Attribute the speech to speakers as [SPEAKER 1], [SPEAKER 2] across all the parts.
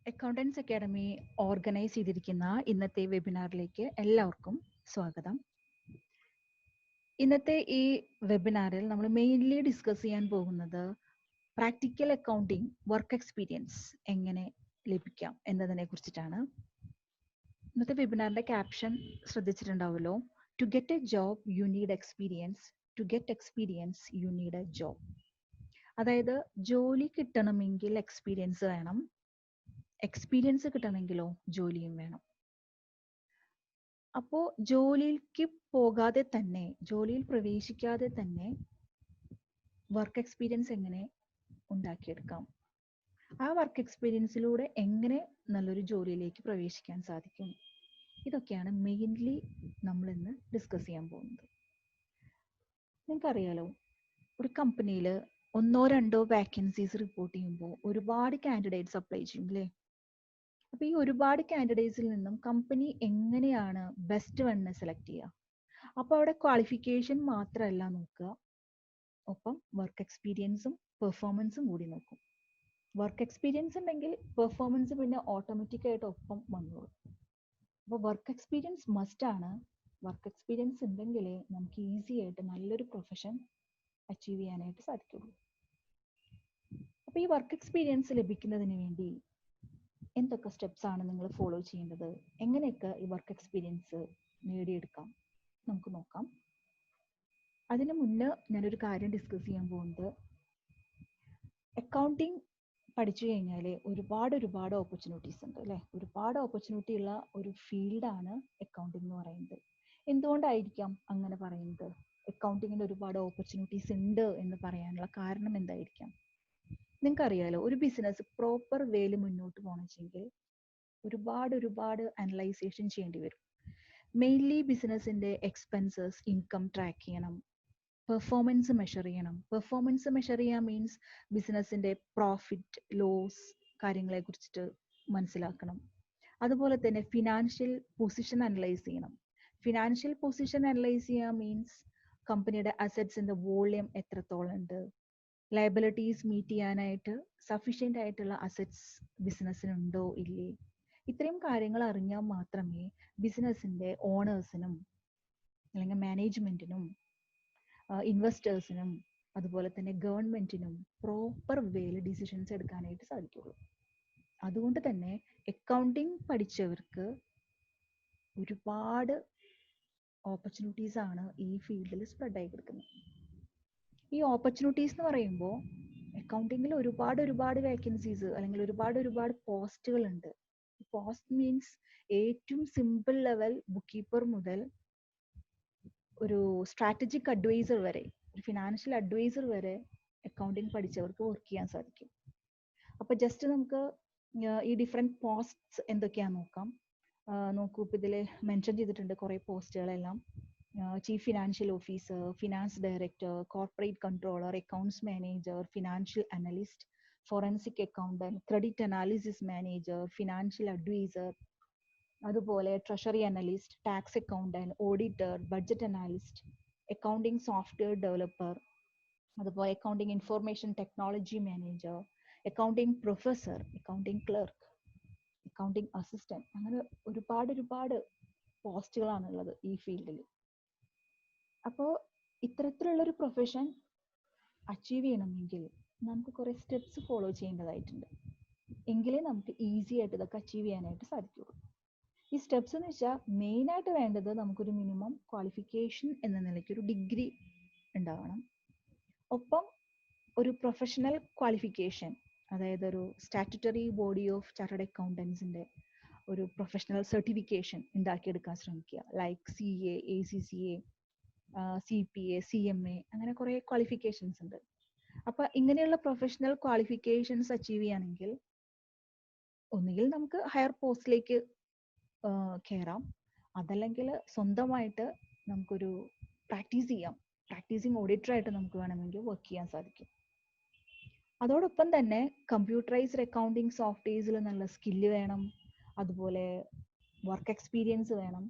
[SPEAKER 1] Accountants academy organise ചെയ്തിരിക്കുന്ന ഇന്നത്തെ വെബിനാറിലേക്ക് എല്ലാവർക്കും സ്വാഗതം. ഇന്നത്തെ ഈ വെബിനാറിൽ നമ്മൾ മെയിൻലി ഡിസ്കസ് ചെയ്യാൻ പോകുന്നത് പ്രാക്ടിക്കൽ അക്കൗണ്ടിംഗ് വർക്ക് എക്സ്പീരിയൻസ് എങ്ങനെ ലഭിക്കാം എന്നതിനെ കുറിച്ചിട്ടാണ്. ഇന്നത്തെ വെബിനാറിന്റെ ക്യാപ്ഷൻ ശ്രദ്ധിച്ചിട്ടുണ്ടാവുമല്ലോ, to get a job you need experience, to get experience you need a job. അതായത് ജോലി കിട്ടണമെങ്കിൽ എക്സ്പീരിയൻസ് വേണം, എക്സ്പീരിയൻസ് കിട്ടണമെങ്കിലോ ജോലിയും വേണം. അപ്പോൾ ജോലിക്ക് പോകാതെ തന്നെ, ജോലിയിൽ പ്രവേശിക്കാതെ തന്നെ വർക്ക് എക്സ്പീരിയൻസ് എങ്ങനെ ഉണ്ടാക്കിയെടുക്കാം, ആ വർക്ക് എക്സ്പീരിയൻസിലൂടെ എങ്ങനെ നല്ലൊരു ജോലിയിലേക്ക് പ്രവേശിക്കാൻ സാധിക്കും, ഇതൊക്കെയാണ് മെയിൻലി നമ്മൾ ഇന്ന് ഡിസ്കസ് ചെയ്യാൻ പോകുന്നത്. നിങ്ങൾക്കറിയാലോ, ഒരു കമ്പനിയിൽ ഒന്നോ രണ്ടോ വാക്കൻസീസ് റിപ്പോർട്ട് ചെയ്യുമ്പോൾ ഒരുപാട് കാൻഡിഡേറ്റ്സ് അപ്ലൈ ചെയ്യും അല്ലേ? അപ്പൊ ഈ ഒരുപാട് കാൻഡിഡേറ്റ്സിൽ നിന്നും കമ്പനി എങ്ങനെയാണ് ബെസ്റ്റ് വണ്ണിനെ സെലക്ട് ചെയ്യുക? അപ്പൊ അവിടെ ക്വാളിഫിക്കേഷൻ മാത്രമല്ല നോക്കുക, ഒപ്പം വർക്ക് എക്സ്പീരിയൻസും പെർഫോമൻസും കൂടി നോക്കും. വർക്ക് എക്സ്പീരിയൻസ് ഉണ്ടെങ്കിൽ പെർഫോമൻസ് പിന്നെ ഓട്ടോമാറ്റിക് ആയിട്ട് ഒപ്പം വന്നോളും. അപ്പോൾ വർക്ക് എക്സ്പീരിയൻസ് മസ്റ്റ് ആണ്. വർക്ക് എക്സ്പീരിയൻസ് ഉണ്ടെങ്കിലേ നമുക്ക് ഈസി ആയിട്ട് നല്ലൊരു പ്രൊഫഷൻ അച്ചീവ് ചെയ്യാനായിട്ട് സാധിക്കുള്ളൂ. അപ്പൊ ഈ വർക്ക് എക്സ്പീരിയൻസ് ലഭിക്കുന്നതിന് വേണ്ടി എന്തൊക്കെ സ്റ്റെപ്സ് ആണ് നിങ്ങൾ ഫോളോ ചെയ്യേണ്ടത്, എങ്ങനെയൊക്കെ ഈ വർക്ക് എക്സ്പീരിയൻസ് നേടിയെടുക്കാം, നമുക്ക് നോക്കാം. അതിന് മുന്നേ ഞാനൊരു കാര്യം ഡിസ്കസ് ചെയ്യാൻ പോകുന്നത്, അക്കൗണ്ടിങ് പഠിച്ചു കഴിഞ്ഞാൽ ഒരുപാട് ഓപ്പർച്യൂണിറ്റീസ് ഉണ്ട് അല്ലേ? ഒരുപാട് ഓപ്പർച്യൂണിറ്റി ഉള്ള ഒരു ഫീൽഡാണ് അക്കൗണ്ടിങ് എന്ന് പറയുന്നത്. എന്തുകൊണ്ടായിരിക്കാം അങ്ങനെ പറയുന്നത്? അക്കൗണ്ടിങ്ങിന് ഒരുപാട് ഓപ്പർച്യൂണിറ്റീസ് ഉണ്ട് എന്ന് പറയാനുള്ള കാരണം എന്തായിരിക്കാം? നിങ്ങൾക്കറിയാലോ, ഒരു ബിസിനസ് പ്രോപ്പർ വേയിൽ മുന്നോട്ട് പോകണമെങ്കിൽ ഒരുപാട് അനലൈസേഷൻ ചെയ്യേണ്ടി വരും. മെയിൻലി ബിസിനസിന്റെ എക്സ്പെൻസസ്, ഇൻകം ട്രാക്ക് ചെയ്യണം, പെർഫോമൻസ് മെഷർ ചെയ്യണം. പെർഫോമൻസ് മെഷർ ചെയ്യാൻ മീൻസ് ബിസിനസിന്റെ പ്രോഫിറ്റ് ലോസ് കാര്യങ്ങളെ കുറിച്ചിട്ട് മനസ്സിലാക്കണം. അതുപോലെ തന്നെ ഫിനാൻഷ്യൽ പൊസിഷൻ അനലൈസ് ചെയ്യണം. ഫിനാൻഷ്യൽ പൊസിഷൻ അനലൈസ് ചെയ്യാൻ മീൻസ് കമ്പനിയുടെ അസറ്റ്സിന്റെ വോളിയം എത്രത്തോളം ഉണ്ട്, ലയബിലിറ്റീസ് മീറ്റ് ചെയ്യാനായിട്ട് സഫീഷ്യൻ്റ് ആയിട്ടുള്ള അസറ്റ്സ് ബിസിനസ്സിനുണ്ടോ ഇല്ലേ, ഇത്രയും കാര്യങ്ങൾ അറിഞ്ഞാൽ മാത്രമേ ബിസിനസ്സിന്റെ ഓണേഴ്സിനും അല്ലെങ്കിൽ മാനേജ്മെന്റിനും ഇൻവെസ്റ്റേഴ്സിനും അതുപോലെ തന്നെ ഗവൺമെന്റിനും പ്രോപ്പർ വേയിൽ ഡിസിഷൻസ് എടുക്കാനായിട്ട് സാധിക്കുള്ളൂ. അതുകൊണ്ട് തന്നെ അക്കൗണ്ടിങ് പഠിച്ചവർക്ക് ഒരുപാട് ഓപ്പർച്യൂണിറ്റീസ് ആണ് ഈ ഫീൽഡിൽ സ്പ്രെഡ് ആയി കിടക്കുന്നത്. ഈ ഓപ്പർച്യൂണിറ്റീസ് എന്ന് പറയുമ്പോൾ അക്കൗണ്ടിങ്ങിൽ ഒരുപാട് വേക്കൻസീസ് അല്ലെങ്കിൽ ഒരുപാട് പോസ്റ്റുകൾ ഉണ്ട്. പോസ്റ്റ് മീൻസ് ഏറ്റവും സിമ്പിൾ ലെവൽ ബുക്ക് കീപ്പർ മുതൽ ഒരു സ്ട്രാറ്റജിക് അഡ്വൈസർ വരെ, ഒരു ഫിനാൻഷ്യൽ അഡ്വൈസർ വരെ അക്കൗണ്ടിങ് പഠിച്ചവർക്ക് വർക്ക് ചെയ്യാൻ സാധിക്കും. അപ്പൊ ജസ്റ്റ് നമുക്ക് ഈ ഡിഫറെന്റ് പോസ്റ്റ്സ് എന്തൊക്കെയാന്ന് നോക്കാം. നോക്കൂ, ഇപ്പൊ ഇതിൽ മെൻഷൻ ചെയ്തിട്ടുണ്ട് കുറെ പോസ്റ്റുകളെല്ലാം. Chief financial officer, finance director, corporate controller, accounts manager, financial analyst, forensic accountant, credit analysis manager, financial advisor, അതുപോലെ treasury analyst, tax accountant, auditor, budget analyst, accounting software developer, അതുപോലെ accounting information technology manager, accounting professor, accounting clerk, accounting assistant, അങ്ങനെ ഒരുപാട് പോസ്റ്റുകളാണുള്ളത് ഈ ഫീൽഡിൽ. അപ്പോൾ ഇത്തരത്തിലുള്ളൊരു profession achieve ചെയ്യണമെങ്കിൽ നമുക്ക് കുറേ സ്റ്റെപ്സ് ഫോളോ ചെയ്യേണ്ടതായിട്ടുണ്ട്. എങ്കിലേ നമുക്ക് ഈസി ആയിട്ട് ഇതൊക്കെ അച്ചീവ് ചെയ്യാനായിട്ട് സാധിക്കുള്ളൂ. ഈ സ്റ്റെപ്സ് എന്ന് വെച്ചാൽ മെയിനായിട്ട് വേണ്ടത് നമുക്കൊരു മിനിമം ക്വാളിഫിക്കേഷൻ എന്ന നിലയ്ക്ക് ഒരു ഡിഗ്രി ഉണ്ടാവണം. ഒപ്പം ഒരു പ്രൊഫഷണൽ ക്വാളിഫിക്കേഷൻ, അതായത് ഒരു സ്റ്റാറ്റ്യൂട്ടറി ബോഡി ഓഫ് ചാർട്ടേഡ് അക്കൗണ്ടൻസിന്റെ ഒരു പ്രൊഫഷണൽ സർട്ടിഫിക്കേഷൻ ഉണ്ടാക്കിയെടുക്കാൻ ശ്രമിക്കുക. Like CA, ACCA, CPA, CMA, അങ്ങനെ കുറേ ക്വാളിഫിക്കേഷൻസ് ഉണ്ട്. അപ്പൊ ഇങ്ങനെയുള്ള പ്രൊഫഷണൽ ക്വാളിഫിക്കേഷൻസ് അച്ചീവ് ചെയ്യുകയാണെങ്കിൽ ഒന്നുകിൽ നമുക്ക് ഹയർ പോസ്റ്റിലേക്ക് കയറാം, അതല്ലെങ്കിൽ സ്വന്തമായിട്ട് നമുക്കൊരു പ്രാക്ടീസ് ചെയ്യാം. പ്രാക്ടീസിങ് ഓഡിറ്ററായിട്ട് നമുക്ക് വേണമെങ്കിൽ വർക്ക് ചെയ്യാൻ സാധിക്കും. അതോടൊപ്പം തന്നെ കമ്പ്യൂട്ടറൈസ്ഡ് അക്കൗണ്ടിങ് സോഫ്റ്റ്വെയർസിൽ നല്ല സ്കില്ല് വേണം, അതുപോലെ വർക്ക് എക്സ്പീരിയൻസ് വേണം.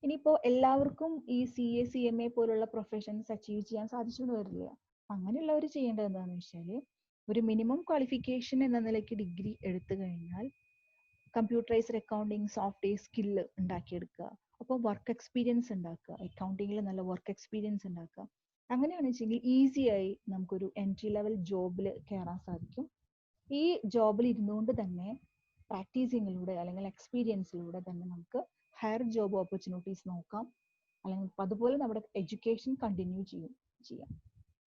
[SPEAKER 1] ഇനിയിപ്പോൾ എല്ലാവർക്കും ഈ CA, CMA പോലുള്ള പ്രൊഫഷൻസ് അച്ചീവ് ചെയ്യാൻ സാധിച്ചെന്ന് വരില്ല. അങ്ങനെയുള്ളവർ ചെയ്യേണ്ടത് എന്താണെന്ന് വെച്ചാൽ ഒരു മിനിമം ക്വാളിഫിക്കേഷൻ എന്ന നിലയ്ക്ക് ഡിഗ്രി എടുത്തു കഴിഞ്ഞാൽ കമ്പ്യൂട്ടറൈസ്ഡ് അക്കൗണ്ടിങ് സോഫ്റ്റ്വെയർ സ്കില്ല് ഉണ്ടാക്കിയെടുക്കുക. അപ്പോൾ വർക്ക് എക്സ്പീരിയൻസ് ഉണ്ടാക്കുക, അക്കൗണ്ടിങ്ങിൽ നല്ല വർക്ക് എക്സ്പീരിയൻസ് ഉണ്ടാക്കുക. അങ്ങനെയാണെന്ന് വെച്ചെങ്കിൽ ഈസിയായി നമുക്കൊരു എൻട്രി ലെവൽ ജോബിൽ കയറാൻ സാധിക്കും. ഈ ജോബിൽ ഇരുന്നുകൊണ്ട് തന്നെ പ്രാക്ടീസിങ്ങിലൂടെ അല്ലെങ്കിൽ എക്സ്പീരിയൻസിലൂടെ തന്നെ നമുക്ക് ഹയർ ജോബ് ഓപ്പർച്യൂണിറ്റീസ് നോക്കാം. അല്ലെങ്കിൽ അതുപോലെ നമ്മുടെ എഡ്യൂക്കേഷൻ കണ്ടിന്യൂ ചെയ്യാം.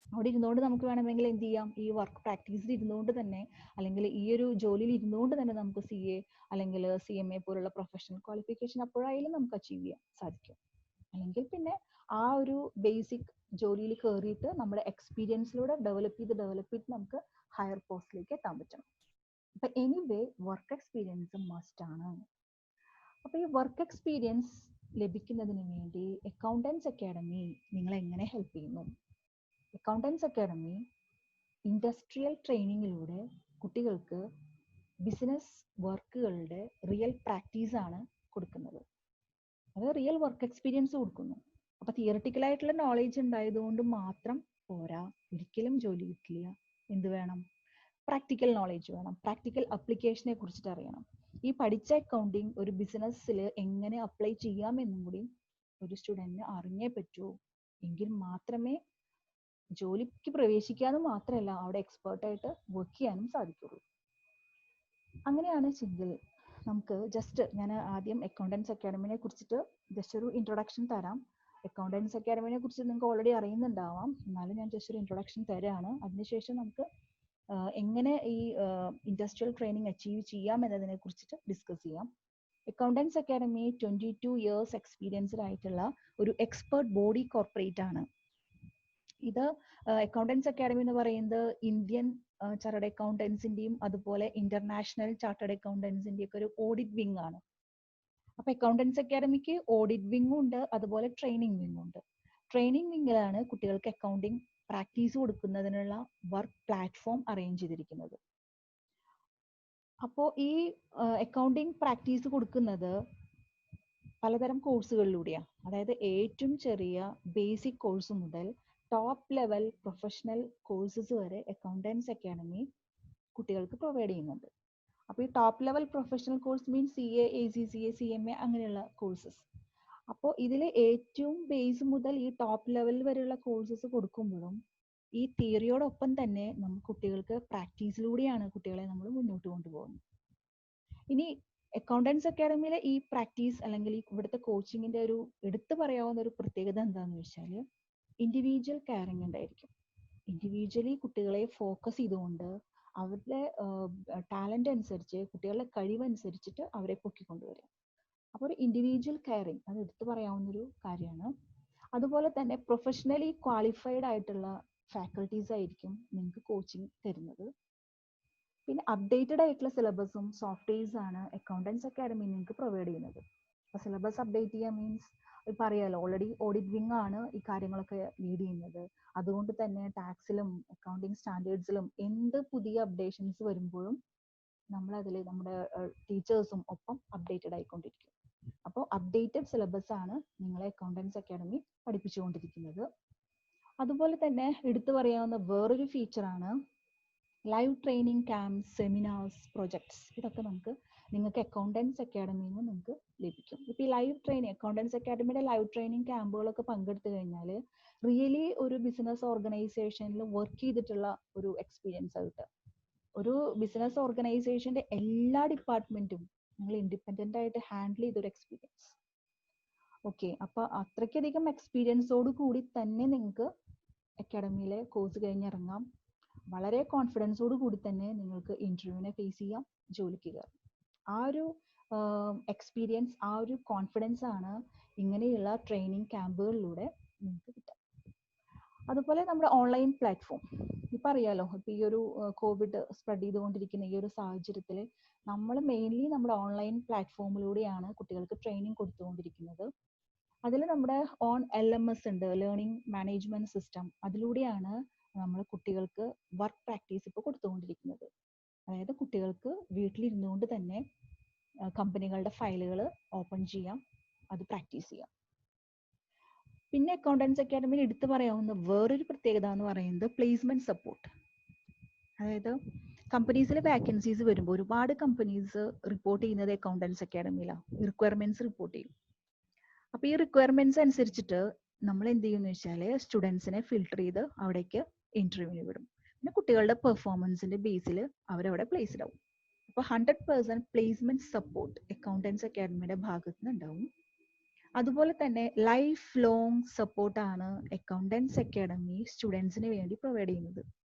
[SPEAKER 1] അവിടെ ഇരുന്നുകൊണ്ട് നമുക്ക് വേണമെങ്കിൽ എന്ത് ചെയ്യാം, ഈ വർക്ക് പ്രാക്ടീസിൽ ഇരുന്നുകൊണ്ട് തന്നെ അല്ലെങ്കിൽ ഈ ഒരു ജോലിയിൽ ഇരുന്നുകൊണ്ട് തന്നെ നമുക്ക് CA അല്ലെങ്കിൽ CMA പോലുള്ള പ്രൊഫഷണൽ ക്വാളിഫിക്കേഷൻ അപ്പോഴായാലും നമുക്ക് അച്ചീവ് ചെയ്യാൻ സാധിക്കും. അല്ലെങ്കിൽ പിന്നെ ആ ഒരു ബേസിക് ജോലിയിൽ കയറിയിട്ട് നമ്മുടെ എക്സ്പീരിയൻസിലൂടെ ഡെവലപ്പ് ചെയ്ത് നമുക്ക് ഹയർ പോസ്റ്റിലേക്ക് എത്താൻ പറ്റണം. അപ്പൊ എനിവേ വർക്ക് എക്സ്പീരിയൻസ് മസ്റ്റ് ആണ്. അപ്പൊ ഈ വർക്ക് എക്സ്പീരിയൻസ് ലഭിക്കുന്നതിന് വേണ്ടി അക്കൗണ്ടൻസ് അക്കാഡമി നിങ്ങളെ എങ്ങനെ ഹെൽപ്പ് ചെയ്യുന്നു? അക്കൗണ്ടൻസ് അക്കാഡമി ഇൻഡസ്ട്രിയൽ ട്രെയിനിങ്ങിലൂടെ കുട്ടികൾക്ക് ബിസിനസ് വർക്കുകളുടെ റിയൽ പ്രാക്ടീസ് ആണ് കൊടുക്കുന്നത്. അത് റിയൽ വർക്ക് എക്സ്പീരിയൻസ് കൊടുക്കുന്നു. അപ്പൊ തിയറിറ്റിക്കൽ ആയിട്ടുള്ള നോളേജ് ഉണ്ടായതുകൊണ്ട് മാത്രം പോരാ, ഒരിക്കലും ജോലി കിട്ടില്ല. എന്ത് വേണം? പ്രാക്ടിക്കൽ നോളേജ് വേണം. പ്രാക്ടിക്കൽ അപ്ലിക്കേഷനെ കുറിച്ചിട്ട് അറിയണം. ഈ പഠിച്ച അക്കൗണ്ടിങ് ഒരു ബിസിനസ്സിൽ എങ്ങനെ അപ്ലൈ ചെയ്യാമെന്നും കൂടി ഒരു സ്റ്റുഡന്റിന് അറിഞ്ഞേ പറ്റൂ. എങ്കിൽ മാത്രമേ ജോലിക്ക് പ്രവേശിക്കാനും മാത്രമല്ല അവിടെ എക്സ്പേർട്ടായിട്ട് വർക്ക് ചെയ്യാനും സാധിക്കുള്ളൂ. അങ്ങനെയാണ് വെച്ചെങ്കിൽ നമുക്ക് ജസ്റ്റ് ഞാൻ ആദ്യം അക്കൗണ്ടൻസ് അക്കാഡമിനെ കുറിച്ചിട്ട് ജസ്റ്റ് ഒരു ഇൻട്രൊഡക്ഷൻ തരാം. അക്കൗണ്ടൻസ് അക്കാഡമിനെ കുറിച്ച് നിങ്ങൾക്ക് ഓൾറെഡി അറിയുന്നുണ്ടാവാം, എന്നാലും ഞാൻ ജസ്റ്റ് ഒരു ഇൻട്രൊഡക്ഷൻ തരാണ്. അതിനുശേഷം നമുക്ക് എങ്ങനെ ഈ ഇൻഡസ്ട്രിയൽ ട്രെയിനിങ് അച്ചീവ് ചെയ്യാം എന്നതിനെ കുറിച്ചിട്ട് ഡിസ്കസ് ചെയ്യാം. അക്കൗണ്ടൻസ് അക്കാഡമി 22 years എക്സ്പീരിയൻസ്ഡ് ആയിട്ടുള്ള ഒരു എക്സ്പേർട്ട് ബോഡി കോർപ്പറേറ്റ് ആണ്. ഇത് അക്കൗണ്ടൻസ് അക്കാഡമി എന്ന് പറയുന്നത് ഇന്ത്യൻ ചാർട്ടേഡ് അക്കൗണ്ടൻസിന്റെയും അതുപോലെ ഇന്റർനാഷണൽ ചാർട്ടേഡ് അക്കൗണ്ടൻസിന്റെയും ഒക്കെ ഒരു ഓഡിറ്റ് വിങ് ആണ്. അപ്പൊ അക്കൗണ്ടൻസ് അക്കാഡമിക്ക് ഓഡിറ്റ് വിങ്ങും ഉണ്ട്, അതുപോലെ ട്രെയിനിങ് വിങ്ങും ഉണ്ട്. ട്രെയിനിങ് വിങ്ങിലാണ് കുട്ടികൾക്ക് അക്കൗണ്ടിങ് പ്രാക്ടീസ് കൊടുക്കുന്നതിനുള്ള വർക്ക് പ്ലാറ്റ്ഫോം അറേഞ്ച് ചെയ്തിരിക്കുന്നത്. അപ്പോൾ ഈ അക്കൗണ്ടിങ് പ്രാക്ടീസ് കൊടുക്കുന്നത് പലതരം കോഴ്സുകളിലൂടെയാണ്. അതായത് ഏറ്റവും ചെറിയ ബേസിക് കോഴ്സ് മുതൽ ടോപ്പ് ലെവൽ പ്രൊഫഷണൽ കോഴ്സസ് വരെ അക്കൗണ്ടൻസ് അക്കാഡമി കുട്ടികൾക്ക് പ്രൊവൈഡ് ചെയ്യുന്നുണ്ട്. അപ്പോൾ ഈ top level professional course means CA, ACCA, CMA അങ്ങനെയുള്ള കോഴ്സസ്. അപ്പോൾ ഇതിൽ ഏറ്റവും ബേസ് മുതൽ ഈ ടോപ്പ് ലെവൽ വരെയുള്ള കോഴ്സസ് കൊടുക്കുമ്പോഴും ഈ തിയറിയോടൊപ്പം തന്നെ നമുക്ക് കുട്ടികൾക്ക് പ്രാക്ടീസിലൂടെയാണ് കുട്ടികളെ നമ്മൾ മുന്നോട്ട് കൊണ്ടുപോകുന്നത്. ഇനി അക്കൗണ്ടൻസ് അക്കാഡമിയിലെ ഈ പ്രാക്ടീസ് അല്ലെങ്കിൽ ഇവിടുത്തെ കോച്ചിങ്ങിന്റെ ഒരു എടുത്തു പറയാവുന്ന ഒരു പ്രത്യേകത എന്താണെന്ന് വെച്ചാൽ ഇൻഡിവിജ്വൽ കെയറിംഗ് ഉണ്ടായിരിക്കും. ഇൻഡിവിജ്വലി കുട്ടികളെ ഫോക്കസ് ചെയ്തുകൊണ്ട് അവരുടെ ടാലന്റ് അനുസരിച്ച് കുട്ടികളുടെ കഴിവനുസരിച്ചിട്ട് അവരെ പൊക്കിക്കൊണ്ടുവരിക. അപ്പോൾ ഒരു ഇൻഡിവിജ്വൽ കെയറിംഗ് അത് എടുത്തു പറയാവുന്നൊരു കാര്യമാണ്. അതുപോലെ തന്നെ പ്രൊഫഷണലി ക്വാളിഫൈഡ് ആയിട്ടുള്ള ഫാക്കൽറ്റീസ് ആയിരിക്കും നിങ്ങൾക്ക് കോച്ചിങ് തരുന്നത്. പിന്നെ അപ്ഡേറ്റഡ് ആയിട്ടുള്ള സിലബസും സോഫ്റ്റ്വെയർസ് ആണ് അക്കൗണ്ടൻസ് അക്കാഡമി നിങ്ങൾക്ക് പ്രൊവൈഡ് ചെയ്യുന്നത്. അപ്പോൾ സിലബസ് അപ്ഡേറ്റ് ചെയ്യുക മീൻസ് ഇപ്പം അറിയാലോ, ഓൾറെഡി ഓഡിറ്റ് വിങ് ആണ് ഈ കാര്യങ്ങളൊക്കെ ലീഡ് ചെയ്യുന്നത്. അതുകൊണ്ട് തന്നെ ടാക്സിലും അക്കൗണ്ടിങ് സ്റ്റാൻഡേർഡ്സിലും എന്ത് പുതിയ അപ്ഡേഷൻസ് വരുമ്പോഴും നമ്മളതിൽ നമ്മുടെ ടീച്ചേഴ്സും ഒപ്പം അപ്ഡേറ്റഡ് ആയിക്കൊണ്ടിരിക്കും. അപ്പോൾ അപ്ഡേറ്റഡ് സിലബസ് ആണ് നിങ്ങളെ അക്കൗണ്ടൻസ് അക്കാഡമി പഠിപ്പിച്ചുകൊണ്ടിരിക്കുന്നത്. അതുപോലെ തന്നെ എടുത്തു പറയാവുന്ന വേറൊരു ഫീച്ചറാണ് live training camps, seminars, projects. ഇതൊക്കെ നിങ്ങൾക്ക് അക്കൗണ്ടൻസ് അക്കാഡമിയിൽ നിന്ന് നിങ്ങൾക്ക് ലഭിക്കും. ഇപ്പോൾ ഈ ലൈവ് ട്രെയിനിങ് അക്കൗണ്ടൻസ് അക്കാഡമിയുടെ ലൈവ് ട്രെയിനിങ് ക്യാമ്പുകളൊക്കെ പങ്കെടുത്തു കഴിഞ്ഞാൽ റിയലി ഒരു ബിസിനസ് ഓർഗനൈസേഷനിൽ വർക്ക് ചെയ്തിട്ടുള്ള ഒരു എക്സ്പീരിയൻസ് ആയിട്ട് ഒരു ബിസിനസ് ഓർഗനൈസേഷന്റെ എല്ലാ ഡിപ്പാർട്ട്മെന്റും നിങ്ങൾ ഇൻഡിപെൻഡന്റ് ആയിട്ട് ഹാൻഡിൽ ചെയ്തൊരു എക്സ്പീരിയൻസ്. ഓക്കെ, അപ്പൊ അത്രയ്ക്കധികം എക്സ്പീരിയൻസോട് കൂടി തന്നെ നിങ്ങൾക്ക് അക്കാഡമിയിലെ കോഴ്സ് കഴിഞ്ഞിറങ്ങാം. വളരെ കോൺഫിഡൻസോട് കൂടി തന്നെ നിങ്ങൾക്ക് ഇന്റർവ്യൂവിനെ ഫേസ് ചെയ്യാം, ജോലിക്ക് കയറാം. ആ ഒരു എക്സ്പീരിയൻസ്, ആ ഒരു കോൺഫിഡൻസ് ആണ് ഇങ്ങനെയുള്ള ട്രെയിനിങ് ക്യാമ്പുകളിലൂടെ നിങ്ങൾക്ക് കിട്ടുക. അതുപോലെ നമ്മുടെ ഓൺലൈൻ പ്ലാറ്റ്ഫോം ഇപ്പം അറിയാലോ, ഇപ്പം ഈ ഒരു കോവിഡ് സ്പ്രെഡ് ചെയ്തുകൊണ്ടിരിക്കുന്ന ഈ ഒരു സാഹചര്യത്തിൽ നമ്മൾ മെയിൻലി നമ്മുടെ ഓൺലൈൻ പ്ലാറ്റ്ഫോമിലൂടെയാണ് കുട്ടികൾക്ക് ട്രെയിനിങ് കൊടുത്തുകൊണ്ടിരിക്കുന്നത്. അതിൽ നമ്മുടെ ഓൺ LMS ഉണ്ട്, ലേണിംഗ് മാനേജ്മെന്റ് സിസ്റ്റം. അതിലൂടെയാണ് നമ്മൾ കുട്ടികൾക്ക് വർക്ക് പ്രാക്ടീസ് ഇപ്പോൾ കൊടുത്തുകൊണ്ടിരിക്കുന്നത്. അതായത് കുട്ടികൾക്ക് വീട്ടിലിരുന്നുകൊണ്ട് തന്നെ കമ്പനികളുടെ ഫയലുകൾ ഓപ്പൺ ചെയ്യാം, അത് പ്രാക്ടീസ് ചെയ്യാം. പിന്നെ അക്കൗണ്ടൻസ് അക്കാഡമിയിൽ എടുത്തു പറയാവുന്ന വേറൊരു പ്രത്യേകത എന്ന് പറയുന്നത് പ്ലേസ്മെന്റ് സപ്പോർട്ട്. അതായത് കമ്പനീസിൽ വാക്കൻസീസ് വരുമ്പോൾ ഒരുപാട് കമ്പനീസ് റിപ്പോർട്ട് ചെയ്യുന്നത് അക്കൗണ്ടൻസ് അക്കാഡമിയിലാണ്, റിക്വയർമെന്റ്സ് റിപ്പോർട്ട് ചെയ്യും. അപ്പൊ ഈ റിക്വയർമെന്റ്സ് അനുസരിച്ചിട്ട് നമ്മൾ എന്ത് ചെയ്യുമെന്ന് വെച്ചാൽ സ്റ്റുഡൻസിനെ ഫിൽട്ടർ ചെയ്ത് അവിടേക്ക് ഇന്റർവ്യൂവിന് വിടും. പിന്നെ കുട്ടികളുടെ പെർഫോമൻസിന്റെ ബേസിൽ അവരവിടെ പ്ലേസ്ഡ് ആവും. അപ്പോൾ 100% പ്ലേസ്മെന്റ് സപ്പോർട്ട് അക്കൗണ്ടൻസ് അക്കാഡമിയുടെ ഭാഗത്ത് നിന്ന് ഉണ്ടാവും. അതുപോലെ തന്നെ ലൈഫ് ലോങ് സപ്പോർട്ടാണ് അക്കൗണ്ടൻസ് അക്കാഡമി സ്റ്റുഡൻസിന് വേണ്ടി പ്രൊവൈഡ് ചെയ്യുന്നത്.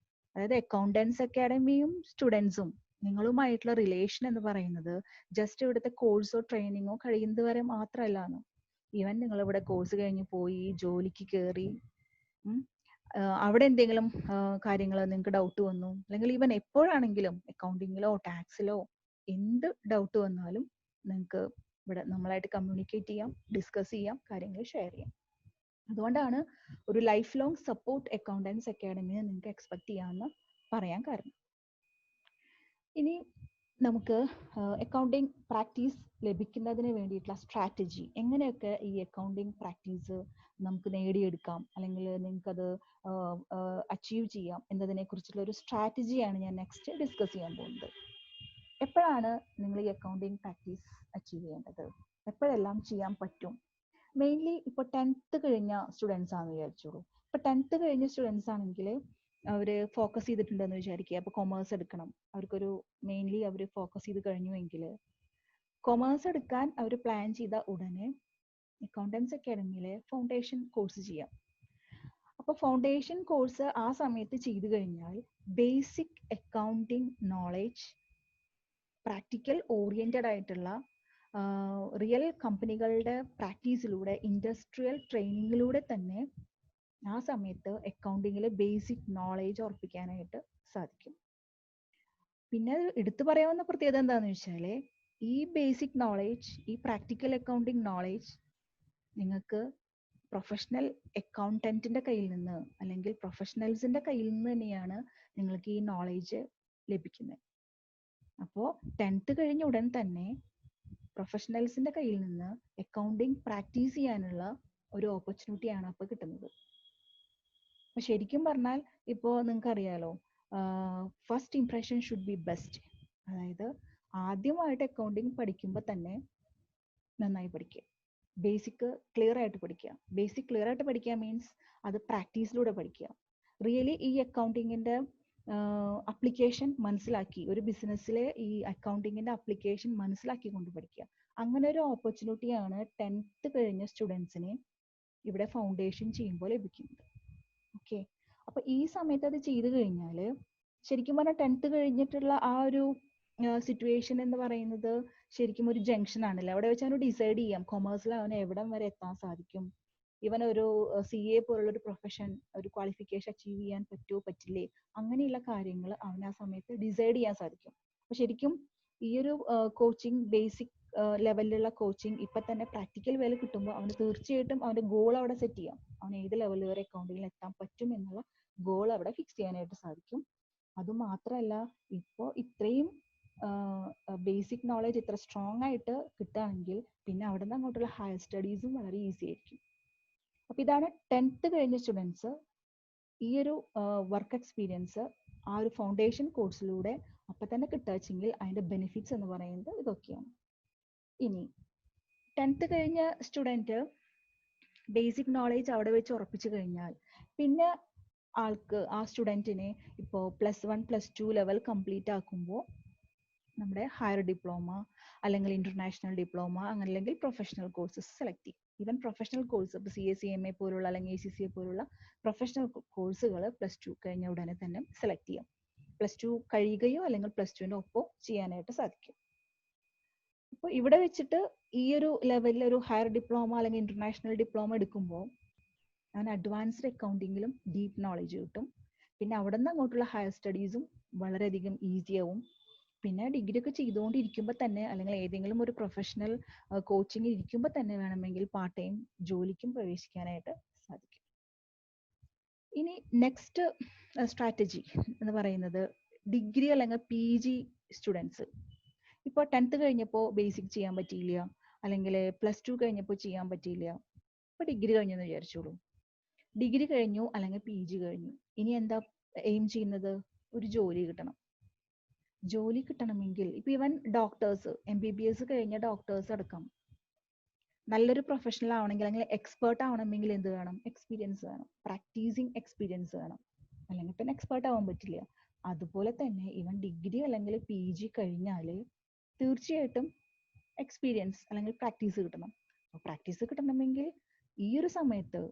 [SPEAKER 1] അതായത് അക്കൗണ്ടൻസ് അക്കാഡമിയും സ്റ്റുഡൻസും നിങ്ങളുമായിട്ടുള്ള റിലേഷൻ എന്ന് പറയുന്നത് ജസ്റ്റ് ഇവിടുത്തെ കോഴ്സോ ട്രെയിനിങ്ങോ കഴിയുന്നത് വരെ മാത്രമല്ലാണ്. ഈവൻ നിങ്ങൾ ഇവിടെ കോഴ്സ് കഴിഞ്ഞ് പോയി ജോലിക്ക് കയറി അവിടെ എന്തെങ്കിലും കാര്യങ്ങൾ നിങ്ങൾക്ക് ഡൗട്ട് വന്നു, അല്ലെങ്കിൽ ഈവൻ എപ്പോഴാണെങ്കിലും അക്കൗണ്ടിങ്ങിലോ ടാക്സിലോ എന്ത് ഡൗട്ട് വന്നാലും നിങ്ങൾക്ക് ഇവിടെ നമ്മളായിട്ട് കമ്മ്യൂണിക്കേറ്റ് ചെയ്യാം, ഡിസ്കസ് ചെയ്യാം, കാര്യങ്ങൾ ഷെയർ ചെയ്യാം. അതുകൊണ്ടാണ് ഒരു ലൈഫ് ലോങ് സപ്പോർട്ട് അക്കൗണ്ടൻസ് അക്കാഡമിയെ നിങ്ങൾക്ക് എക്സ്പെക്ട് ചെയ്യാമെന്ന് പറയാൻ കാരണം. ഇനി നമുക്ക് അക്കൗണ്ടിങ് പ്രാക്ടീസ് ലഭിക്കുന്നതിന് വേണ്ടിയിട്ടുള്ള സ്ട്രാറ്റജി, എങ്ങനെയൊക്കെ ഈ അക്കൗണ്ടിങ് പ്രാക്ടീസ് നമുക്ക് നേടിയെടുക്കാം അല്ലെങ്കിൽ നിങ്ങൾക്കത് അച്ചീവ് ചെയ്യാം എന്നതിനെ കുറിച്ചുള്ള ഒരു സ്ട്രാറ്റജിയാണ് ഞാൻ നെക്സ്റ്റ് ഡിസ്കസ് ചെയ്യാൻ പോകുന്നത്. എപ്പോഴാണ് നിങ്ങൾ ഈ അക്കൗണ്ടിങ് പ്രാക്ടീസ് അച്ചീവ് ചെയ്യേണ്ടത്, എപ്പോഴെല്ലാം ചെയ്യാൻ പറ്റും? മെയിൻലി ഇപ്പോൾ 10th കഴിഞ്ഞ സ്റ്റുഡൻസ് ആണെന്ന് വിചാരിച്ചോളൂ. ഇപ്പൊ 10th കഴിഞ്ഞ സ്റ്റുഡൻസ് ആണെങ്കിൽ അവര് ഫോക്കസ് ചെയ്തിട്ടുണ്ടെന്ന് വിചാരിക്കുക. അപ്പൊ കൊമേഴ്സ് എടുക്കണം, അവർക്കൊരു മെയിൻലി അവർ ഫോക്കസ് ചെയ്ത് കഴിഞ്ഞുവെങ്കിൽ കൊമേഴ്സ് എടുക്കാൻ അവർ പ്ലാൻ ചെയ്ത ഉടനെ അക്കൗണ്ടൻസ് അക്കാഡമിയിലെ ഫൗണ്ടേഷൻ കോഴ്സ് ചെയ്യാം. അപ്പൊ ഫൗണ്ടേഷൻ കോഴ്സ് ആ സമയത്ത് ചെയ്തു കഴിഞ്ഞാൽ basic accounting knowledge, practical oriented ആയിട്ടുള്ള റിയൽ കമ്പനികളുടെ പ്രാക്ടീസിലൂടെ, ഇൻഡസ്ട്രിയൽ ട്രെയിനിങ്ങിലൂടെ തന്നെ ആ സമയത്ത് അക്കൗണ്ടിങ്ങിലെ ബേസിക് നോളേജ് ഉറപ്പിക്കാനായിട്ട് സാധിക്കും. പിന്നെ എടുത്തു പറയാവുന്ന പ്രത്യേകത എന്താണെന്ന് വെച്ചാൽ ഈ ബേസിക് നോളേജ്, ഈ പ്രാക്ടിക്കൽ അക്കൗണ്ടിങ് നോളേജ് നിങ്ങൾക്ക് പ്രൊഫഷണൽ അക്കൗണ്ടന്റിന്റെ കയ്യിൽ നിന്ന് അല്ലെങ്കിൽ പ്രൊഫഷണൽസിന്റെ കയ്യിൽ നിന്ന് തന്നെയാണ് നിങ്ങൾക്ക് ഈ നോളേജ് ലഭിക്കുന്നത്. അപ്പോൾ 10th കഴിഞ്ഞ ഉടൻ തന്നെ പ്രൊഫഷണൽസിന്റെ കയ്യിൽ നിന്ന് അക്കൗണ്ടിങ് പ്രാക്ടീസ് ചെയ്യാനുള്ള ഒരു ഓപ്പർച്യൂണിറ്റിയാണ് അപ്പോൾ കിട്ടുന്നത്. അപ്പൊ ശരിക്കും പറഞ്ഞാൽ ഇപ്പോൾ നിങ്ങൾക്ക് അറിയാലോ, first impression should be best. അതായത് ആദ്യമായിട്ട് അക്കൗണ്ടിങ് പഠിക്കുമ്പോൾ തന്നെ നന്നായി പഠിക്കുക, ബേസിക് ക്ലിയർ ആയിട്ട് പഠിക്കുക. ബേസിക് ക്ലിയർ ആയിട്ട് പഠിക്കുക മീൻസ് അത് പ്രാക്ടീസിലൂടെ പഠിക്കുക. റിയലി ഈ അക്കൗണ്ടിങ്ങിന്റെ അപ്ലിക്കേഷൻ മനസ്സിലാക്കി, ഒരു ബിസിനസ്സിലെ ഈ അക്കൗണ്ടിങ്ങിന്റെ അപ്ലിക്കേഷൻ മനസ്സിലാക്കിക്കൊണ്ട് പഠിക്കുക. അങ്ങനെ ഒരു ഓപ്പർച്യൂണിറ്റിയാണ് 10th കഴിഞ്ഞ സ്റ്റുഡൻസിന് ഇവിടെ ഫൗണ്ടേഷൻ ചെയ്യുമ്പോൾ ലഭിക്കുന്നത്. ഓക്കെ, അപ്പൊ ഈ സമയത്ത് അത് ചെയ്തു കഴിഞ്ഞാൽ ശരിക്കും പറഞ്ഞാൽ 10th കഴിഞ്ഞിട്ടുള്ള ആ ഒരു സിറ്റുവേഷൻ എന്ന് പറയുന്നത് ശരിക്കും ഒരു ജംഗ്ഷൻ ആണല്ലോ. അവിടെ വെച്ച് അവന് ഡിസൈഡ് ചെയ്യാം കൊമേഴ്സിൽ അവന് എവിടം വരെ എത്താൻ സാധിക്കും, ഇവൻ ഒരു CA പോലുള്ള ഒരു പ്രൊഫഷൻ, ഒരു ക്വാളിഫിക്കേഷൻ അച്ചീവ് ചെയ്യാൻ പറ്റുമോ പറ്റില്ലേ, അങ്ങനെയുള്ള കാര്യങ്ങൾ അവന് ആ സമയത്ത് ഡിസൈഡ് ചെയ്യാൻ സാധിക്കും. അപ്പൊ ശരിക്കും ഈ ഒരു കോച്ചിങ്, ബേസിക് ലെവലിലുള്ള കോച്ചിങ് ഇപ്പൊ തന്നെ പ്രാക്ടിക്കൽ വേല കിട്ടുമ്പോൾ അവന് തീർച്ചയായിട്ടും അവന്റെ ഗോൾ അവിടെ സെറ്റ് ചെയ്യാം. അവൻ ഏത് ലെവൽ വരെ അക്കൗണ്ടിങ്ങിൽ എത്താൻ പറ്റും എന്നുള്ള ഗോൾ അവിടെ ഫിക്സ് ചെയ്യാനായിട്ട് സാധിക്കും. അതുമാത്രമല്ല, ഇപ്പോൾ ഇത്രയും ബേസിക് നോളേജ് ഇത്ര സ്ട്രോങ് ആയിട്ട് കിട്ടുകയാണെങ്കിൽ പിന്നെ അവിടെ നിന്ന് അങ്ങോട്ടുള്ള ഹയർ സ്റ്റഡീസും വളരെ ഈസി ആയിരിക്കും. അപ്പൊ ഇതാണ് 10th കഴിഞ്ഞ സ്റ്റുഡൻസ് ഈ ഒരു വർക്ക് എക്സ്പീരിയൻസ് ആ ഒരു ഫൗണ്ടേഷൻ കോഴ്സിലൂടെ അപ്പൊ തന്നെ കിട്ടുകയെങ്കിൽ അതിന്റെ ബെനിഫിറ്റ്സ് എന്ന് പറയുന്നത് ഇതൊക്കെയാണ്. ഇനി 10th കഴിഞ്ഞ സ്റ്റുഡൻറ് ബേസിക് നോളേജ് അവിടെ വെച്ച് ഉറപ്പിച്ചു കഴിഞ്ഞാൽ പിന്നെ ആൾക്ക്, ആ സ്റ്റുഡൻറ്റിനെ ഇപ്പോൾ +1 +2 ലെവൽ കംപ്ലീറ്റ് ആക്കുമ്പോൾ നമ്മുടെ ഹയർ ഡിപ്ലോമ അല്ലെങ്കിൽ ഇന്റർനാഷണൽ ഡിപ്ലോമ അങ്ങനെ അല്ലെങ്കിൽ പ്രൊഫഷണൽ കോഴ്സസ് സെലക്ട് ചെയ്യും. ഈവൻ പ്രൊഫഷണൽ കോഴ്സ് ഇപ്പോൾ CA CMA പോലുള്ള അല്ലെങ്കിൽ ACCA പോലുള്ള പ്രൊഫഷണൽ കോഴ്സുകൾ +2 കഴിഞ്ഞ ഉടനെ തന്നെ സെലക്ട് ചെയ്യാം. +2 കഴിയുകയോ അല്ലെങ്കിൽ +2ന്റെ ഒപ്പം ചെയ്യാനായിട്ട് സാധിക്കും. അപ്പോൾ ഇവിടെ വെച്ചിട്ട് ഈ ഒരു ലെവലിൽ ഒരു ഹയർ ഡിപ്ലോമ അല്ലെങ്കിൽ ഇന്റർനാഷണൽ ഡിപ്ലോമ എടുക്കുമ്പോൾ ഞാൻ അഡ്വാൻസ്ഡ് അക്കൗണ്ടിങ്ങിലും ഡീപ്പ് നോളേജ് കിട്ടും. പിന്നെ അവിടെ നിന്ന് അങ്ങോട്ടുള്ള ഹയർ സ്റ്റഡീസും വളരെയധികം ഈസിയാവും. പിന്നെ ഡിഗ്രി ഒക്കെ ചെയ്തുകൊണ്ടിരിക്കുമ്പോൾ തന്നെ അല്ലെങ്കിൽ ഏതെങ്കിലും ഒരു പ്രൊഫഷണൽ കോച്ചിങ്ങിൽ ഇരിക്കുമ്പോൾ തന്നെ വേണമെങ്കിൽ പാർട്ട് ടൈം ജോലിക്കും പ്രവേശിക്കാനായിട്ട് സാധിക്കും. ഇനി നെക്സ്റ്റ് സ്ട്രാറ്റജി എന്ന് പറയുന്നത് ഡിഗ്രി അല്ലെങ്കിൽ PG സ്റ്റുഡൻസ്. ഇപ്പോൾ 10th കഴിഞ്ഞപ്പോൾ ബേസിക് ചെയ്യാൻ പറ്റിയില്ല, അല്ലെങ്കിൽ +2 കഴിഞ്ഞപ്പോൾ ചെയ്യാൻ പറ്റിയില്ല, ഇപ്പോൾ ഡിഗ്രി കഴിഞ്ഞെന്ന് വിചാരിച്ചോളൂ. ഡിഗ്രി കഴിഞ്ഞു അല്ലെങ്കിൽ PG കഴിഞ്ഞു, ഇനി എന്താ എയിം ചെയ്യുന്നത്? ഒരു ജോലി കിട്ടണം. ജോലി കിട്ടണമെങ്കിൽ ഇപ്പൊ ഈവൻ ഡോക്ടേഴ്സ്, MBBS കഴിഞ്ഞ ഡോക്ടേഴ്സ് അടക്കം നല്ലൊരു പ്രൊഫഷണൽ ആവണമെങ്കിൽ അല്ലെങ്കിൽ എക്സ്പേർട്ട് ആവണമെങ്കിൽ എന്ത് വേണം? എക്സ്പീരിയൻസ് വേണം, പ്രാക്ടീസിങ് എക്സ്പീരിയൻസ് വേണം, അല്ലെങ്കിൽ പിന്നെ എക്സ്പേർട്ട് ആവാൻ പറ്റില്ല. അതുപോലെ തന്നെ ഈവൻ ഡിഗ്രി അല്ലെങ്കിൽ PG കഴിഞ്ഞാൽ തീർച്ചയായിട്ടും എക്സ്പീരിയൻസ് അല്ലെങ്കിൽ പ്രാക്ടീസ് കിട്ടണം. പ്രാക്ടീസ് കിട്ടണമെങ്കിൽ ഈ ഒരു സമയത്ത്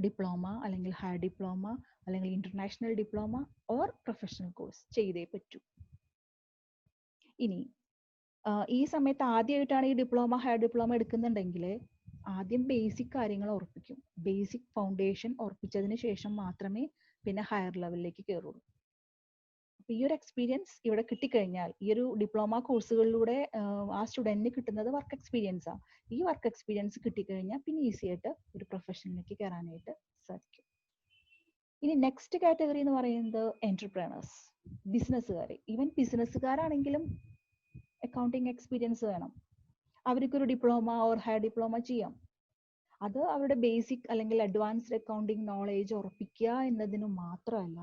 [SPEAKER 1] ഡിപ്ലോമ അല്ലെങ്കിൽ ഹയർ ഡിപ്ലോമ അല്ലെങ്കിൽ international diploma or professional course ചെയ്തേ പറ്റൂ. ഇനി ഈ സമയത്ത് ആദ്യമായിട്ടാണ് ഈ ഡിപ്ലോമ ഹയർ ഡിപ്ലോമ എടുക്കുന്നുണ്ടെങ്കിൽ ആദ്യം ബേസിക് കാര്യങ്ങൾ ഉറപ്പിക്കും. ബേസിക് ഫൗണ്ടേഷൻ ഉറപ്പിച്ചതിന് ശേഷം മാത്രമേ പിന്നെ ഹയർ ലെവലിലേക്ക് കയറുള്ളൂ. അപ്പൊ ഈ ഒരു എക്സ്പീരിയൻസ് ഇവിടെ കിട്ടിക്കഴിഞ്ഞാൽ ഈ ഒരു ഡിപ്ലോമ കോഴ്സുകളിലൂടെ ആ സ്റ്റുഡന്റിന് കിട്ടുന്നത് വർക്ക് എക്സ്പീരിയൻസ് ആണ്. ഈ വർക്ക് എക്സ്പീരിയൻസ് കിട്ടിക്കഴിഞ്ഞാൽ പിന്നെ ഈസി ആയിട്ട് ഒരു പ്രൊഫഷനിലേക്ക് കയറാനായിട്ട് സാധിക്കും. ഇനി നെക്സ്റ്റ് കാറ്റഗറി എന്ന് പറയുന്നത് എന്റർപ്രണേഴ്സ്, ബിസിനസ്സുകാർ. ഈവൻ ബിസിനസ്സുകാരാണെങ്കിലും അക്കൗണ്ടിങ് എക്സ്പീരിയൻസ് വേണം. അവർക്കൊരു ഡിപ്ലോമ ഓർ ഹയർ ഡിപ്ലോമ ചെയ്യാം. അത് അവരുടെ ബേസിക് അല്ലെങ്കിൽ അഡ്വാൻസ്ഡ് അക്കൗണ്ടിങ് നോളേജ് ഉറപ്പിക്കുക എന്നതിന് മാത്രമല്ല,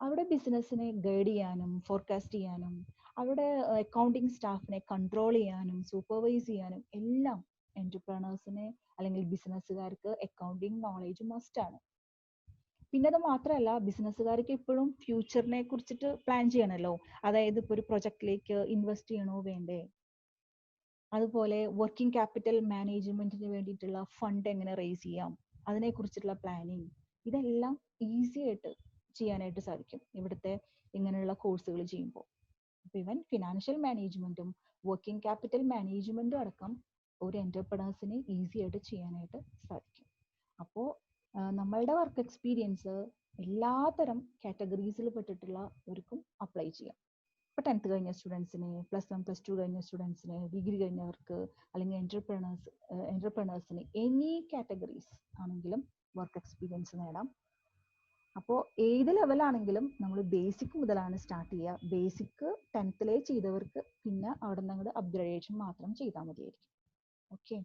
[SPEAKER 1] അവിടെ ബിസിനസ്സിനെ ഗൈഡ് ചെയ്യാനും ഫോർകാസ്റ്റ് ചെയ്യാനും അവിടെ അക്കൗണ്ടിങ് സ്റ്റാഫിനെ കൺട്രോൾ ചെയ്യാനും സൂപ്പർവൈസ് ചെയ്യാനും എല്ലാം എന്റർപ്രണേഴ്സിനെ അല്ലെങ്കിൽ ബിസിനസ്സുകാർക്ക് അക്കൗണ്ടിങ് നോളേജ് മസ്റ്റ് ആണ്. പിന്നെ അത് മാത്രമല്ല, ബിസിനസ്സുകാർക്ക് എപ്പോഴും ഫ്യൂച്ചറിനെ കുറിച്ചിട്ട് പ്ലാൻ ചെയ്യണമല്ലോ. അതായത് ഇപ്പോൾ ഒരു പ്രൊജക്റ്റിലേക്ക് ഇൻവെസ്റ്റ് ചെയ്യണോ വേണ്ടേ, അതുപോലെ വർക്കിംഗ് ക്യാപിറ്റൽ മാനേജ്മെന്റിന് വേണ്ടിയിട്ടുള്ള ഫണ്ട് എങ്ങനെ റേസ് ചെയ്യാം, അതിനെക്കുറിച്ചിട്ടുള്ള പ്ലാനിങ്, ഇതെല്ലാം ഈസി ആയിട്ട് ചെയ്യാനായിട്ട് സാധിക്കും ഇവിടുത്തെ ഇങ്ങനെയുള്ള കോഴ്സുകൾ ചെയ്യുമ്പോൾ. ഇവൻ ഫിനാൻഷ്യൽ മാനേജ്മെന്റും വർക്കിംഗ് ക്യാപിറ്റൽ മാനേജ്മെന്റും അടക്കം ഒരു എന്റർപ്രണേഴ്സിന് ഈസി ആയിട്ട് ചെയ്യാനായിട്ട് സാധിക്കും. അപ്പോൾ നമ്മളുടെ വർക്ക് എക്സ്പീരിയൻസ് എല്ലാത്തരം കാറ്റഗറീസിൽ പെട്ടിട്ടുള്ളവർക്കും അപ്ലൈ ചെയ്യാം. ഇപ്പോൾ 10th കഴിഞ്ഞ സ്റ്റുഡൻസിന്, +1 +2 കഴിഞ്ഞ സ്റ്റുഡൻസിന്, ഡിഗ്രി കഴിഞ്ഞവർക്ക്, അല്ലെങ്കിൽ എന്റർപ്രണേഴ്സിന് എനി കാറ്റഗറീസ് ആണെങ്കിലും വർക്ക് എക്സ്പീരിയൻസ് നേടാം. അപ്പോൾ ഏത് ലെവലാണെങ്കിലും നമ്മൾ ബേസിക് മുതലാണ് സ്റ്റാർട്ട് ചെയ്യുക. ബേസിക് 10th ചെയ്തവർക്ക് പിന്നെ അവിടെ നിന്ന് അങ്ങോട്ട് അപ്ഗ്രേഡേഷൻ മാത്രം ചെയ്താൽ മതിയായിരിക്കും. ഓക്കെ.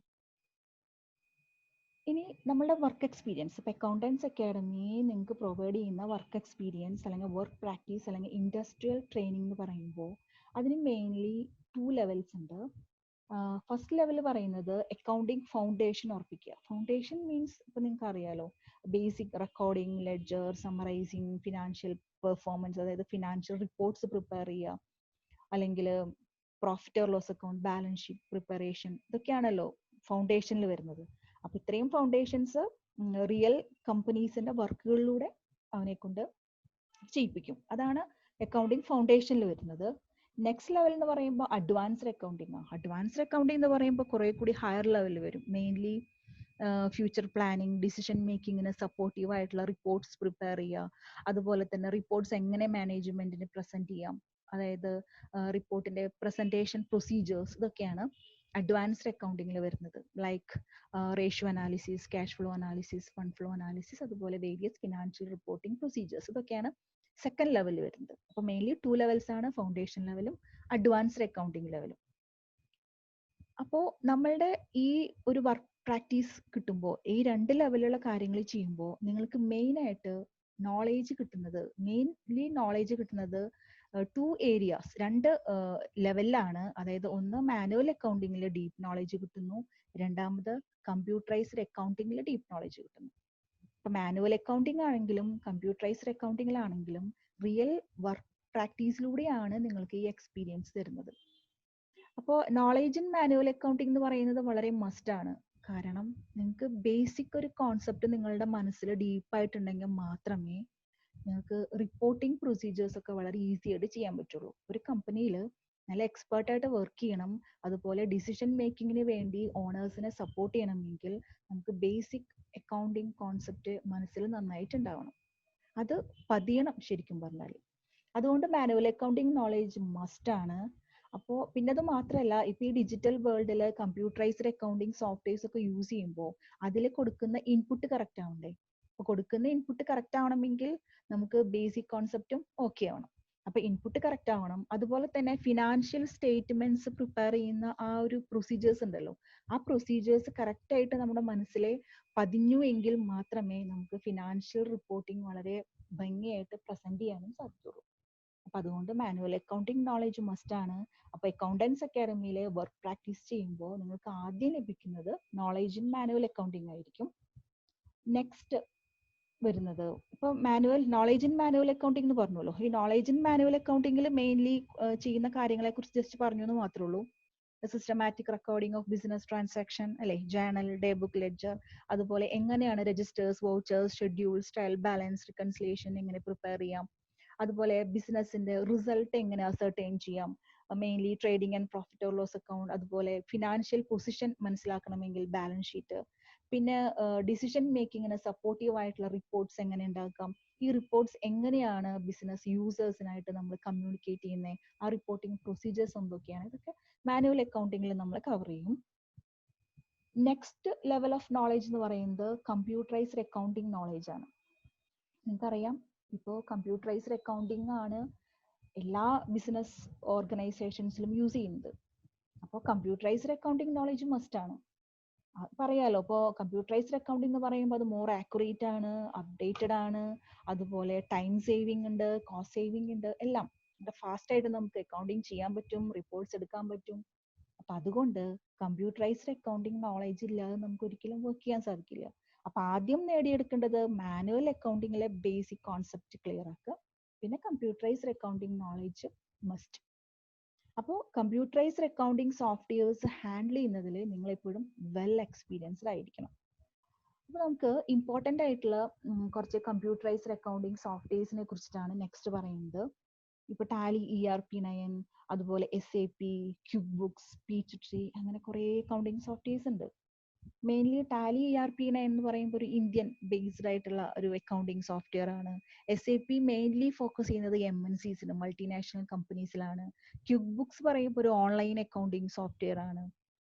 [SPEAKER 1] ഇനി നമ്മളുടെ വർക്ക് എക്സ്പീരിയൻസ്, ഇപ്പോൾ അക്കൗണ്ടൻസ് അക്കാഡമി നിങ്ങൾക്ക് പ്രൊവൈഡ് ചെയ്യുന്ന വർക്ക് എക്സ്പീരിയൻസ് അല്ലെങ്കിൽ വർക്ക് പ്രാക്ടീസ് അല്ലെങ്കിൽ ഇൻഡസ്ട്രിയൽ ട്രെയിനിങ് എന്ന് പറയുമ്പോൾ അതിന് മെയിൻലി 2 ലെവൽസ് ഉണ്ട്. ഫസ്റ്റ് ലെവൽ പറയുന്നത് അക്കൗണ്ടിങ് ഫൗണ്ടേഷൻ ഉറപ്പിക്കുക. ഫൗണ്ടേഷൻ മീൻസ് ഇപ്പോൾ നിങ്ങൾക്ക് അറിയാലോ, basic recording, ledger, summarising, financial performance, അതായത് ഫിനാൻഷ്യൽ റിപ്പോർട്ട്സ് പ്രിപ്പയർ ചെയ്യുക, അല്ലെങ്കിൽ profit or loss account, balance sheet preparation, ഇതൊക്കെയാണല്ലോ ഫൗണ്ടേഷനിൽ വരുന്നത്. അപ്പൊ ഇത്രയും ഫൗണ്ടേഷൻസ് റിയൽ കമ്പനീസിന്റെ വർക്കുകളിലൂടെ അവനെ കൊണ്ട് ചെയ്യിപ്പിക്കും. അതാണ് അക്കൗണ്ടിങ് ഫൗണ്ടേഷനിൽ വരുന്നത്. നെക്സ്റ്റ് ലെവൽ എന്ന് പറയുമ്പോൾ അഡ്വാൻസ്ഡ് അക്കൗണ്ടിങ് ആണ്. അഡ്വാൻസ്ഡ് അക്കൗണ്ടിങ് എന്ന് പറയുമ്പോൾ കുറെ കൂടി ഹയർ ലെവലിൽ വരും. മെയിൻലി ഫ്യൂച്ചർ പ്ലാനിങ്, ഡിസിഷൻ മേക്കിങ്ങിന് സപ്പോർട്ടീവ് ആയിട്ടുള്ള റിപ്പോർട്ട്സ് പ്രിപ്പയർ ചെയ്യുക, അതുപോലെ തന്നെ റിപ്പോർട്ട്സ് എങ്ങനെ മാനേജ്മെന്റിന് പ്രസന്റ് ചെയ്യാം, അതായത് റിപ്പോർട്ടിന്റെ പ്രസന്റേഷൻ പ്രൊസീജിയേഴ്സ്, ഇതൊക്കെയാണ് അഡ്വാൻസ്ഡ് അക്കൗണ്ടിങ്ങിൽ വരുന്നത്. Like ratio analysis, cash flow analysis, fund flow analysis, അതുപോലെ വേരിയസ് ഫിനാൻഷ്യൽ റിപ്പോർട്ടിംഗ് പ്രൊസീജിയേഴ്സ്, ഇതൊക്കെയാണ് സെക്കൻഡ് ലെവലിൽ വരുന്നത്. അപ്പോൾ മെയിൻലി 2 ലെവൽസ് ആണ്, ഫൗണ്ടേഷൻ ലെവലും അഡ്വാൻസ്ഡ് അക്കൗണ്ടിങ് ലെവലും. അപ്പോൾ നമ്മളുടെ ഈ ഒരു വർക്ക് പ്രാക്ടീസ് കിട്ടുമ്പോൾ, ഈ 2 ലെവലിലുള്ള കാര്യങ്ങൾ ചെയ്യുമ്പോൾ നിങ്ങൾക്ക് മെയിൻ ആയിട്ട് നോളേജ് കിട്ടുന്നത്, മെയിൻലി നോളേജ് കിട്ടുന്നത് 2 ഏരിയാസ്, 2 ലെവലിലാണ്. അതായത് ഒന്ന് മാനുവൽ അക്കൗണ്ടിങ്ങിൽ ഡീപ്പ് നോളേജ് കിട്ടുന്നു, രണ്ടാമത് കമ്പ്യൂട്ടറൈസ്ഡ് അക്കൗണ്ടിങ്ങിൽ ഡീപ്പ് നോളേജ് കിട്ടുന്നു. ഇപ്പൊ മാനുവൽ അക്കൗണ്ടിങ് ആണെങ്കിലും കമ്പ്യൂട്ടറൈസ്ഡ് അക്കൗണ്ടിങ്ങിലാണെങ്കിലും റിയൽ വർക്ക് പ്രാക്ടീസിലൂടെയാണ് നിങ്ങൾക്ക് ഈ എക്സ്പീരിയൻസ് തരുന്നത്. അപ്പോൾ നോളേജ് ഇൻ മാനുവൽ അക്കൗണ്ടിങ് എന്ന് പറയുന്നത് വളരെ മസ്റ്റ് ആണ്. കാരണം നിങ്ങൾക്ക് ബേസിക് ഒരു കോൺസെപ്റ്റ് നിങ്ങളുടെ മനസ്സിൽ ഡീപ്പായിട്ടുണ്ടെങ്കിൽ മാത്രമേ നിങ്ങൾക്ക് റിപ്പോർട്ടിംഗ് പ്രൊസീജിയേഴ്സ് ഒക്കെ വളരെ ഈസി ആയിട്ട് ചെയ്യാൻ പറ്റുള്ളൂ. ഒരു കമ്പനിയിൽ നല്ല എക്സ്പേർട്ട് ആയിട്ട് വർക്ക് ചെയ്യണം, അതുപോലെ ഡിസിഷൻ മേക്കിങ്ങിന് വേണ്ടി ഓണേഴ്സിനെ സപ്പോർട്ട് ചെയ്യണമെങ്കിൽ നമുക്ക് ബേസിക് അക്കൗണ്ടിങ് കോൺസെപ്റ്റ് മനസ്സിൽ നന്നായിട്ടുണ്ടാവണം. അത് പതിയണം ശരിക്കും പറഞ്ഞാൽ. അതുകൊണ്ട് മാനുവൽ അക്കൗണ്ടിങ് നോളേജ് മസ്റ്റ് ആണ്. അപ്പോൾ പിന്നെ അത് മാത്രമല്ല, ഇപ്പോൾ ഈ ഡിജിറ്റൽ വേൾഡിൽ കമ്പ്യൂട്ടറൈസ്ഡ് അക്കൗണ്ടിങ് സോഫ്റ്റ്വെയർസ് ഒക്കെ യൂസ് ചെയ്യുമ്പോൾ അതിൽ കൊടുക്കുന്ന ഇൻപുട്ട് കറക്റ്റ് ആവണ്ടേ. അപ്പോൾ കൊടുക്കുന്ന ഇൻപുട്ട് കറക്റ്റ് ആവണമെങ്കിൽ നമുക്ക് ബേസിക് കോൺസെപ്റ്റും ഓക്കെ ആവണം. അപ്പൊ ഇൻപുട്ട് കറക്റ്റ് ആവണം. അതുപോലെ തന്നെ ഫിനാൻഷ്യൽ സ്റ്റേറ്റ്മെന്റ്സ് പ്രിപ്പയർ ചെയ്യുന്ന ആ ഒരു പ്രൊസീജിയേഴ്സ് ഉണ്ടല്ലോ, ആ പ്രൊസീജിയേഴ്സ് കറക്റ്റ് ആയിട്ട് നമ്മുടെ മനസ്സിലെ പതിഞ്ഞു എങ്കിൽ മാത്രമേ നമുക്ക് ഫിനാൻഷ്യൽ റിപ്പോർട്ടിംഗ് വളരെ ഭംഗിയായിട്ട് പ്രസന്റ് ചെയ്യാനും സാധിക്കുള്ളൂ. അപ്പൊ അതുകൊണ്ട് മാനുവൽ അക്കൗണ്ടിങ് നോളജ് മസ്റ്റ് ആണ്. അപ്പൊ അക്കൗണ്ടൻസ് അക്കാഡമിയിലെ വർക്ക് പ്രാക്ടീസ് ചെയ്യുമ്പോൾ നിങ്ങൾക്ക് ആദ്യം ലഭിക്കുന്നത് നോളജ് ഇൻ മാനുവൽ അക്കൗണ്ടിങ് ആയിരിക്കും. നെക്സ്റ്റ് വരുന്നത് ഇപ്പൊ നോളജ് ഇൻ മാനുവൽ അക്കൗണ്ടിങ് എന്ന് പറഞ്ഞല്ലോ. ഈ നോളജ് ഇൻ മാനുവൽ അക്കൗണ്ടിങ്ങിൽ മെയിൻലി ചെയ്യുന്ന കാര്യങ്ങളെ കുറിച്ച് ജസ്റ്റ് പറഞ്ഞു എന്ന് മാത്രമേ ഉള്ളൂ. Systematic recording of business transaction അല്ലെ, ജേണൽ, ഡേ ബുക്ക്, ലെഡ്ജർ, അതുപോലെ എങ്ങനെയാണ് registers, vouchers, schedules, trial balance, reconciliation എങ്ങനെ പ്രിപ്പയർ ചെയ്യാം, അതുപോലെ ബിസിനസിന്റെ റിസൾട്ട് എങ്ങനെ അസർട്ടൈൻ ചെയ്യാം, mainly trading and profit or loss account, അതുപോലെ ഫിനാൻഷ്യൽ പൊസിഷൻ മനസ്സിലാക്കണമെങ്കിൽ ബാലൻസ് ഷീറ്റ്, പിന്നെ ഡിസിഷൻ മേക്കിങ്ങിന് സപ്പോർട്ടീവ് ആയിട്ടുള്ള റിപ്പോർട്ട്സ് എങ്ങനെ ഉണ്ടാക്കാം, ഈ റിപ്പോർട്ട്സ് എങ്ങനെയാണ് ബിസിനസ് യൂസേഴ്സിനായിട്ട് നമ്മൾ കമ്മ്യൂണിക്കേറ്റ് ചെയ്യുന്നത്, ആ റിപ്പോർട്ടിംഗ് പ്രൊസീജിയേഴ്സ് എന്തൊക്കെയാണ്, ഇതൊക്കെ മാനുവൽ അക്കൗണ്ടിങ്ങിൽ നമ്മൾ കവർ ചെയ്യും. നെക്സ്റ്റ് ലെവൽ ഓഫ് നോളജ് എന്ന് പറയുന്നത് കമ്പ്യൂട്ടറൈസ്ഡ് അക്കൗണ്ടിങ് നോളജ് ആണ്. നിങ്ങൾക്കറിയാം ഇപ്പോൾ കമ്പ്യൂട്ടറൈസ്ഡ് അക്കൗണ്ടിങ് ആണ് എല്ലാ ബിസിനസ് ഓർഗനൈസേഷൻസിലും യൂസ് ചെയ്യുന്നത്. അപ്പോൾ കമ്പ്യൂട്ടറൈസ്ഡ് അക്കൗണ്ടിങ് നോളജ് മസ്റ്റ് ആണ്. പറയാലോ, ഇപ്പോൾ കമ്പ്യൂട്ടറൈസ്ഡ് അക്കൗണ്ടിങ് എന്ന് പറയുമ്പോൾ അത് മോർ ആക്യുറേറ്റ് ആണ്, അപ്ഡേറ്റഡ് ആണ്, അതുപോലെ ടൈം സേവിങ് ഉണ്ട്, കോസ്റ്റ് സേവിങ് ഉണ്ട്, എല്ലാം ഫാസ്റ്റ് ആയിട്ട് നമുക്ക് അക്കൗണ്ടിങ് ചെയ്യാൻ പറ്റും, റിപ്പോർട്ട്സ് എടുക്കാൻ പറ്റും. അപ്പൊ അതുകൊണ്ട് കമ്പ്യൂട്ടറൈസ്ഡ് അക്കൗണ്ടിങ് നോളജ് ഇല്ലാതെ നമുക്ക് ഒരിക്കലും വർക്ക് ചെയ്യാൻ സാധിക്കില്ല. അപ്പൊ ആദ്യം നേടിയെടുക്കേണ്ടത് മാനുവൽ അക്കൗണ്ടിങ്ങിലെ ബേസിക് കോൺസെപ്റ്റ് ക്ലിയർ ആക്കുക, പിന്നെ കമ്പ്യൂട്ടറൈസ്ഡ് അക്കൗണ്ടിങ് നോളജ് മസ്റ്റ്. അപ്പോൾ കമ്പ്യൂട്ടറൈസ്ഡ് അക്കൗണ്ടിങ് സോഫ്റ്റ്വെയർസ് ഹാൻഡിൽ ചെയ്യുന്നതിൽ നിങ്ങൾ എപ്പോഴും വെൽ എക്സ്പീരിയൻസ്ഡ് ആയിരിക്കണം. അപ്പോൾ നമുക്ക് ഇമ്പോർട്ടൻ്റ് ആയിട്ടുള്ള കുറച്ച് കമ്പ്യൂട്ടറൈസ്ഡ് അക്കൗണ്ടിങ് സോഫ്റ്റ്വെയർസിനെ കുറിച്ചിട്ടാണ് നെക്സ്റ്റ് പറയുന്നത്. ഇപ്പൊ ടാലി ERP9, അതുപോലെ SAP, ക്യുബ് പീച്ച്ട്രീ, അങ്ങനെ കുറേ അക്കൗണ്ടിങ് സോഫ്റ്റ്വെയർസ് ഉണ്ട്. മെയിൻലി ടാലി ERP9 എന്ന് പറയുമ്പോൾ ഒരു ഇന്ത്യൻ ബേസ്ഡ് ആയിട്ടുള്ള ഒരു അക്കൗണ്ടിങ് സോഫ്റ്റ്വെയർ ആണ്. SAP മെയിൻലി ഫോക്കസ് ചെയ്യുന്നത് MNCസിലും മൾട്ടിനാഷണൽ കമ്പനീസിലാണ്. ക്യുബ് പറയുമ്പോൾ ഒരു ഓൺലൈൻ അക്കൗണ്ടിങ് സോഫ്റ്റ്വെയർ ആണ്.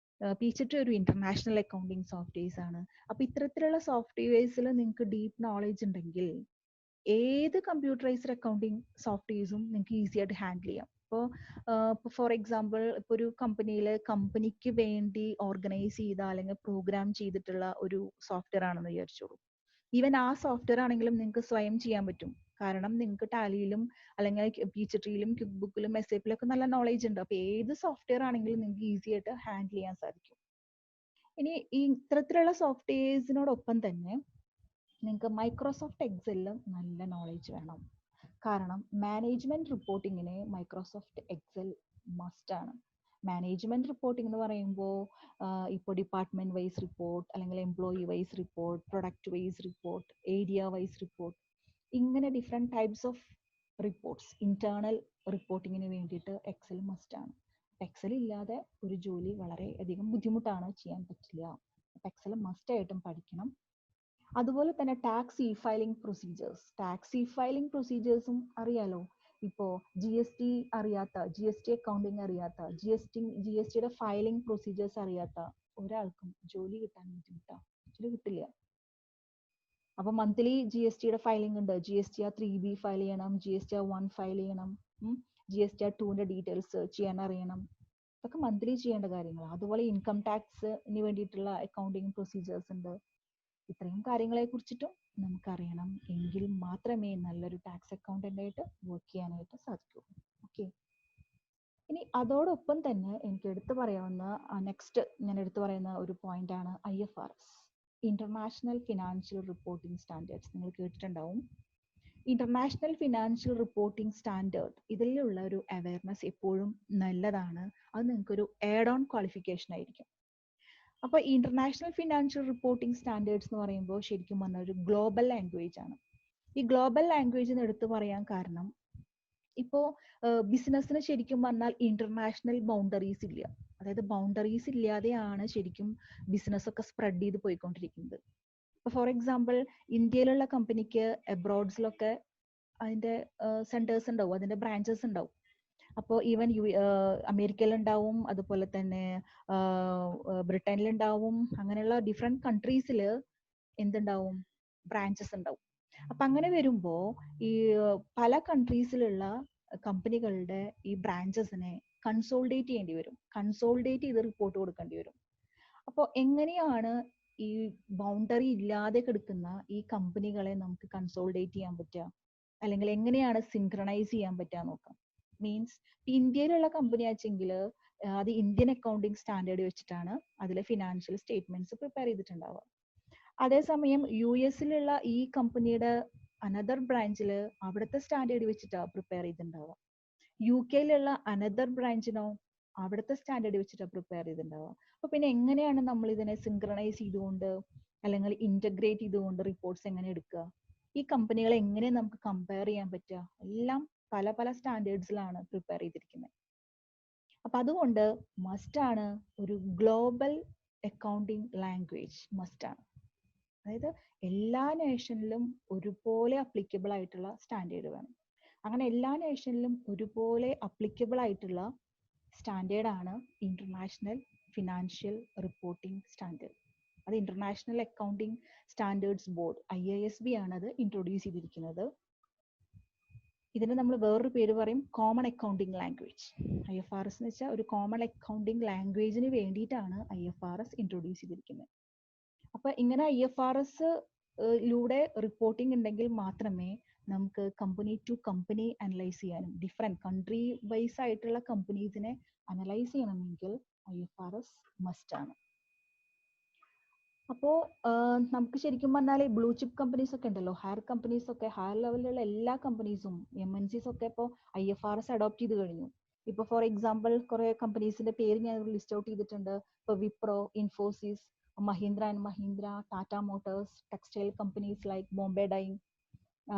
[SPEAKER 1] പീച്ച്ട്രീ ഒരു ഇന്റർനാഷണൽ അക്കൗണ്ടിങ് സോഫ്റ്റ്വെയർസ് ആണ്. അപ്പൊ ഇത്തരത്തിലുള്ള സോഫ്റ്റ്വെയർസിൽ നിങ്ങൾക്ക് ഡീപ്പ് നോളജ് ഉണ്ടെങ്കിൽ ഏത് കമ്പ്യൂട്ടറൈസ്ഡ് അക്കൗണ്ടിങ് സോഫ്റ്റ്വെയർസും നിങ്ങൾക്ക് ഈസി ആയിട്ട് ഹാൻഡിൽ ചെയ്യാം. ഇപ്പോൾ ഫോർ എക്സാമ്പിൾ ഇപ്പോൾ ഒരു കമ്പനിക്ക് വേണ്ടി ഓർഗനൈസ് ചെയ്ത അല്ലെങ്കിൽ പ്രോഗ്രാം ചെയ്തിട്ടുള്ള ഒരു സോഫ്റ്റ്വെയർ ആണെന്ന് വിചാരിച്ചോളൂ. ഈവൻ ആ സോഫ്റ്റ്വെയർ ആണെങ്കിലും നിങ്ങൾക്ക് സ്വയം ചെയ്യാൻ പറ്റും. കാരണം നിങ്ങൾക്ക് ടാലിയിലും അല്ലെങ്കിൽ പീച്ച്ട്രീയിലും ക്യുബിലും SAPയിലും ഒക്കെ നല്ല നോളജ് ഉണ്ട്. അപ്പൊ ഏത് സോഫ്റ്റ്വെയർ ആണെങ്കിലും നിങ്ങൾക്ക് ഈസി ആയിട്ട് ഹാൻഡിൽ ചെയ്യാൻ സാധിക്കും. ഇനി ഈ ഇത്തരത്തിലുള്ള സോഫ്റ്റ്വെയർസിനോടൊപ്പം തന്നെ നിങ്ങൾക്ക് മൈക്രോസോഫ്റ്റ് എക്സലിലും നല്ല നോളജ് വേണം. കാരണം മാനേജ്മെന്റ് റിപ്പോർട്ടിങ്ങിന് മൈക്രോസോഫ്റ്റ് എക്സൽ മസ്റ്റ് ആണ്. മാനേജ്മെന്റ് റിപ്പോർട്ടിംഗ് എന്ന് പറയുമ്പോൾ ഇപ്പോൾ ഡിപ്പാർട്ട്മെന്റ് വൈസ് റിപ്പോർട്ട്, അല്ലെങ്കിൽ employee wise report, product wise report, area wise report, ഇങ്ങനെ different types of reports internal റിപ്പോർട്ടിങ്ങിന് വേണ്ടിയിട്ട് എക്സൽ മസ്റ്റ് ആണ്. എക്സൽ ഇല്ലാതെ ഒരു ജോലി വളരെയധികം ബുദ്ധിമുട്ടാണ്, ചെയ്യാൻ പറ്റില്ല. എക്സൽ മസ്റ്റ് ആയിട്ടും പഠിക്കണം. അതുപോലെ തന്നെ ടാക്സ് ഫയലിംഗ് പ്രൊസീജിയേഴ്സും അറിയാലോ. ഇപ്പോ GST അറിയാത്ത, GST അക്കൗണ്ടിങ് അറിയാത്ത, GSTയുടെ ഫയലിംഗ് പ്രൊസീജിയേഴ്സ് അറിയാത്ത ഒരാൾക്കും ജോലി കിട്ടാൻ ബുദ്ധിമുട്ടാണ്, ജോലി കിട്ടില്ല. അപ്പൊ മന്ത്ലി GSTയുടെ ഫയലിംഗ് ഉണ്ട്. GSTR 3B ഫയൽ ചെയ്യണം, GSTR 1 ഫയൽ ചെയ്യണം, GSTR 2ന്റെ ഡീറ്റെയിൽസ് ചെയ്യാൻ അറിയണം. ഇതൊക്കെ മന്ത്ലി ചെയ്യേണ്ട കാര്യങ്ങളാണ്. അതുപോലെ ഇൻകം ടാക്സിന് വേണ്ടിയിട്ടുള്ള അക്കൗണ്ടിങ് പ്രൊസീജിയേഴ്സ് ഉണ്ട്. ഇത്രയും കാര്യങ്ങളെ കുറിച്ചിട്ടും നമുക്കറിയണം, എങ്കിൽ മാത്രമേ നല്ലൊരു ടാക്സ് അക്കൗണ്ടന്റ് ആയിട്ട് വർക്ക് ചെയ്യാനായിട്ട് സാധിക്കൂ. ഓക്കെ. ഇനി അതോടൊപ്പം തന്നെ എനിക്ക് ഞാൻ എടുത്തു പറയുന്ന ഒരു പോയിന്റ് ആണ് IFRS, international financial reporting standards. നിങ്ങൾ കേട്ടിട്ടുണ്ടാവും. ഇന്റർനാഷണൽ ഫിനാൻഷ്യൽ റിപ്പോർട്ടിംഗ് സ്റ്റാൻഡേർഡ്, ഇതിലുള്ള ഒരു അവയർനെസ് എപ്പോഴും നല്ലതാണ്. അത് നിങ്ങൾക്കൊരു ആഡ് ഓൺ ക്വാളിഫിക്കേഷൻ ആയിരിക്കും. അപ്പൊ ഇന്റർനാഷണൽ ഫിനാൻഷ്യൽ റിപ്പോർട്ടിംഗ് സ്റ്റാൻഡേർഡ്സ് എന്ന് പറയുമ്പോൾ ശരിക്കും പറഞ്ഞാൽ ഒരു ഗ്ലോബൽ ലാംഗ്വേജ് ആണ്. ഈ ഗ്ലോബൽ ലാംഗ്വേജ് എന്ന് എടുത്തു പറയാൻ കാരണം, ഇപ്പോ ബിസിനസ്സിന് ശരിക്കും പറഞ്ഞാൽ ഇന്റർനാഷണൽ ബൗണ്ടറീസ് ഇല്ല. അതായത് ബൗണ്ടറീസ് ഇല്ലാതെയാണ് ശരിക്കും ബിസിനസ് ഒക്കെ സ്പ്രെഡ് ചെയ്ത് പോയിക്കൊണ്ടിരിക്കുന്നത്. ഇപ്പൊ ഫോർ എക്സാമ്പിൾ, ഇന്ത്യയിലുള്ള കമ്പനിക്ക് അബ്രോഡ്സിലൊക്കെ അതിന്റെ സെന്റേഴ്സ് ഉണ്ടാവും, അതിന്റെ ബ്രാഞ്ചസ് ഉണ്ടാവും. അപ്പോൾ ഈവൻ അമേരിക്കയിൽ ഉണ്ടാവും, അതുപോലെ തന്നെ ബ്രിട്ടനിൽ ഉണ്ടാവും, അങ്ങനെയുള്ള ഡിഫറെന്റ് കൺട്രീസിൽ എന്തുണ്ടാവും, ബ്രാഞ്ചസ് ഉണ്ടാവും. അപ്പൊ അങ്ങനെ വരുമ്പോ ഈ പല കൺട്രീസിലുള്ള കമ്പനികളുടെ ഈ ബ്രാഞ്ചസിനെ കൺസോൾഡേറ്റ് ചെയ്യേണ്ടി വരും, കൺസോൾഡേറ്റ് ചെയ്ത് റിപ്പോർട്ട് കൊടുക്കേണ്ടി വരും. അപ്പോൾ എങ്ങനെയാണ് ഈ ബൗണ്ടറി ഇല്ലാതെ കിടക്കുന്ന ഈ കമ്പനികളെ നമുക്ക് കൺസോൾഡേറ്റ് ചെയ്യാൻ പറ്റുക? അല്ലെങ്കിൽ എങ്ങനെയാണ് സിൻക്രണൈസ് ചെയ്യാൻ പറ്റുക നോക്കാം. മീൻസ് ഇന്ത്യയിലുള്ള കമ്പനി ആച്ചെങ്കിൽ അത് ഇന്ത്യൻ അക്കൗണ്ടിങ് സ്റ്റാൻഡേർഡ് വെച്ചിട്ടാണ് അതിൽ ഫിനാൻഷ്യൽ സ്റ്റേറ്റ്മെന്റ്സ് പ്രിപ്പയർ ചെയ്തിട്ടുണ്ടാവുക. അതേസമയം യു എസിലുള്ള ഈ കമ്പനിയുടെ അനദർ ബ്രാഞ്ചിൽ അവിടുത്തെ സ്റ്റാൻഡേർഡ് വെച്ചിട്ടാണ് പ്രിപ്പയർ ചെയ്തിട്ടുണ്ടാവുക. യു കെയിലുള്ള അനദർ ബ്രാഞ്ചിനോ അവിടുത്തെ സ്റ്റാൻഡേർഡ് വെച്ചിട്ടാണ് പ്രിപ്പയർ ചെയ്തിട്ടുണ്ടാവുക. അപ്പൊ പിന്നെ എങ്ങനെയാണ് നമ്മൾ ഇതിനെ സിൻക്രണൈസ് ചെയ്തുകൊണ്ട് അല്ലെങ്കിൽ ഇന്റഗ്രേറ്റ് ചെയ്തുകൊണ്ട് റിപ്പോർട്ട്സ് എങ്ങനെ എടുക്കുക? ഈ കമ്പനികളെ എങ്ങനെ നമുക്ക് കമ്പയർ ചെയ്യാൻ പറ്റുക? എല്ലാം പല പല സ്റ്റാൻഡേർഡ്സിലാണ് പ്രിപ്പയർ ചെയ്തിരിക്കുന്നത്. അപ്പൊ അതുകൊണ്ട് മസ്റ്റ് ആണ് ഒരു ഗ്ലോബൽ അക്കൗണ്ടിങ് ലാംഗ്വേജ് മസ്റ്റ് ആണ്. അതായത് എല്ലാ നേഷനിലും ഒരുപോലെ അപ്ലിക്കബിൾ ആയിട്ടുള്ള സ്റ്റാൻഡേർഡ് വേണം. അങ്ങനെ എല്ലാ നേഷനിലും ഒരുപോലെ അപ്ലിക്കബിൾ ആയിട്ടുള്ള സ്റ്റാൻഡേർഡ് ആണ് ഇന്റർനാഷണൽ ഫിനാൻഷ്യൽ റിപ്പോർട്ടിംഗ് സ്റ്റാൻഡേർഡ്. അത് international accounting standards board IASB ആണ് അത് ഇൻട്രൊഡ്യൂസ് ചെയ്തിരിക്കുന്നത്. ഇതിന് നമ്മൾ വേറൊരു പേര് പറയും കോമൺ അക്കൗണ്ടിംഗ് ലാംഗ്വേജ്. IFRS എന്ന് വെച്ചാൽ ഒരു കോമൺ അക്കൗണ്ടിംഗ് ലാംഗ്വേജിന് വേണ്ടിയിട്ടാണ് IFRS ഇൻട്രൊഡ്യൂസ് ചെയ്തിരിക്കുന്നത്. അപ്പൊ ഇങ്ങനെ IFRS ലൂടെ റിപ്പോർട്ടിംഗ് ഉണ്ടെങ്കിൽ മാത്രമേ നമുക്ക് കമ്പനി ടു കമ്പനി അനലൈസ് ചെയ്യാനും ഡിഫറെന്റ് കൺട്രി വൈസ് ആയിട്ടുള്ള കമ്പനീസിനെ അനലൈസ് ചെയ്യണമെങ്കിൽ IFRS മസ്റ്റ് ആണ്. അപ്പോൾ നമുക്ക് ശരിക്കും പറഞ്ഞാൽ ബ്ലൂ ചിപ്പ് കമ്പനീസ് ഒക്കെ ഉണ്ടല്ലോ, ഹയർ കമ്പനീസ് ഒക്കെ, ഹയർ ലെവലിലുള്ള എല്ലാ കമ്പനീസും MNCs ഒക്കെ ഇപ്പോൾ IFRS അഡോപ്റ്റ് ചെയ്ത് കഴിഞ്ഞു. ഇപ്പൊ ഫോർ എക്സാമ്പിൾ കുറെ കമ്പനീസിന്റെ പേര് ഞാൻ ലിസ്റ്റ് ഔട്ട് ചെയ്തിട്ടുണ്ട്. ഇപ്പൊ Wipro, Infosys, Mahindra and Mahindra, Tata Motors, textile companies like Bombay dying,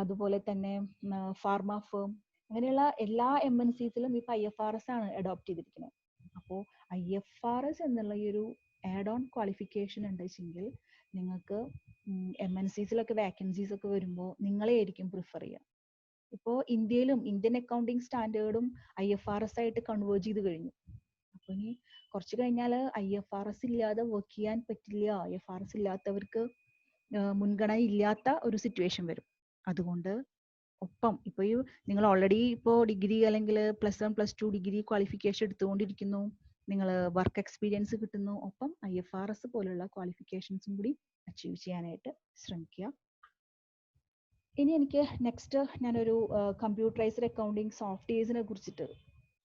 [SPEAKER 1] അതുപോലെ തന്നെ ഫാർമ ഫേം, അങ്ങനെയുള്ള എല്ലാ MNCസിലും ഇപ്പൊ IFRS ആണ് അഡോപ്റ്റ് ചെയ്തിരിക്കുന്നത്. അപ്പോൾ IFRS എന്നുള്ള ഈ ഒരു ആഡ് ഓൺ ക്വാളിഫിക്കേഷൻ ഉണ്ടെങ്കിൽ നിങ്ങൾക്ക് MNCസിലൊക്കെ വാക്കൻസീസ് ഒക്കെ വരുമ്പോൾ നിങ്ങളെ ആയിരിക്കും പ്രിഫർ ചെയ്യുക. ഇപ്പോൾ ഇന്ത്യയിലും ഇന്ത്യൻ അക്കൗണ്ടിങ് സ്റ്റാൻഡേർഡും IFRS ആയിട്ട് കൺവേർജ് ചെയ്ത് കഴിഞ്ഞു. അപ്പൊ ഇനി കുറച്ച് കഴിഞ്ഞാൽ IFRS ഇല്ലാതെ വർക്ക് ചെയ്യാൻ പറ്റില്ല, IFRS ഇല്ലാത്തവർക്ക് മുൻഗണന ഇല്ലാത്ത ഒരു സിറ്റുവേഷൻ വരും. അതുകൊണ്ട് ഒപ്പം ഇപ്പൊ ഈ നിങ്ങൾ ഓൾറെഡി ഇപ്പോൾ ഡിഗ്രി അല്ലെങ്കിൽ +1 +2 ഡിഗ്രി ക്വാളിഫിക്കേഷൻ എടുത്തുകൊണ്ടിരിക്കുന്നു, നിങ്ങൾ വർക്ക് എക്സ്പീരിയൻസ് കിട്ടുന്നു, ഒപ്പം IFRS പോലുള്ള ക്വാളിഫിക്കേഷൻസും കൂടി അച്ചീവ് ചെയ്യാനായിട്ട് ശ്രമിക്കുക. ഇനി എനിക്ക് നെക്സ്റ്റ് ഞാനൊരു കമ്പ്യൂട്ടറൈസ്ഡ് അക്കൗണ്ടിങ് സോഫ്റ്റ്വെയർസിനെ കുറിച്ചിട്ട്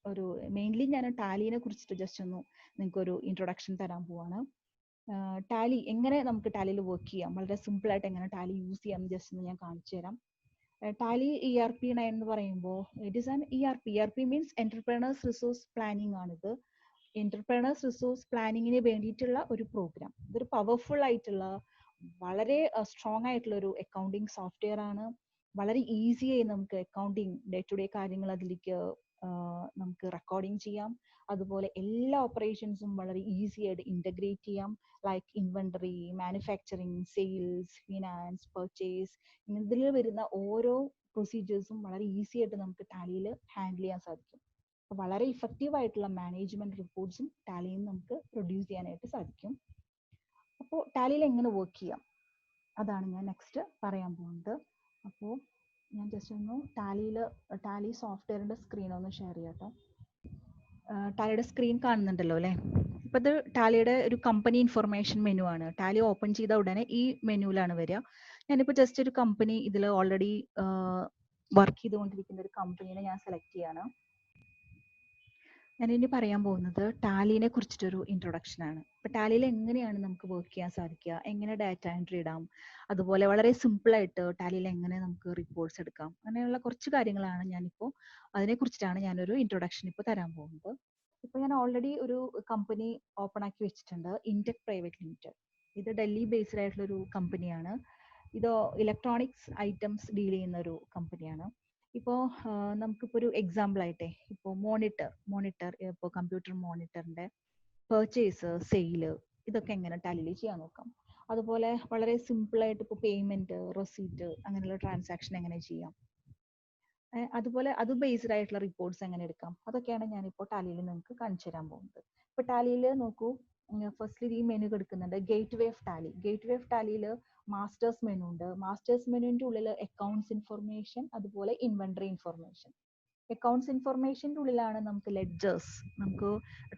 [SPEAKER 1] ഒരു മെയിൻലി ഞാൻ ടാലിനെ കുറിച്ചിട്ട് ജസ്റ്റ് ഒന്ന് നിങ്ങൾക്ക് ഒരു ഇൻട്രൊഡക്ഷൻ തരാൻ പോവാണ്. ടാലി എങ്ങനെ നമുക്ക് ടാലിയിൽ വർക്ക് ചെയ്യാം, വളരെ സിമ്പിൾ ആയിട്ട് എങ്ങനെ ടാലി യൂസ് ചെയ്യാം ജസ്റ്റ് ഒന്ന് ഞാൻ കാണിച്ചു തരാം. ടാലി ERP9 എന്ന് പറയുമ്പോൾ it is an ERP means entrepreneurs resource planning ആണിത്. എന്റർപ്രണേഴ്സ് റിസോഴ്സ് പ്ലാനിങ്ങിന് വേണ്ടിയിട്ടുള്ള ഒരു പ്രോഗ്രാം. ഇതൊരു പവർഫുൾ ആയിട്ടുള്ള വളരെ സ്ട്രോങ് ആയിട്ടുള്ള ഒരു അക്കൗണ്ടിങ് സോഫ്റ്റ്വെയർ ആണ്. വളരെ ഈസിയായി നമുക്ക് അക്കൗണ്ടിങ് ഡേ ടു ഡേ കാര്യങ്ങൾ അതിലേക്ക് നമുക്ക് റെക്കോർഡിങ് ചെയ്യാം. അതുപോലെ എല്ലാ ഓപ്പറേഷൻസും വളരെ ഈസി ആയിട്ട് ഇന്റഗ്രേറ്റ് ചെയ്യാം. Like inventory, manufacturing, sales, finance, purchase, ഇതിൽ വരുന്ന ഓരോ പ്രൊസീജിയേഴ്സും വളരെ ഈസി ആയിട്ട് നമുക്ക് ടാലിയിൽ ഹാൻഡിൽ ചെയ്യാൻ സാധിക്കും. വളരെ ഇഫക്റ്റീവ് ആയിട്ടുള്ള മാനേജ്മെന്റ് റിപ്പോർട്ട്സും ടാലിയിൽ നിന്ന് നമുക്ക് പ്രൊഡ്യൂസ് ചെയ്യാനായിട്ട് സാധിക്കും. അപ്പോൾ ടാലിയിൽ എങ്ങനെ വർക്ക് ചെയ്യാം അതാണ് ഞാൻ നെക്സ്റ്റ് പറയാൻ പോകുന്നത്. അപ്പോൾ ഞാൻ ജസ്റ്റ് ഒന്ന് ടാലി സോഫ്റ്റ്വെയറിന്റെ സ്ക്രീൻ ഒന്ന് ഷെയർ ചെയ്യാട്ടോ. ടാലിയുടെ സ്ക്രീൻ കാണുന്നുണ്ടല്ലോ അല്ലേ? ഇപ്പൊ ഇത് ടാലിയുടെ ഒരു കമ്പനി ഇൻഫർമേഷൻ മെനു ആണ്. ടാലി ഓപ്പൺ ചെയ്ത ഉടനെ ഈ മെനുവിലാണ് വരിക. ഞാനിപ്പോൾ ജസ്റ്റ് ഒരു കമ്പനി ഇതിൽ ഓൾറെഡി വർക്ക് ചെയ്തുകൊണ്ടിരിക്കുന്ന ഒരു കമ്പനീനെ ഞാൻ സെലക്ട് ചെയ്യാണ്. ഞാൻ ഇനി പറയാൻ പോകുന്നത് ടാലിനെ കുറിച്ചിട്ടൊരു ഇൻട്രൊഡക്ഷൻ ആണ്. ഇപ്പൊ ടാലിയിൽ എങ്ങനെയാണ് നമുക്ക് വർക്ക് ചെയ്യാൻ സാധിക്കുക, എങ്ങനെ ഡാറ്റ എൻട്രി ഇടാം, അതുപോലെ വളരെ സിമ്പിൾ ആയിട്ട് ടാലിയിൽ എങ്ങനെ നമുക്ക് റിപ്പോർട്ട്സ് എടുക്കാം, അങ്ങനെയുള്ള കുറച്ച് കാര്യങ്ങളാണ് ഞാനിപ്പോൾ അതിനെ കുറിച്ചിട്ടാണ് ഞാനൊരു ഇൻട്രൊഡക്ഷൻ ഇപ്പോൾ തരാൻ പോകുന്നത്. ഇപ്പൊ ഞാൻ ഓൾറെഡി ഒരു കമ്പനി ഓപ്പൺ ആക്കി വെച്ചിട്ടുണ്ട്, ഇൻടെക് പ്രൈവറ്റ് ലിമിറ്റഡ്. ഇത് ഡൽഹി ബേസ്ഡ് ആയിട്ടുള്ള ഒരു കമ്പനിയാണ്. ഇത് ഇലക്ട്രോണിക്സ് ഐറ്റംസ് ഡീൽ ചെയ്യുന്ന ഒരു കമ്പനിയാണ്. ഇപ്പോൾ നമുക്കിപ്പോൾ ഒരു എക്സാമ്പിൾ ആയിട്ടെ, ഇപ്പോൾ മോണിറ്റർ ഇപ്പോൾ കമ്പ്യൂട്ടർ മോണിറ്ററിന്റെ പർച്ചേസ്, സെയില്, ഇതൊക്കെ എങ്ങനെ ടാലിയിൽ ചെയ്യാൻ നോക്കാം. അതുപോലെ വളരെ സിമ്പിൾ ആയിട്ട് ഇപ്പോൾ പേയ്മെന്റ്, റെസീറ്റ്, അങ്ങനെയുള്ള ട്രാൻസാക്ഷൻ എങ്ങനെ ചെയ്യാം, അതുപോലെ അത് ബേസ്ഡ് ആയിട്ടുള്ള റിപ്പോർട്ട്സ് എങ്ങനെ എടുക്കാം, അതൊക്കെയാണ് ഞാനിപ്പോൾ ടാലിയിൽ നിങ്ങൾക്ക് കാണിച്ചു തരാൻ പോകുന്നത്. ഇപ്പോൾ ടാലിയിൽ നോക്കൂ, ഫസ്റ്റ്ലി ഈ മെനു എടുക്കുന്നുണ്ട്, gateway of Tally. Gateway of ടാലിയിൽ മാസ്റ്റേഴ്സ് മെനു ഉണ്ട്. മാസ്റ്റേഴ്സ് മെനുവിന്റെ ഉള്ളിൽ അക്കൗണ്ട്സ് ഇൻഫർമേഷൻ, അതുപോലെ ഇൻവെന്ററി ഇൻഫർമേഷൻ. അക്കൗണ്ട്സ് ഇൻഫർമേഷൻ്റെ ഉള്ളിലാണ് നമുക്ക് ലെഡ്ജേഴ്സ്. നമുക്ക്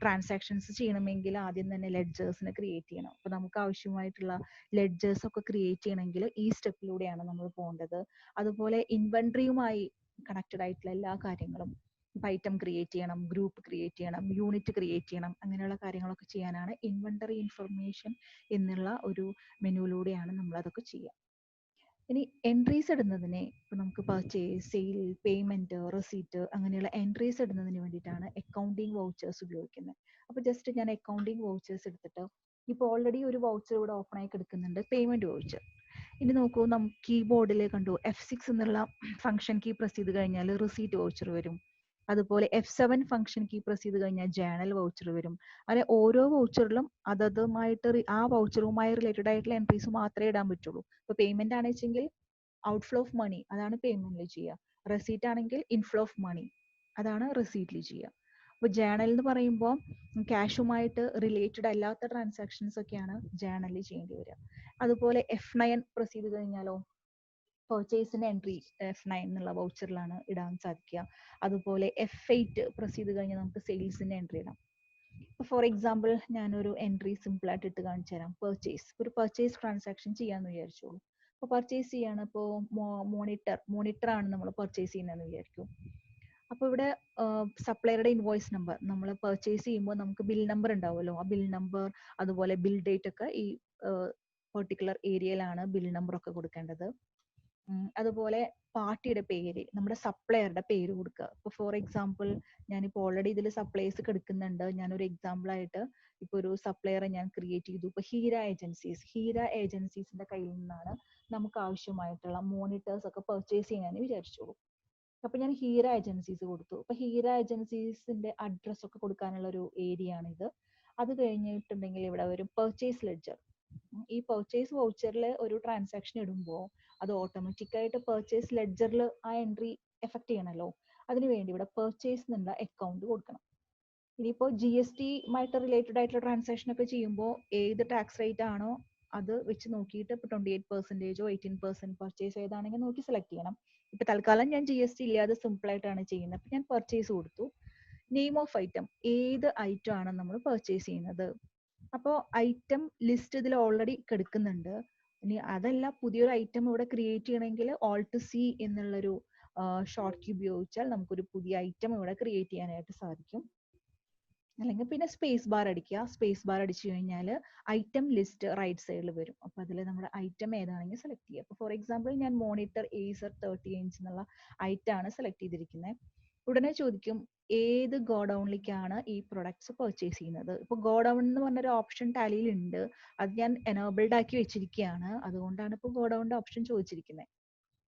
[SPEAKER 1] ട്രാൻസാക്ഷൻസ് ചെയ്യണമെങ്കിൽ ആദ്യം തന്നെ ലെഡ്ജേഴ്സിനെ ക്രിയേറ്റ് ചെയ്യണം. അപ്പോൾ നമുക്ക് ആവശ്യമായിട്ടുള്ള ലെഡ്ജേഴ്സ് ഒക്കെ ക്രിയേറ്റ് ചെയ്യണമെങ്കിൽ ഈ സ്റ്റെപ്പിലൂടെയാണ് നമ്മൾ പോകേണ്ടത്. അതുപോലെ ഇൻവെൻട്രിയുമായി കണക്റ്റഡ് ആയിട്ടുള്ള എല്ലാ കാര്യങ്ങളും, ഐറ്റം ക്രിയേറ്റ് ചെയ്യണം, ഗ്രൂപ്പ് ക്രിയേറ്റ് ചെയ്യണം, യൂണിറ്റ് ക്രിയേറ്റ് ചെയ്യണം, അങ്ങനെയുള്ള കാര്യങ്ങളൊക്കെ ചെയ്യാനാണ് ഇൻവെന്ററി ഇൻഫർമേഷൻ എന്നുള്ള ഒരു മെനുവിലൂടെയാണ് നമ്മൾ അതൊക്കെ ചെയ്യുക. ഇനി എൻട്രീസ് ഇടുന്നതിന് ഇപ്പൊ നമുക്ക് പർച്ചേസ്, സെയിൽ, പേയ്മെന്റ്, റെസീറ്റ് അങ്ങനെയുള്ള എൻട്രീസ് ഇടുന്നതിന് വേണ്ടിയിട്ടാണ് അക്കൗണ്ടിങ് വൗച്ചേഴ്സ് ഉപയോഗിക്കുന്നത്. അപ്പൊ ജസ്റ്റ് ഞാൻ അക്കൗണ്ടിങ് വൗച്ചേഴ്സ് എടുത്തിട്ട് ഇപ്പോൾ ഓൾറെഡി ഒരു വൗച്ചർ ഇവിടെ ഓപ്പൺ ആയി കിടക്കുന്നുണ്ട്, പേയ്മെന്റ് വൗച്ചർ. ഇനി നോക്കൂ, നമുക്ക് കീബോർഡിൽ കണ്ടു F6 എന്നുള്ള ഫംഗ്ഷൻ കീ പ്രസ് ചെയ്ത് കഴിഞ്ഞാൽ റിസീറ്റ് വൗച്ചർ വരും. അതുപോലെ F7 ഫംഗ്ഷൻ കീ പ്രസ് ചെയ്ത് കഴിഞ്ഞാൽ ജേണൽ വൗച്ചർ വരും. അങ്ങനെ ഓരോ വൗച്ചറിലും അതതുമായിട്ട് ആ വൗച്ചറുമായി റിലേറ്റഡ് ആയിട്ടുള്ള എൻട്രീസ് മാത്രമേ ഇടാൻ പറ്റുള്ളൂ. ഇപ്പൊ പേയ്മെന്റ് ആണെന്ന് വെച്ചെങ്കിൽ ഔട്ട്ഫ്ലോ ഓഫ് മണി, അതാണ് പേയ്മെന്റിൽ ചെയ്യുക. റെസീറ്റ് ആണെങ്കിൽ ഇൻഫ്ലോ ഓഫ് മണി, അതാണ് റെസീറ്റിൽ ചെയ്യുക. അപ്പൊ ജേണൽ എന്ന് പറയുമ്പോൾ ക്യാഷുമായിട്ട് റിലേറ്റഡ് അല്ലാത്ത ട്രാൻസാക്ഷൻസ് ഒക്കെയാണ് ജേണലിൽ ചെയ്യേണ്ടി വരിക. അതുപോലെ F9 പ്രസ് ചെയ്ത് കഴിഞ്ഞാലോ പർച്ചേസിന്റെ എൻട്രി F9 എന്നുള്ള വൗച്ചറിലാണ് ഇടാൻ സാധിക്കുക. അതുപോലെ F8 പ്രസ് ചെയ്ത് കഴിഞ്ഞാൽ നമുക്ക് സെയിൽസിന്റെ എൻട്രി ഇടാം. ഫോർ എക്സാമ്പിൾ ഞാനൊരു എൻട്രി സിമ്പിൾ ആയിട്ട് ഇട്ട് കാണിച്ചു തരാം. പർച്ചേസ്, ഒരു പർച്ചേസ് ട്രാൻസാക്ഷൻ ചെയ്യാന്ന് വിചാരിച്ചോളൂ. അപ്പോൾ പർച്ചേസ് ചെയ്യാണ്, ഇപ്പോൾ മോണിറ്റർ ആണ് നമ്മൾ പർച്ചേസ് ചെയ്യുന്നതെന്ന് വിചാരിക്കും. അപ്പോൾ ഇവിടെ സപ്ലയറുടെ ഇൻവോയ്സ് നമ്പർ, നമ്മൾ പർച്ചേസ് ചെയ്യുമ്പോൾ നമുക്ക് ബിൽ നമ്പർ ഉണ്ടാവുമല്ലോ, ആ ബിൽ നമ്പർ അതുപോലെ ബിൽ ഡേറ്റ് ഒക്കെ ഈ പെർട്ടിക്കുലർ ഏരിയയിലാണ് ബിൽ നമ്പർ ഒക്കെ കൊടുക്കേണ്ടത്. അതുപോലെ പാർട്ടിയുടെ പേര്, നമ്മുടെ സപ്ലയറുടെ പേര് കൊടുക്കുക. ഇപ്പോൾ ഫോർ എക്സാമ്പിൾ ഞാനിപ്പോൾ ഓൾറെഡി ഇതിൽ സപ്ലൈസ് എടുക്കുന്നുണ്ട്. ഞാനൊരു എക്സാമ്പിൾ ആയിട്ട് ഇപ്പോൾ ഒരു സപ്ലയറെ ഞാൻ ക്രിയേറ്റ് ചെയ്തു. ഇപ്പോൾ ഹീര ഏജൻസീസിന്റെ കയ്യിൽ നിന്നാണ് നമുക്ക് ആവശ്യമായിട്ടുള്ള മോണിറ്റേഴ്സ് ഒക്കെ പർച്ചേസ് ചെയ്യാന്ന് വിചാരിച്ചോളൂ. അപ്പൊ ഞാൻ ഹീര ഏജൻസീസ് കൊടുത്തു. അപ്പൊ ഹീര ഏജൻസീസിന്റെ അഡ്രസ് ഒക്കെ കൊടുക്കാനുള്ള ഒരു ഏരിയ ആണിത്. അത് കഴിഞ്ഞിട്ടുണ്ടെങ്കിൽ ഇവിടെ ഒരു പർച്ചേസ് ലെഡ്ജർ. ഈ പർച്ചേസ് വൗച്ചറിൽ ഒരു ട്രാൻസാക്ഷൻ ഇടുമ്പോൾ അത് ഓട്ടോമാറ്റിക് ആയിട്ട് പർച്ചേസ് ലെഡ്ജറിൽ ആ എൻട്രി എഫക്ട് ചെയ്യണമല്ലോ. അതിനുവേണ്ടി ഇവിടെ പർച്ചേസ് എന്നുള്ള അക്കൗണ്ട് കൊടുക്കണം. ഇനിയിപ്പോൾ GST-മായിട്ട് റിലേറ്റഡ് ആയിട്ടുള്ള ട്രാൻസാക്ഷൻ ഒക്കെ ചെയ്യുമ്പോൾ ഏത് ടാക്സ് റേറ്റ് ആണോ അത് വെച്ച് നോക്കിയിട്ട് ഇപ്പോൾ 28%, 18% പർച്ചേസ് ഏതാണെങ്കിൽ നോക്കി സെലക്ട് ചെയ്യണം. ഇപ്പൊ തൽക്കാലം ഞാൻ GST ഇല്ലാതെ സിമ്പിൾ ആയിട്ടാണ് ചെയ്യുന്നത്. അപ്പൊ ഞാൻ പർച്ചേസ് കൊടുത്തു. നെയിം ഓഫ് ഐറ്റം, ഏത് ഐറ്റം ആണ് നമ്മൾ പർച്ചേസ് ചെയ്യുന്നത്. അപ്പോൾ ഐറ്റം ലിസ്റ്റ് ഇതിൽ ഓൾറെഡി കിടക്കുന്നുണ്ട്. ഇനി അതല്ല പുതിയൊരു ഐറ്റം ഇവിടെ ക്രിയേറ്റ് ചെയ്യണമെങ്കിൽ Alt+C എന്നുള്ളൊരു ഷോർട്ട് കീ ഉപയോഗിച്ചാൽ നമുക്കൊരു പുതിയ ഐറ്റം ഇവിടെ ക്രിയേറ്റ് ചെയ്യാനായിട്ട് സാധിക്കും. അല്ലെങ്കിൽ പിന്നെ സ്പേസ് ബാർ അടിക്കുക. സ്പേസ് ബാർ അടിച്ചു കഴിഞ്ഞാൽ ഐറ്റം ലിസ്റ്റ് റൈറ്റ് സൈഡിൽ വരും. അപ്പോൾ അതിൽ നമ്മുടെ ഐറ്റം ഏതാണെങ്കിൽ സെലക്ട് ചെയ്യുക. അപ്പോൾ ഫോർ എക്സാമ്പിൾ ഞാൻ മോണിറ്റർ Acer 30 inch എന്നുള്ള ഐറ്റം ആണ് സെലക്ട് ചെയ്തിരിക്കുന്നത്. ഉടനെ ചോദിക്കും ഏത് ഗോഡൌണിലേക്കാണ് ഈ പ്രൊഡക്ട്സ് പർച്ചേസ് ചെയ്യുന്നത്. ഇപ്പോൾ ഗോഡൌൺ എന്ന് പറഞ്ഞൊരു ഓപ്ഷൻ ടാലിയിൽ ഉണ്ട്, അത് ഞാൻ എനേബിൾഡ് ആക്കി വെച്ചിരിക്കുകയാണ്. അതുകൊണ്ടാണ് ഇപ്പോൾ ഗോഡൌണിന്റെ ഓപ്ഷൻ ചോദിച്ചിരിക്കുന്നത്.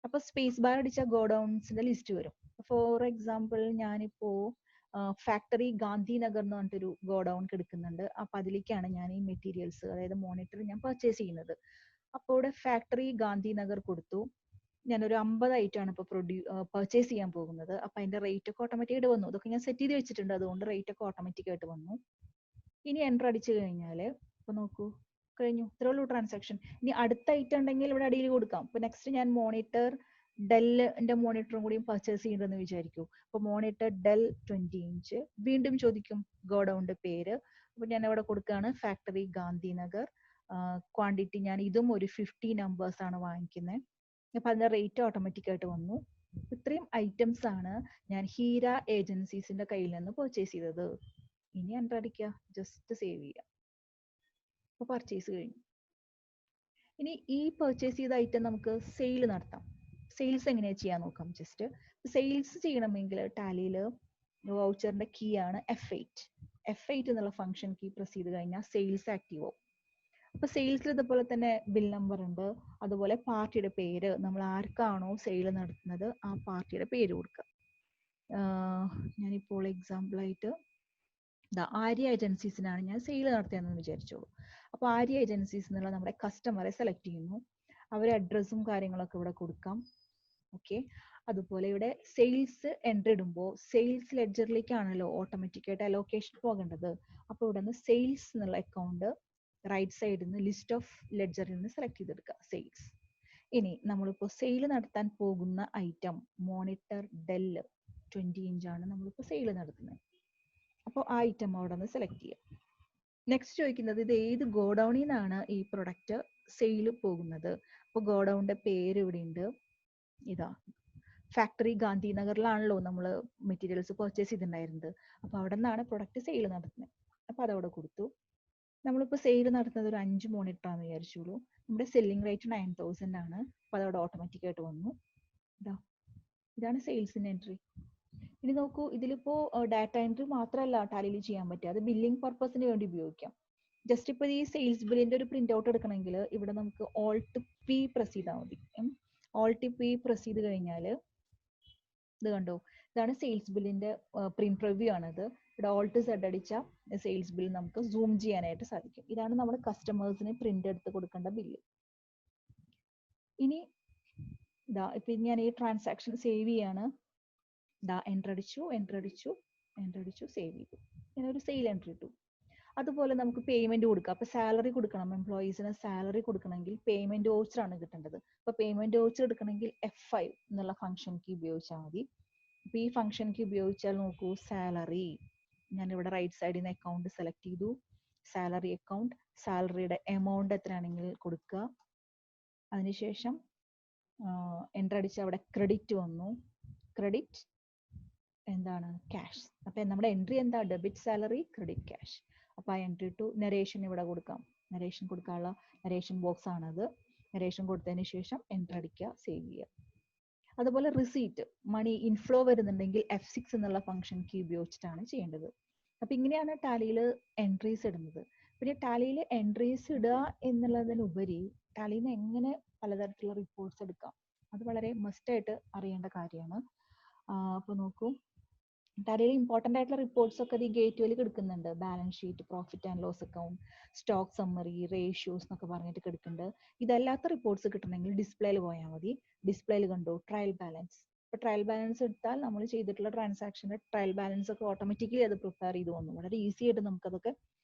[SPEAKER 1] അപ്പോൾ സ്പേസ് ബാർ അടിച്ചാൽ ഗോഡൌൺസിന്റെ ലിസ്റ്റ് വരും. ഫോർ എക്സാമ്പിൾ ഞാനിപ്പോ ഫാക്ടറി ഗാന്ധിനഗർ എന്ന് പറഞ്ഞിട്ടൊരു ഗോഡൌൺ എടുക്കുന്നുണ്ട്. അപ്പൊ അതിലേക്കാണ് ഞാൻ ഈ മെറ്റീരിയൽസ്, അതായത് മോണിറ്റർ ഞാൻ പർച്ചേസ് ചെയ്യുന്നത്. അപ്പോൾ ഇവിടെ ഫാക്ടറി ഗാന്ധിനഗർ കൊടുത്തു. ഞാനൊരു 50 ഐറ്റം ആണ് ഇപ്പോൾ പർച്ചേസ് ചെയ്യാൻ പോകുന്നത്. അപ്പൊ അതിന്റെ റേറ്റ് ഒക്കെ ഓട്ടോമാറ്റിക് ആയിട്ട് വന്നു. ഇതൊക്കെ ഞാൻ സെറ്റ് ചെയ്ത് വെച്ചിട്ടുണ്ട്, അതുകൊണ്ട് റേറ്റ് ഒക്കെ ഓട്ടോമാറ്റിക് ആയിട്ട് വന്നു. ഇനി എൻ്റർ അടിച്ചു കഴിഞ്ഞാൽ ഇപ്പൊ നോക്കൂ, കഴിഞ്ഞു. ഇത്രേ ഉള്ളൂ ട്രാൻസാക്ഷൻ. ഇനി അടുത്ത ഐറ്റം ഉണ്ടെങ്കിൽ ഇവിടെ അടിയിൽ കൊടുക്കാം. ഇപ്പൊ നെക്സ്റ്റ് ഞാൻ മോണിറ്റർ ഡെല്ലിന്റെ മോണിറ്ററും കൂടി പർച്ചേസ് ചെയ്യണമെന്ന് വിചാരിക്കൂ. അപ്പൊ മോണിറ്റർ ഡെൽ 20 inch. വീണ്ടും ചോദിക്കും ഗോഡൌണിന്റെ പേര്. അപ്പൊ ഞാൻ ഇവിടെ കൊടുക്കുകയാണ് ഫാക്ടറി ഗാന്ധിനഗർ. ക്വാണ്ടിറ്റി ഞാൻ ഇതും ഒരു 50 numbers ആണ് വാങ്ങിക്കുന്നത്. അപ്പൊ അതിന്റെ റേറ്റ് ഓട്ടോമാറ്റിക് ആയിട്ട് വന്നു. ഇത്രയും ഐറ്റംസ് ആണ് ഞാൻ ഹീര ഏജൻസീസിന്റെ കയ്യിൽ നിന്ന് പർച്ചേസ് ചെയ്തത്. ഇനി എൻ്റർ അടിക്കുക, ജസ്റ്റ് സേവ് ചെയ്യുക. അപ്പൊ പർച്ചേസ് കഴിഞ്ഞു. ഇനി ഈ പർച്ചേസ് ചെയ്ത ഐറ്റം നമുക്ക് സെയിൽ നടത്താം. സെയിൽസ് എങ്ങനെയാ ചെയ്യാൻ നോക്കാം. ജസ്റ്റ് സെയിൽസ് ചെയ്യണമെങ്കിൽ ടാലിയിൽ വൗച്ചറിന്റെ കീ ആണ് F8 എന്നുള്ള ഫംഗ്ഷൻ കീ പ്രസ് ചെയ്ത് കഴിഞ്ഞാൽ സെയിൽസ് ആക്റ്റീവ് ആവും. അപ്പൊ സെയിൽസിൽ ഇതുപോലെ തന്നെ ബിൽ നമ്പർ ഉണ്ട്, അതുപോലെ പാർട്ടിയുടെ പേര്, നമ്മൾ ആർക്കാണോ സെയിൽ നടത്തുന്നത് ആ പാർട്ടിയുടെ പേര് കൊടുക്കുക. ഞാനിപ്പോൾ എക്സാമ്പിൾ ആയിട്ട് ആര്യ ഏജൻസീസിനാണ് ഞാൻ സെയിൽ നടത്തിയതെന്ന് വിചാരിച്ചോളൂ. അപ്പോൾ ആര്യ ഏജൻസീസ് എന്നുള്ള നമ്മുടെ കസ്റ്റമറെ സെലക്ട് ചെയ്യുന്നു. അവരെ അഡ്രസ്സും കാര്യങ്ങളൊക്കെ ഇവിടെ കൊടുക്കാം. ഓക്കെ. അതുപോലെ ഇവിടെ സെയിൽസ് എൻട്രി ഇടുമ്പോൾ സെയിൽസ് ലെഡ്ജറിലേക്കാണല്ലോ ഓട്ടോമാറ്റിക് ആയിട്ട് അലോക്കേഷൻ പോകേണ്ടത്. അപ്പോൾ ഇവിടെ നിന്ന് സെയിൽസ് എന്നുള്ള അക്കൗണ്ട് റൈറ്റ് സൈഡിൽ നിന്ന് ലിസ്റ്റ് ഓഫ് ലെഡ്ജറിൽ നിന്ന് സെലക്ട് ചെയ്തെടുക്കുക സെയിൽസ്. ഇനി നമ്മളിപ്പോൾ സെയിൽ നടത്താൻ പോകുന്ന ഐറ്റം മോണിറ്റർ ഡെല്ല്. 20 ഇഞ്ചാണ് നമ്മളിപ്പോൾ സെയിൽ നടത്തുന്നത്. അപ്പോൾ ആ ഐറ്റം അവിടെ നിന്ന് സെലക്ട് ചെയ്യുക. നെക്സ്റ്റ് ചോദിക്കുന്നത് ഇത് ഏത് ഗോഡൌണിൽ നിന്നാണ് ഈ പ്രൊഡക്റ്റ് സെയിൽ പോകുന്നത്. അപ്പോൾ ഗോഡൌണിന്റെ പേര് ഇവിടെ ഉണ്ട്. ഇതാ ഫാക്ടറി ഗാന്ധിനഗറിലാണല്ലോ നമ്മൾ മെറ്റീരിയൽസ് പർച്ചേസ് ചെയ്തിട്ടുണ്ടായിരുന്നത്. അപ്പോൾ അവിടെ നിന്നാണ് പ്രൊഡക്റ്റ് സെയിൽ നടത്തുന്നത്. അപ്പോൾ അതവിടെ കൊടുത്തു. നമ്മളിപ്പോൾ സെയിൽ നടത്തുന്നത് ഒരു 5 മോണിറ്ററാന്ന് വിചാരിച്ചോളൂ. നമ്മുടെ സെല്ലിംഗ് റേറ്റ് 9000 ആണ്. അപ്പോൾ അതവിടെ ഓട്ടോമാറ്റിക്കായിട്ട് വന്നു. ഇതാണ് സെയിൽസിന്റെ എൻട്രി. ഇനി നോക്കൂ, ഇതിലിപ്പോ ഡാറ്റ എൻട്രി മാത്രമല്ല ടാലിയിൽ ചെയ്യാൻ പറ്റുക, അത് ബില്ലിംഗ് പർപ്പസിന് വേണ്ടി ഉപയോഗിക്കാം. ജസ്റ്റ് ഇപ്പോൾ ഈ സെയിൽസ് ബില്ലിന്റെ ഒരു പ്രിന്റ് ഔട്ട് എടുക്കണമെങ്കിൽ ഇവിടെ നമുക്ക് ഓൾട്ട് പി പ്രസ് ചെയ്താൽ മതി. ഓൾട്ട് പി പ്രസ് ചെയ്ത് കഴിഞ്ഞാൽ ഇത് കണ്ടോ, ഇതാണ് സെയിൽസ് ബില്ലിന്റെ പ്രിന്റ് റിവ്യൂ ആണിത്. ഇവിടെ ഓൾട്ട് സെഡ് അടിച്ച സെയിൽസ് ബിൽ നമുക്ക് സൂം ചെയ്യാനായിട്ട് സാധിക്കും. ഇതാണ് നമ്മുടെ കസ്റ്റമേഴ്സിന് പ്രിന്റ് എടുത്ത് കൊടുക്കേണ്ട ബില്ല്. ഇനി ഇതാ ഇപ്പൊ ഞാൻ ഈ ട്രാൻസാക്ഷൻ സേവ് ചെയ്യാണ്. എൻ്റർ അടിച്ചു, സേവ് ചെയ്തു. ഞാനൊരു സെയിൽ എൻട്രി ഇട്ടു. അതുപോലെ നമുക്ക് പേയ്മെന്റ് കൊടുക്കാം. അപ്പൊ സാലറി കൊടുക്കണം, എംപ്ലോയീസിന് സാലറി കൊടുക്കണമെങ്കിൽ പേയ്മെന്റ് വൗച്ചർ ആണ് കിട്ടേണ്ടത്. അപ്പൊ പേയ്മെന്റ് വൗച്ചർ എടുക്കണമെങ്കിൽ F5 എന്നുള്ള ഫംഗ്ഷൻ കീ ഉപയോഗിച്ചാൽ മതി. അപ്പൊ ഈ ഫംഗ്ഷൻ കീ ഉപയോഗിച്ചാൽ നോക്കൂ, സാലറി ഞാനിവിടെ റൈറ്റ് സൈഡിൽ നിന്ന് അക്കൗണ്ട് സെലക്ട് ചെയ്തു. സാലറി അക്കൗണ്ട്, സാലറിയുടെ എമൗണ്ട് എത്രയാണെങ്കിൽ കൊടുക്കുക. അതിനുശേഷം എൻ്റർ അടിച്ച് അവിടെ ക്രെഡിറ്റ് വന്നു. ക്രെഡിറ്റ് എന്താണ്, ക്യാഷ്. അപ്പൊ നമ്മുടെ എൻട്രി എന്താ, ഡെബിറ്റ് സാലറി, ക്രെഡിറ്റ് ക്യാഷ്. അപ്പൊ ആ എൻട്രി ടു നരേഷൻ ഇവിടെ കൊടുക്കാം. നരേഷൻ കൊടുക്കാനുള്ള നരേഷൻ ബോക്സ് ആണത്. നരേഷൻ കൊടുത്തതിന് ശേഷം എൻ്റർ അടിക്കുക, സേവ് ചെയ്യുക. അതുപോലെ റിസീറ്റ്, മണി ഇൻഫ്ലോ വരുന്നുണ്ടെങ്കിൽ F6 എന്നുള്ള ഫംഗ്ഷൻ കീ ഉപയോഗിച്ചിട്ടാണ് ചെയ്യേണ്ടത്. അപ്പൊ ഇങ്ങനെയാണ് ടാലിയിൽ എൻട്രീസ് ഇടുന്നത്. പിന്നെ ടാലിയിൽ എൻട്രീസ് ഇടുക എന്നുള്ളതിനുപരി ടാലിയിൽ നിന്ന് എങ്ങനെ പലതരത്തിലുള്ള റിപ്പോർട്ട്സ് എടുക്കാം, അത് വളരെ മസ്റ്റ് ആയിട്ട് അറിയേണ്ട കാര്യമാണ്. അപ്പൊ നോക്കൂ, ടാലിയിൽ ഇമ്പോർട്ടൻ്റ് ആയിട്ടുള്ള റിപ്പോർട്ട്സ് ഒക്കെ ഈ ഗേറ്റ്വേയിൽ കിടക്കുന്നുണ്ട്. Balance sheet, profit and loss account, stock summary, ratios എന്നൊക്കെ പറഞ്ഞിട്ട് കിടക്കുന്നുണ്ട്. ഇതല്ലാത്ത റിപ്പോർട്ട്സ് കിട്ടണമെങ്കിൽ ഡിസ്പ്ലേയിൽ പോയാൽ മതി. ഡിസ്പ്ലേയിൽ കണ്ടു ട്രയൽ ബാലൻസ്. ഇപ്പൊ ട്രയൽ ബാലൻസ് എടുത്താൽ നമ്മൾ ചെയ്തിട്ടുള്ള ട്രാൻസാക്ഷൻ്റെ ട്രയൽ ബാലൻസ് ഒക്കെ ഓട്ടോമാറ്റിക്കലി അത് പ്രിപ്പയർ ചെയ്ത് വന്നു. വളരെ ഈസി ആയിട്ട് നമുക്കതൊക്കെ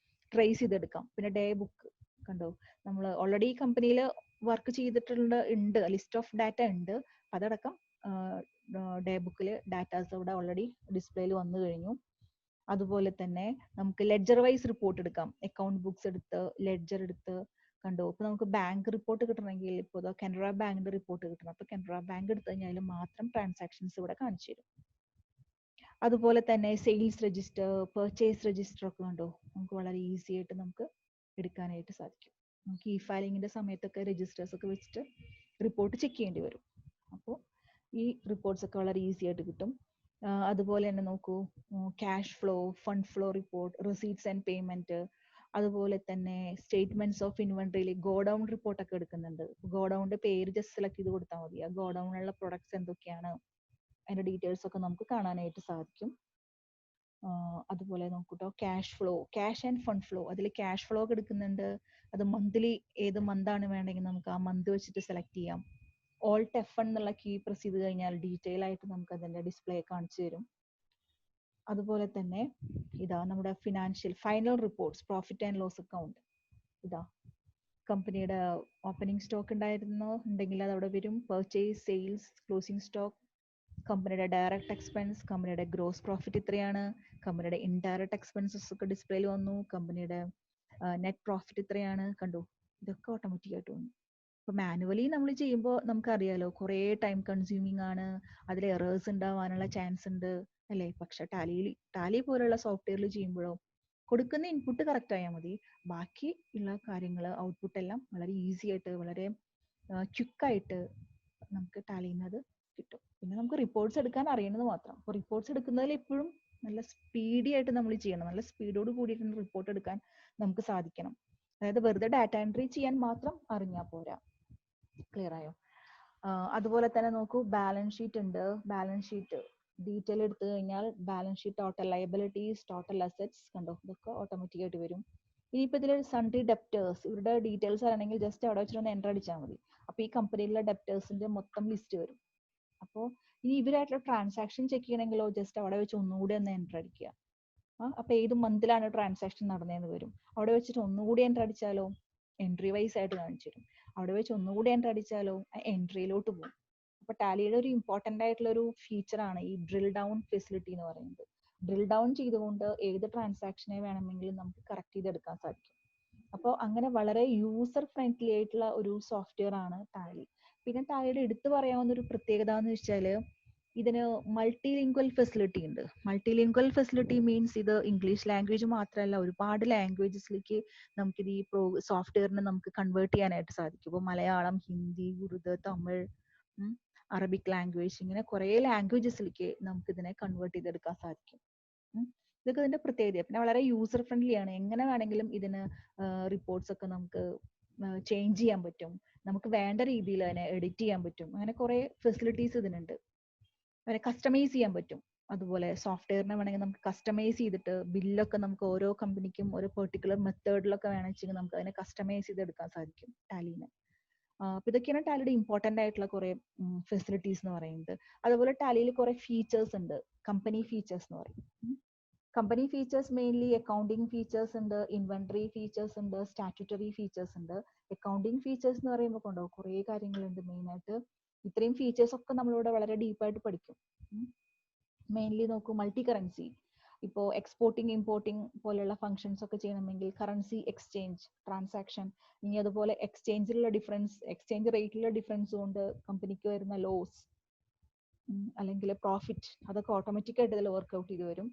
[SPEAKER 1] ട്രേസ് ചെയ്തെടുക്കാം. പിന്നെ ഡേ ബുക്ക് കണ്ടോ, നമ്മൾ ഓൾറെഡി കമ്പനിയിൽ വർക്ക് ചെയ്തിട്ടുണ്ട്, ലിസ്റ്റ് ഓഫ് ഡാറ്റ ഉണ്ട്. അതടക്കം ഡേ ബുക്കിൽ ഡാറ്റാസ് ഇവിടെ ഓൾറെഡി ഡിസ്പ്ലേയിൽ വന്നു കഴിഞ്ഞു. അതുപോലെ തന്നെ നമുക്ക് ലെഡ്ജർ വൈസ് റിപ്പോർട്ട് എടുക്കാം. അക്കൗണ്ട് ബുക്സ് എടുത്ത് ലെഡ്ജർ എടുത്ത് കണ്ടോ. ഇപ്പൊ നമുക്ക് ബാങ്ക് റിപ്പോർട്ട് കിട്ടണമെങ്കിൽ ഇപ്പോൾ കനറ ബാങ്കിന്റെ റിപ്പോർട്ട് കിട്ടണം. അപ്പൊ കനറ ബാങ്ക് എടുത്തു കഴിഞ്ഞാൽ മാത്രം ട്രാൻസാക്ഷൻസ് ഇവിടെ കാണിച്ചു തരും. അതുപോലെ തന്നെ സെയിൽസ് രജിസ്റ്റർ, പർച്ചേസ് രജിസ്റ്റർ ഒക്കെ കണ്ടോ, നമുക്ക് വളരെ ഈസി ആയിട്ട് നമുക്ക് എടുക്കാനായിട്ട് സാധിക്കും. നമുക്ക് ഈ ഫയലിങ്ങിന്റെ സമയത്തൊക്കെ രജിസ്റ്റേഴ്സ് ഒക്കെ വെച്ചിട്ട് റിപ്പോർട്ട് ചെക്ക് ചെയ്യേണ്ടി വരും. അപ്പോൾ ഈ റിപ്പോർട്ട്സ് ഒക്കെ വളരെ ഈസി ആയിട്ട് കിട്ടും. അതുപോലെ തന്നെ നോക്കൂ, cash flow, fund flow report, receipts and payment, അതുപോലെ തന്നെ സ്റ്റേറ്റ്മെന്റ്സ് ഓഫ് ഇൻവെന്ററിയിൽ ഗോഡൌൺ റിപ്പോർട്ട് ഒക്കെ എടുക്കുന്നുണ്ട്. ഗോഡൌണിന്റെ പേര് ജസ്റ്റ് സെലക്ട് ചെയ്ത് കൊടുത്താൽ മതി. ആ ഗോഡൌണിലുള്ള പ്രൊഡക്ട്സ് എന്തൊക്കെയാണ് അതിന്റെ ഡീറ്റെയിൽസ് ഒക്കെ നമുക്ക് കാണാനായിട്ട് സാധിക്കും. അതുപോലെ നോക്കൂട്ടോ, cash flow, cash and fund flow, അതിൽ ക്യാഷ് ഫ്ലോ ഒക്കെ എടുക്കുന്നുണ്ട്. അത് മന്ത്ലി ഏത് മന്താണ് വേണമെങ്കിൽ നമുക്ക് ആ മന്ത് വെച്ചിട്ട് സെലക്ട് ചെയ്യാം. Alt F1 എന്നുള്ള കീ പ്രസ് ചെയ്ത് കഴിഞ്ഞാൽ ഡീറ്റെയിൽ ആയിട്ട് നമുക്ക് അതിന്റെ ഡിസ്പ്ലേ കാണിച്ചു തരും. അതുപോലെ തന്നെ ഇതാ നമ്മുടെ financial final reports, profit and loss account. ഇതാ കമ്പനിയുടെ ഓപ്പണിംഗ് സ്റ്റോക്ക് ഉണ്ടെങ്കിൽ അത് അവിടെ വരും. പർച്ചേസ്, സെയിൽസ്, ക്ലോസിംഗ് സ്റ്റോക്ക്, കമ്പനിയുടെ ഡയറക്റ്റ് എക്സ്പെൻസ്, കമ്പനിയുടെ ഗ്രോസ് പ്രോഫിറ്റ് ഇത്രയാണ്, കമ്പനിയുടെ ഇൻഡയറക്റ്റ് എക്സ്പെൻസസ് ഒക്കെ ഡിസ്പ്ലേയിൽ വന്നു, കമ്പനിയുടെ നെറ്റ് പ്രോഫിറ്റ് ഇത്രയാണ്. കണ്ടു, ഇതൊക്കെ ഓട്ടോമാറ്റിക് ആയിട്ട് വന്നു. ഇപ്പൊ മാനുവലി നമ്മൾ ചെയ്യുമ്പോൾ നമുക്കറിയാലോ കുറേ ടൈം കൺസ്യൂമിങ് ആണ്, അതിൽ എറേഴ്സ് ഉണ്ടാവാനുള്ള ചാൻസ് ഉണ്ട് അല്ലേ. പക്ഷെ ടാലി പോലുള്ള സോഫ്റ്റ്വെയറിൽ ചെയ്യുമ്പോഴോ കൊടുക്കുന്ന ഇൻപുട്ട് കറക്റ്റ് ആയാൽ മതി, ബാക്കി ഉള്ള കാര്യങ്ങൾ ഔട്ട്പുട്ട് എല്ലാം വളരെ ഈസി ആയിട്ട് വളരെ ക്വിക്കായിട്ട് നമുക്ക് ടാലിയിൽ നിന്ന് അത് കിട്ടും. പിന്നെ നമുക്ക് റിപ്പോർട്ട്സ് എടുക്കാൻ അറിയണത് മാത്രം. അപ്പോൾ റിപ്പോർട്ട്സ് എടുക്കുന്നതിൽ എപ്പോഴും നല്ല സ്പീഡി ആയിട്ട് നമ്മൾ ചെയ്യണം. നല്ല സ്പീഡോട് കൂടിയിട്ട് റിപ്പോർട്ട് എടുക്കാൻ നമുക്ക് സാധിക്കണം. അതായത് വെറുതെ ഡാറ്റ എൻട്രി ചെയ്യാൻ മാത്രം അറിഞ്ഞാൽ പോരാ. ക്ലിയർ ആയോ? അതുപോലെ തന്നെ നോക്കൂ, ബാലൻസ് ഷീറ്റ് ഉണ്ട്. ബാലൻസ് ഷീറ്റ് ഡീറ്റെയിൽ എടുത്തു കഴിഞ്ഞാൽ balance sheet, total liabilities, total assets കണ്ടോ, ഇതൊക്കെ ഓട്ടോമാറ്റിക് ആയിട്ട് വരും. ഇനിയിപ്പോൾ ഇതിൽ സൺട്രി ഡെപ്റ്റേഴ്സ്, ഇവരുടെ ഡീറ്റെയിൽസ് ആണെങ്കിൽ ജസ്റ്റ് അവിടെ വെച്ചിട്ട് എൻ്റർ അടിച്ചാൽ മതി. അപ്പോൾ ഈ കമ്പനിയിലുള്ള ഡെപ്റ്റേഴ്സിന്റെ മൊത്തം ലിസ്റ്റ് വരും. അപ്പോൾ ഇനി ഇവരായിട്ടുള്ള ട്രാൻസാക്ഷൻ ചെക്ക് ചെയ്യണമെങ്കിലോ ജസ്റ്റ് അവിടെ വെച്ച് ഒന്നുകൂടി ഒന്ന് എൻ്റർ അടിക്കുക. അപ്പോൾ ഏത് മന്തിലാണ് ട്രാൻസാക്ഷൻ നടന്നതെന്ന് വരും. അവിടെ വെച്ചിട്ട് ഒന്നുകൂടി എൻ്റർ അടിച്ചാലോ എൻട്രി വൈസ് ആയിട്ട് കാണിച്ചു തരും. അവിടെ വെച്ച് ഒന്നുകൂടി എൻ്റർ അടിച്ചാലോ എൻട്രിയിലോട്ട് പോകും. അപ്പോൾ ടാലിയുടെ ഒരു ഇമ്പോർട്ടൻ്റ് ആയിട്ടുള്ള ഒരു ഫീച്ചറാണ് ഈ ഡ്രിൽ ഡൗൺ ഫെസിലിറ്റി എന്ന് പറയുന്നത്. ഡ്രിൽ ഡൗൺ ചെയ്തുകൊണ്ട് ഏത് ട്രാൻസാക്ഷനെ വേണമെങ്കിലും നമുക്ക് കറക്റ്റ് ചെയ്തെടുക്കാൻ സാധിക്കും. അപ്പോൾ അങ്ങനെ വളരെ യൂസർ ഫ്രണ്ട്ലി ആയിട്ടുള്ള ഒരു സോഫ്റ്റ്വെയർ ആണ് ടാലി. പിന്നെ ടാലിയുടെ എടുത്തു പറയാവുന്ന ഒരു പ്രത്യേകത എന്ന് വെച്ചാൽ ഇതിന് മൾട്ടിലിംഗ്വൽ ഫെസിലിറ്റി ഉണ്ട്. മൾട്ടിലിംഗ്വൽ ഫെസിലിറ്റി മീൻസ് ഇത് ഇംഗ്ലീഷ് ലാംഗ്വേജ് മാത്രമല്ല, ഒരുപാട് ലാംഗ്വേജസിലേക്ക് നമുക്കിത് ഈ സോഫ്റ്റ്വെയറിനെ നമുക്ക് കൺവേർട്ട് ചെയ്യാനായിട്ട് സാധിക്കും. ഇപ്പോൾ മലയാളം, ഹിന്ദി, ഉറുദു, തമിഴ്, അറബിക് ലാംഗ്വേജ്, ഇങ്ങനെ കുറേ ലാംഗ്വേജസിലേക്ക് നമുക്ക് ഇതിനെ കൺവേർട്ട് ചെയ്തെടുക്കാൻ സാധിക്കും. ഇതൊക്കെ ഇതിന്റെ പ്രത്യേകത. പിന്നെ വളരെ യൂസർ ഫ്രണ്ട്ലി ആണ്. എങ്ങനെ വേണമെങ്കിലും ഇതിന് റിപ്പോർട്ട്സ് ഒക്കെ നമുക്ക് ചേഞ്ച് ചെയ്യാൻ പറ്റും, നമുക്ക് വേണ്ട രീതിയിൽ അതിനെ എഡിറ്റ് ചെയ്യാൻ പറ്റും. അങ്ങനെ കുറേ ഫെസിലിറ്റീസ് ഇതിനുണ്ട്. അതിനെ കസ്റ്റമൈസ് ചെയ്യാൻ പറ്റും. അതുപോലെ സോഫ്റ്റ്വെയറിനെ വേണമെങ്കിൽ നമുക്ക് കസ്റ്റമൈസ് ചെയ്തിട്ട് ബില്ലൊക്കെ നമുക്ക് ഓരോ കമ്പനിക്കും ഓരോ പെർട്ടിക്കുലർ മെത്തേഡിലൊക്കെ വേണമെങ്കിൽ നമുക്ക് അതിനെ കസ്റ്റമൈസ് ചെയ്തെടുക്കാൻ സാധിക്കും ടാലിനെ. അപ്പൊ ഇതൊക്കെയാണ് ടാലിയുടെ ഇമ്പോർട്ടൻ്റ് ആയിട്ടുള്ള കുറെ ഫെസിലിറ്റീസ് എന്ന് പറയുന്നത്. അതുപോലെ ടാലിയിൽ കുറെ ഫീച്ചേഴ്സ് ഉണ്ട്, കമ്പനി ഫീച്ചേഴ്സ് എന്ന് പറയും. Company features mainly accounting features ഉണ്ട്, ഇൻവെന്ററി ഫീച്ചേഴ്സ് ഉണ്ട്, സ്റ്റാറ്റ്യൂട്ടറി ഫീച്ചേഴ്സ് ഉണ്ട്. അക്കൗണ്ടിങ് ഫീച്ചേഴ്സ് എന്ന് പറയുമ്പോൾ കൊണ്ടോ കുറേ കാര്യങ്ങളുണ്ട്. മെയിനായിട്ട് ഇത്രയും ഫീച്ചേഴ്സ് ഒക്കെ നമ്മളിവിടെ വളരെ ഡീപ്പായിട്ട് പഠിക്കും. മെയിൻലി നോക്കൂ, മൾട്ടി കറൻസി. ഇപ്പോൾ എക്സ്പോർട്ടിങ് ഇമ്പോർട്ടിങ് പോലെയുള്ള ഫങ്ഷൻസ് ഒക്കെ ചെയ്യണമെങ്കിൽ കറൻസി എക്സ്ചേഞ്ച് ട്രാൻസാക്ഷൻ, ഇനി അതുപോലെ എക്സ്ചേഞ്ചിലുള്ള ഡിഫറൻസ്, എക്സ്ചേഞ്ച് റേറ്റിലുള്ള ഡിഫറൻസ് കൊണ്ട് കമ്പനിക്ക് വരുന്ന ലോസ് അല്ലെങ്കിൽ പ്രോഫിറ്റ്, അതൊക്കെ ഓട്ടോമാറ്റിക് ആയിട്ട് ഇതിൽ വർക്ക്ഔട്ട് ചെയ്ത് വരും.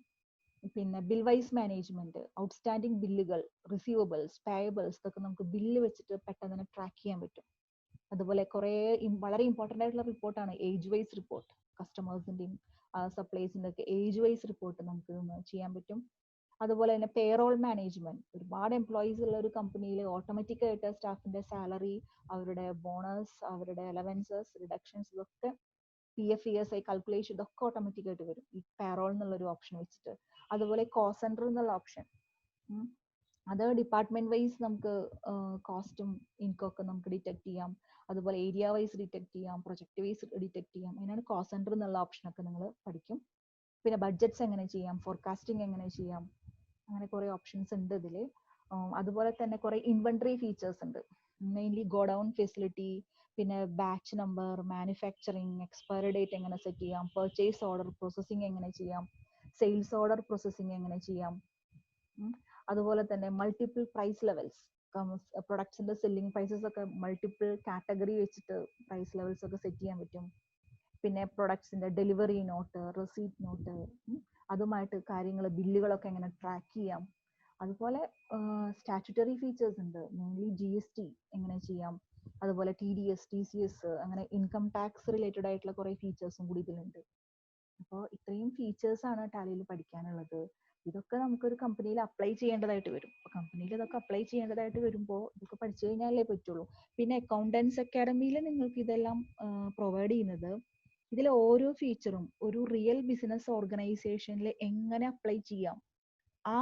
[SPEAKER 1] പിന്നെ ബിൽ വൈസ് മാനേജ്മെന്റ്, ഔട്ട്സ്റ്റാൻഡിങ് ബില്ലുകൾ, റിസീവബിൾസ്, പേയബിൾസ്, ഇതൊക്കെ നമുക്ക് ബില്ല് വെച്ചിട്ട് പെട്ടെന്ന് തന്നെ ട്രാക്ക് ചെയ്യാൻ പറ്റും. അതുപോലെ കുറേ വളരെ ഇമ്പോർട്ടൻ്റ് ആയിട്ടുള്ള റിപ്പോർട്ടാണ് ഏജ് വൈസ് റിപ്പോർട്ട്. കസ്റ്റമേഴ്സിന്റെയും സപ്ലൈസിന്റെ ഒക്കെ ഏജ് വൈസ് റിപ്പോർട്ട് നമുക്ക് ചെയ്യാൻ പറ്റും. അതുപോലെ തന്നെ പേറോൾ മാനേജ്മെന്റ്, ഒരുപാട് എംപ്ലോയീസ് ഉള്ള ഒരു കമ്പനിയിൽ ഓട്ടോമാറ്റിക് ആയിട്ട് സ്റ്റാഫിന്റെ സാലറി, അവരുടെ ബോണസ്, അവരുടെ അലവൻസസ്, റിഡക്ഷൻസ്, ഇതൊക്കെ PF ESI കാൽക്കുലേഷൻ ഇതൊക്കെ ഓട്ടോമാറ്റിക് ആയിട്ട് വരും ഈ പേറോൾ എന്നുള്ള ഒരു ഓപ്ഷൻ വെച്ചിട്ട്. അതുപോലെ കോസ്റ്റ് സെന്റർ എന്നുള്ള ഓപ്ഷൻ, അത് ഡിപ്പാർട്ട്മെന്റ് വൈസ് നമുക്ക് കോസ്റ്റും ഇൻകം ഒക്കെ നമുക്ക് ഡിറ്റക്ട് ചെയ്യാം. അതുപോലെ ഏരിയ വൈസ് ഡിറ്റക്ട് ചെയ്യാം, പ്രൊജക്ട് വൈസ് ഡിറ്റക്ട് ചെയ്യാം. അതിനാണ് കോസ്റ്റ് സെന്റർ എന്നുള്ള ഓപ്ഷൻ ഒക്കെ നിങ്ങൾ പഠിക്കും. പിന്നെ ബഡ്ജറ്റ്സ് എങ്ങനെ ചെയ്യാം, ഫോർകാസ്റ്റിംഗ് എങ്ങനെ ചെയ്യാം, അങ്ങനെ കുറെ ഓപ്ഷൻസ് ഉണ്ട് ഇതിൽ. അതുപോലെ തന്നെ കുറെ ഇൻവെന്ററി ഫീച്ചേഴ്സ് ഉണ്ട്, മെയിൻലി ഗോഡൌൺ ഫെസിലിറ്റി, പിന്നെ batch number, manufacturing, expiry date എങ്ങനെ സെറ്റ് ചെയ്യാം, പർച്ചേസ് ഓർഡർ പ്രോസസ്സിംഗ് എങ്ങനെ ചെയ്യാം, സെയിൽസ് ഓർഡർ പ്രോസസ്സിംഗ് എങ്ങനെ ചെയ്യാം. അതുപോലെ തന്നെ മൾട്ടിപ്പിൾ പ്രൈസ് ലെവൽസ്, പ്രൊഡക്ട്സിന്റെ സെല്ലിംഗ് പ്രൈസസ് ഒക്കെ മൾട്ടിപ്പിൾ കാറ്റഗറി വെച്ചിട്ട് പ്രൈസ് ലെവൽസ് ഒക്കെ സെറ്റ് ചെയ്യാൻ പറ്റും. പിന്നെ പ്രൊഡക്ട്സിന്റെ ഡെലിവറി നോട്ട്, റെസീറ്റ് നോട്ട്, അതുമായിട്ട് കാര്യങ്ങൾ, ബില്ലുകളൊക്കെ എങ്ങനെ ട്രാക്ക് ചെയ്യാം. അതുപോലെ സ്റ്റാറ്റ്യൂട്ടറി ഫീച്ചേഴ്സ് ഉണ്ട്, മെയിൻലി GST എങ്ങനെ ചെയ്യാം, അതുപോലെ TDS, TCS, അങ്ങനെ ഇൻകം ടാക്സ് റിലേറ്റഡ് ആയിട്ടുള്ള കുറെ ഫീച്ചേഴ്സും കൂടി ഇതിലുണ്ട്. അപ്പോൾ ഇത്രയും ഫീച്ചേഴ്സ് ആണ് ടാലിയിൽ പഠിക്കാനുള്ളത്. ഇതൊക്കെ നമുക്കൊരു കമ്പനിയിൽ അപ്ലൈ ചെയ്യേണ്ടതായിട്ട് വരും. അപ്പോൾ കമ്പനിയിൽ ഇതൊക്കെ അപ്ലൈ ചെയ്യേണ്ടതായിട്ട് വരുമ്പോൾ ഇതൊക്കെ പഠിച്ചു കഴിഞ്ഞാലേ പറ്റുള്ളൂ. പിന്നെ അക്കൗണ്ടൻസ് അക്കാഡമിയിൽ നിങ്ങൾക്ക് ഇതെല്ലാം പ്രൊവൈഡ് ചെയ്യുന്നത്, ഇതിലെ ഓരോ ഫീച്ചറും ഒരു റിയൽ ബിസിനസ് ഓർഗനൈസേഷനിൽ എങ്ങനെ അപ്ലൈ ചെയ്യാം, ആ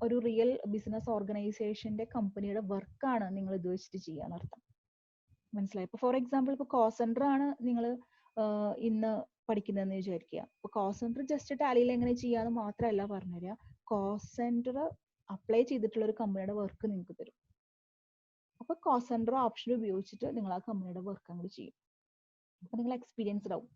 [SPEAKER 1] ഒരു റിയൽ ബിസിനസ് ഓർഗനൈസേഷന്റെ കമ്പനിയുടെ വർക്കാണ് നിങ്ങൾ ഇത് വെച്ചിട്ട് ചെയ്യാന്നർത്ഥം. മനസ്സിലായി? ഇപ്പൊ ഫോർ എക്സാമ്പിൾ ഇപ്പൊ കോസ്റ്റ് സെന്റർ ആണ് നിങ്ങൾ ഇന്ന് പഠിക്കുന്നതെന്ന് വിചാരിക്കുക. അപ്പൊ കോസ്റ്റ് സെന്റർ ജസ്റ്റ് ടാലിയിൽ എങ്ങനെ ചെയ്യാന്ന് മാത്രമല്ല പറഞ്ഞുതരിക, കോസ്റ്റ് സെന്റർ അപ്ലൈ ചെയ്തിട്ടുള്ള ഒരു കമ്പനിയുടെ വർക്ക് നിങ്ങൾക്ക് തരും. അപ്പൊ കോസ്റ്റ് സെന്റർ ഓപ്ഷൻ ഉപയോഗിച്ചിട്ട് നിങ്ങൾ ആ കമ്പനിയുടെ വർക്ക് അങ്ങോട്ട് ചെയ്യും. അപ്പൊ നിങ്ങൾ എക്സ്പീരിയൻസ്ഡ് ആവും.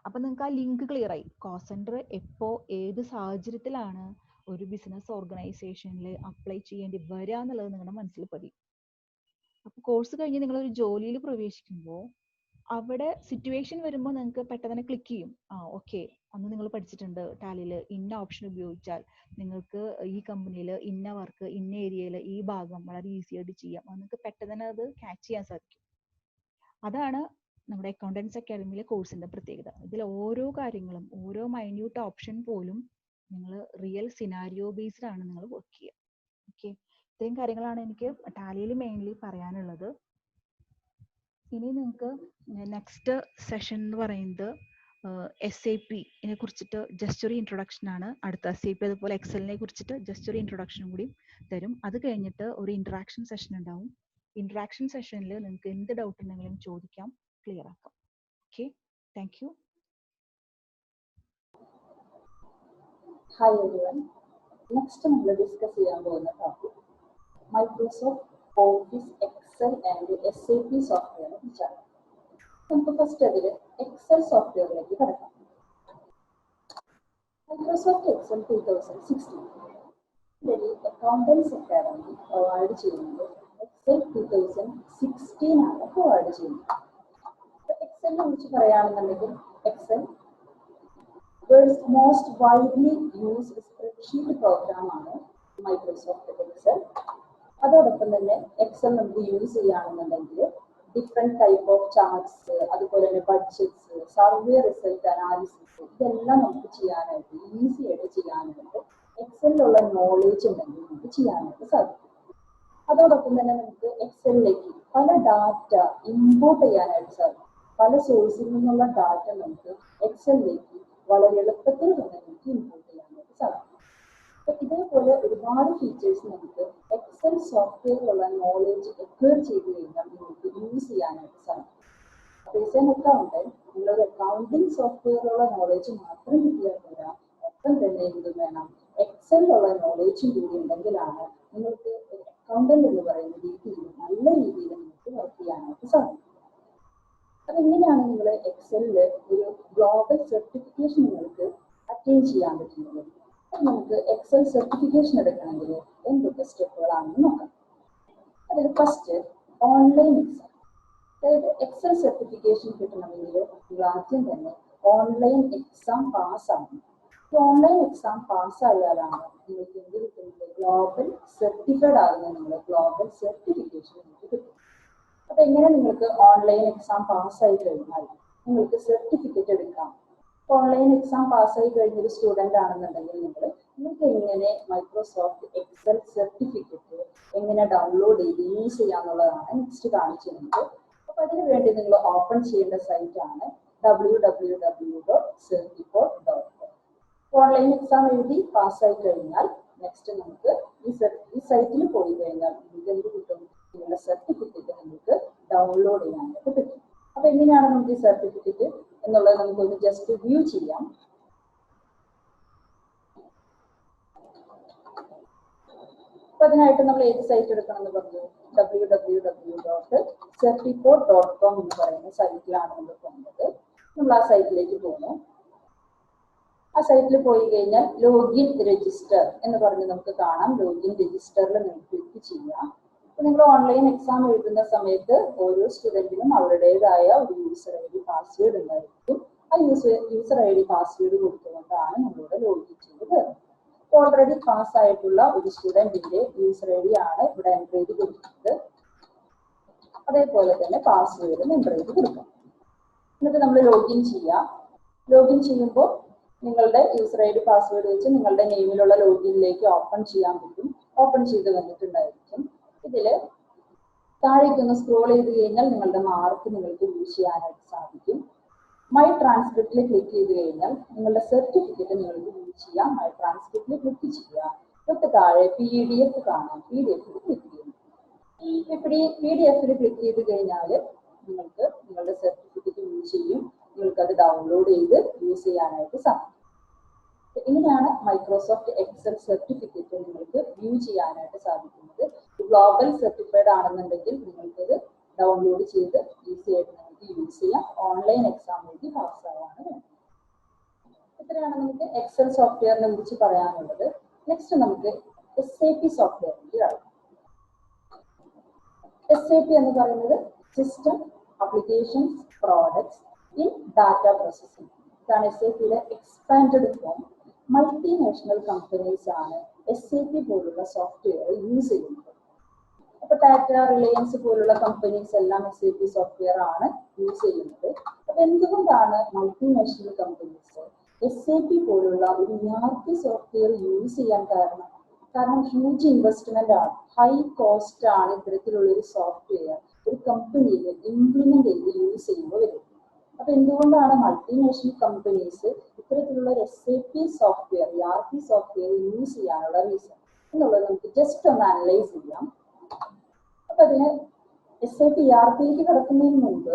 [SPEAKER 1] അപ്പൊ നിങ്ങൾക്ക് ആ ലിങ്ക് ക്ലിയർ ആയി. കോസ്റ്റ് സെന്റർ എപ്പോ ഏത് സാഹചര്യത്തിലാണ് ഒരു ബിസിനസ് ഓർഗനൈസേഷനിൽ അപ്ലൈ ചെയ്യേണ്ടി വരിക എന്നുള്ളത് നിങ്ങളുടെ മനസ്സിൽ പതി. അപ്പൊ കോഴ്സ് കഴിഞ്ഞ് നിങ്ങൾ ഒരു ജോലിയിൽ പ്രവേശിക്കുമ്പോൾ അവിടെ സിറ്റുവേഷൻ വരുമ്പോൾ നിങ്ങൾക്ക് പെട്ടെന്ന് തന്നെ ക്ലിക്ക് ചെയ്യും. ഓക്കെ, അന്ന് നിങ്ങൾ പഠിച്ചിട്ടുണ്ട് ടാലിയിൽ ഇന്ന ഓപ്ഷൻ ഉപയോഗിച്ചാൽ നിങ്ങൾക്ക് ഈ കമ്പനിയിൽ ഇന്ന വർക്ക് ഇന്ന ഏരിയയിൽ ഈ ഭാഗം വളരെ ഈസി ആയിട്ട് ചെയ്യാം. നിങ്ങൾക്ക് പെട്ടെന്ന് തന്നെ അത് ക്യാച്ച് ചെയ്യാൻ സാധിക്കും. അതാണ് നമ്മുടെ അക്കൗണ്ടൻസ് അക്കാഡമിയിലെ കോഴ്സിന്റെ പ്രത്യേകത. ഇതിൽ ഓരോ കാര്യങ്ങളും, ഓരോ മൈന്യൂട്ട് ഓപ്ഷൻ പോലും നിങ്ങൾ റിയൽ സിനാരിയോ ബേസ്ഡ് ആണ് നിങ്ങൾ വർക്ക് ചെയ്യുക. ഓക്കെ, ഇത്രയും കാര്യങ്ങളാണ് എനിക്ക് ടാലിയിൽ മെയിൻലി പറയാനുള്ളത്. ഇനി നിങ്ങൾക്ക് നെക്സ്റ്റ് സെഷൻ എന്ന് പറയുന്നത് SAP നെ കുറിച്ചിട്ട് ജസ്റ്റ് ഒരു ഇൻട്രൊഡക്ഷൻ ആണ്. അടുത്ത SAP അതുപോലെ എക്സലിനെ കുറിച്ചിട്ട് ജസ്റ്റ് ഒരു ഇൻട്രൊഡക്ഷനും കൂടി തരും. അത് കഴിഞ്ഞിട്ട് ഒരു ഇന്ററാക്ഷൻ സെഷൻ ഉണ്ടാവും. ഇന്ററാക്ഷൻ സെഷനിൽ നിങ്ങൾക്ക് എന്ത് ഡൗട്ട് ഉണ്ടെങ്കിലും ചോദിക്കാം, ക്ലിയർ ആക്കാം. Okay, thank you.
[SPEAKER 2] Hi everyone. Next നമ്മൾ ഡിസ്കസ് ചെയ്യാൻ പോകുന്ന topic Microsoft Office Excel and SAP സോഫ്റ്റ്വെയറിനെ കുറിച്ചാണ്. നമുക്ക് ഫസ്റ്റ് അതിൽ എക്സൽ സോഫ്റ്റ്വെയറിലേക്ക് കടക്കാം. Microsoft Excel 2016 Accountants Academy provide ചെയ്യുന്നത് എക്സൽ 2016 ആണ് പ്രൊവൈഡ് ചെയ്യുന്നത്. എക്സലിനെ കുറിച്ച് പറയുകയാണെന്നുണ്ടെങ്കിൽ Excel world's most widely used spreadsheet പ്രോഗ്രാമാണ് മൈക്രോസോഫ്റ്റ് എക്സൽ. അതോടൊപ്പം തന്നെ എക്സൽ നമുക്ക് യൂസ് ചെയ്യുകയാണെന്നുണ്ടെങ്കിൽ ഡിഫറെന്റ് ടൈപ്പ് ഓഫ് ചാർട്ട്സ്, അതുപോലെ തന്നെ ബഡ്ജറ്റ്സ്, സർവേ റിസൾട്ട് അനാലിസിസ്, ഇതെല്ലാം നമുക്ക് ചെയ്യാനായിട്ട് ഈസി ആയിട്ട് ചെയ്യാനായിട്ട് എക്സലിലുള്ള നോളേജ് ഉണ്ടെങ്കിൽ നമുക്ക് ചെയ്യാനായിട്ട് സാധിക്കും. അതോടൊപ്പം തന്നെ നമുക്ക് എക്സലിലേക്ക് പല ഡാറ്റ ഇമ്പോർട്ട് ചെയ്യാനായിട്ട് സാധിക്കും. പല സോഴ്സിൽ നിന്നുള്ള ഡാറ്റ നമുക്ക് എക്സലിലേക്ക് വളരെ എളുപ്പത്തിൽ തന്നെ നമുക്ക് ഇമ്പോർട്ട് ചെയ്യാനായിട്ട് സാധിക്കും. ഇതേപോലെ ഒരുപാട് ഫീച്ചേഴ്സ് നമുക്ക് എക്സൽ സോഫ്റ്റ്വെയറിലുള്ള നോളേജ് അക്വയർ ചെയ്ത് കഴിഞ്ഞാൽ നിങ്ങൾക്ക് യൂസ് ചെയ്യാനായിട്ട് സാധിക്കും. ആസ് ആൻ അക്കൗണ്ടന്റ് നിങ്ങളൊരു അക്കൗണ്ടിങ് സോഫ്റ്റ്വെയറിലുള്ള നോളേജ് മാത്രം കിട്ടിയാൽ പോരാ, ഒപ്പം തന്നെ എന്ത് വേണം, എക്സലിലുള്ള നോളേജും കൂടി ഉണ്ടെങ്കിലാണ് നിങ്ങൾക്ക് ഒരു അക്കൗണ്ടന്റ് എന്ന് പറയുന്ന രീതിയിൽ നല്ല രീതിയിൽ നിങ്ങൾക്ക് വർക്ക് ചെയ്യാനായിട്ട് സാധിക്കും. അതെങ്ങനെയാണ് നിങ്ങൾ എക്സലില് ഒരു ഗ്ലോബൽ സർട്ടിഫിക്കേഷൻ നിങ്ങൾക്ക് അറ്റൈൻ ചെയ്യാൻ പറ്റുന്നത്? നമുക്ക് എക്സൽ സർട്ടിഫിക്കേഷൻ എടുക്കണമെങ്കിൽ എന്തൊക്കെ സ്റ്റെപ്പുകളാണെന്ന് നോക്കാം. അതിൽ ഫസ്റ്റ് ഓൺലൈൻ എക്സാം. അതായത് എക്സൽ സർട്ടിഫിക്കേഷൻ കിട്ടണമെങ്കിൽ നിങ്ങൾ ആദ്യം തന്നെ ഓൺലൈൻ എക്സാം പാസ്സാകണം. ഈ ഓൺലൈൻ എക്സാം പാസ്സായാലാണ് നിങ്ങൾക്ക് എന്ത് കിട്ടുന്നത്, ഗ്ലോബൽ സർട്ടിഫൈഡ് ആകുന്നത്, നിങ്ങൾ ഗ്ലോബൽ സർട്ടിഫിക്കേഷൻ നിങ്ങൾക്ക് കിട്ടും. അപ്പൊ എങ്ങനെ നിങ്ങൾക്ക് ഓൺലൈൻ എക്സാം പാസ്സായി കഴിഞ്ഞാൽ നിങ്ങൾക്ക് സർട്ടിഫിക്കറ്റ് എടുക്കാം. ഓൺലൈൻ എക്സാം പാസ്സായി കഴിഞ്ഞൊരു സ്റ്റുഡൻ്റ് ആണെന്നുണ്ടെങ്കിൽ നിങ്ങൾക്ക് എങ്ങനെ മൈക്രോസോഫ്റ്റ് എക്സൽ സർട്ടിഫിക്കറ്റ് എങ്ങനെ ഡൗൺലോഡ് ചെയ്ത് യൂസ് ചെയ്യാന്നുള്ളതാണ് നെക്സ്റ്റ് കാണിച്ചിരുന്നത്. അപ്പൊ അതിനു വേണ്ടി നിങ്ങൾ ഓപ്പൺ ചെയ്യേണ്ട സൈറ്റ് ആണ് www.certiport.com. ഓൺലൈൻ എക്സാം എഴുതി പാസ്സായി കഴിഞ്ഞാൽ നെക്സ്റ്റ് നമുക്ക് ഈ സൈറ്റിൽ പോയി കഴിഞ്ഞാൽ നിങ്ങൾക്ക് എന്ത് കിട്ടും, നിങ്ങളുടെ സർട്ടിഫിക്കറ്റ് നിങ്ങൾക്ക് ഡൗൺലോഡ് ചെയ്യാനായിട്ട് പറ്റും. അപ്പൊ എങ്ങനെയാണ് നമുക്ക് ഈ സർട്ടിഫിക്കറ്റ് എന്നുള്ളത് നമുക്കൊന്ന് ജസ്റ്റ് വ്യൂ ചെയ്യാം. അപ്പൊ അതിനായിട്ട് നമ്മൾ ഏത് സൈറ്റ് എടുക്കണം എന്ന് പറഞ്ഞു, www.certiport.com എന്ന് പറയുന്ന സൈറ്റിലാണ് നമ്മൾ പോകുന്നത്. നമ്മൾ ആ സൈറ്റിലേക്ക് പോകുന്നു. ആ സൈറ്റിൽ പോയി കഴിഞ്ഞാൽ ലോഗിൻ രജിസ്റ്റർ എന്ന് പറഞ്ഞ് നമുക്ക് കാണാം. ലോഗിൻ രജിസ്റ്ററിൽ നിങ്ങൾ ക്ലിക്ക് ചെയ്യാം. നിങ്ങൾ ഓൺലൈൻ എക്സാം എഴുതുന്ന സമയത്ത് ഓരോ സ്റ്റുഡൻറ്റിനും അവരുടേതായ ഒരു യൂസർ ഐ ഡി പാസ്വേഡ് ഉണ്ടായിരിക്കും. ആ യൂസർ ഐ ഡി പാസ്വേഡ് കൊടുത്തുകൊണ്ടാണ് നമ്മളിവിടെ ലോഗിൻ ചെയ്തത്. ഓൾറെഡി പാസ്സായിട്ടുള്ള ഒരു സ്റ്റുഡൻറ്റിന്റെ യൂസർ ഐ ഡി ആണ് ഇവിടെ എൻ്റർ ചെയ്ത് കൊടുക്കുന്നത്. അതേപോലെ തന്നെ പാസ്വേഡും എൻ്റർ ചെയ്ത് കൊടുക്കാം. എന്നിട്ട് നമ്മൾ ലോഗിൻ ചെയ്യാം. ലോഗിൻ ചെയ്യുമ്പോൾ നിങ്ങളുടെ യൂസർ ഐ ഡി പാസ്വേഡ് വെച്ച് നിങ്ങളുടെ നെയിമിലുള്ള ലോഗിനിലേക്ക് ഓപ്പൺ ചെയ്യാൻ പറ്റും. ഓപ്പൺ ചെയ്ത് വന്നിട്ടുണ്ടായിരിക്കും. ഇതില് താഴേക്കൊന്ന് സ്ക്രോൾ ചെയ്ത് കഴിഞ്ഞാൽ നിങ്ങളുടെ മാർക്ക് നിങ്ങൾക്ക് യൂസ് ചെയ്യാനായിട്ട് സാധിക്കും. മൈ ട്രാൻസ്ക്രിപ്റ്റിൽ ക്ലിക്ക് ചെയ്ത് കഴിഞ്ഞാൽ നിങ്ങളുടെ സർട്ടിഫിക്കറ്റ് നിങ്ങൾക്ക് യൂസ് ചെയ്യാം. മൈ ട്രാൻസ്ക്രിപ്റ്റിൽ ക്ലിക്ക് ചെയ്യുക. തൊട്ട് താഴെ PDF കാണാം. PDF ക്ലിക്ക് ചെയ്യും. PDF ക്ലിക്ക് ചെയ്ത് കഴിഞ്ഞാൽ നിങ്ങൾക്ക് നിങ്ങളുടെ സർട്ടിഫിക്കറ്റ് യൂസ് ചെയ്യും. നിങ്ങൾക്ക് അത് ഡൗൺലോഡ് ചെയ്ത് യൂസ് ചെയ്യാനായിട്ട് സാധിക്കും. ഇങ്ങനെയാണ് മൈക്രോസോഫ്റ്റ് എക്സൽ സർട്ടിഫിക്കറ്റ് നിങ്ങൾക്ക് വ്യൂ ചെയ്യാനായിട്ട് സാധിക്കുന്നത്. ഗ്ലോബൽ സർട്ടിഫൈഡ് ആണെന്നുണ്ടെങ്കിൽ നിങ്ങൾക്കത് ഡൗൺലോഡ് ചെയ്ത് ഈസി ആയിട്ട് നിങ്ങൾക്ക് യൂസ് ചെയ്യാം. ഓൺലൈൻ എക്സാം എഴുതി പാസ്സാവാണ് വേണ്ടത്. ഇത്രയാണ് നമുക്ക് എക്സൽ സോഫ്റ്റ്വെയറിനെ കുറിച്ച് പറയാനുള്ളത്. നെക്സ്റ്റ് നമുക്ക് SAP സോഫ്റ്റ്വെയറിലേക്ക് കാണാം. SAP എന്ന് പറയുന്നത് system applications products in data processing. ഇതാണ് SAPയുടെ എക്സ്പാൻഡഡ് ഫോം. മൾട്ടിനാഷണൽ കമ്പനീസ് ആണ് SAP പോലുള്ള സോഫ്റ്റ്വെയർ യൂസ് ചെയ്യുന്നത്. അപ്പൊ ടാറ്റ, റിലയൻസ് പോലുള്ള കമ്പനീസ് എല്ലാം SAP സോഫ്റ്റ്വെയർ ആണ് യൂസ് ചെയ്യുന്നത്. അപ്പൊ എന്തുകൊണ്ടാണ് മൾട്ടിനാഷണൽ കമ്പനീസ് SAP പോലുള്ള ഒരു ERP സോഫ്റ്റ്വെയർ യൂസ് ചെയ്യാൻ കാരണം? കാരണം ഹ്യൂജ് ഇൻവെസ്റ്റ്മെന്റ് ആണ്, ഹൈ കോസ്റ്റ് ആണ് ഇത്തരത്തിലുള്ള ഒരു സോഫ്റ്റ്വെയർ ഒരു കമ്പനിയിൽ ഇംപ്ലിമെന്റ് ചെയ്ത് യൂസ് ചെയ്യുമ്പോൾ വരും. അപ്പൊ എന്തുകൊണ്ടാണ് മൾട്ടിനാഷണൽ കമ്പനീസ് ഇത്തരത്തിലുള്ള ഒരു SAP software ERP software use ചെയ്യാനുള്ള റീസൺ എന്നുള്ളത് നമുക്ക് ജസ്റ്റ് ഒന്ന് അനലൈസ് ചെയ്യാം. അപ്പൊ അതിന് SAP ERPയിലേക്ക് കടക്കുന്നതിന് മുമ്പ്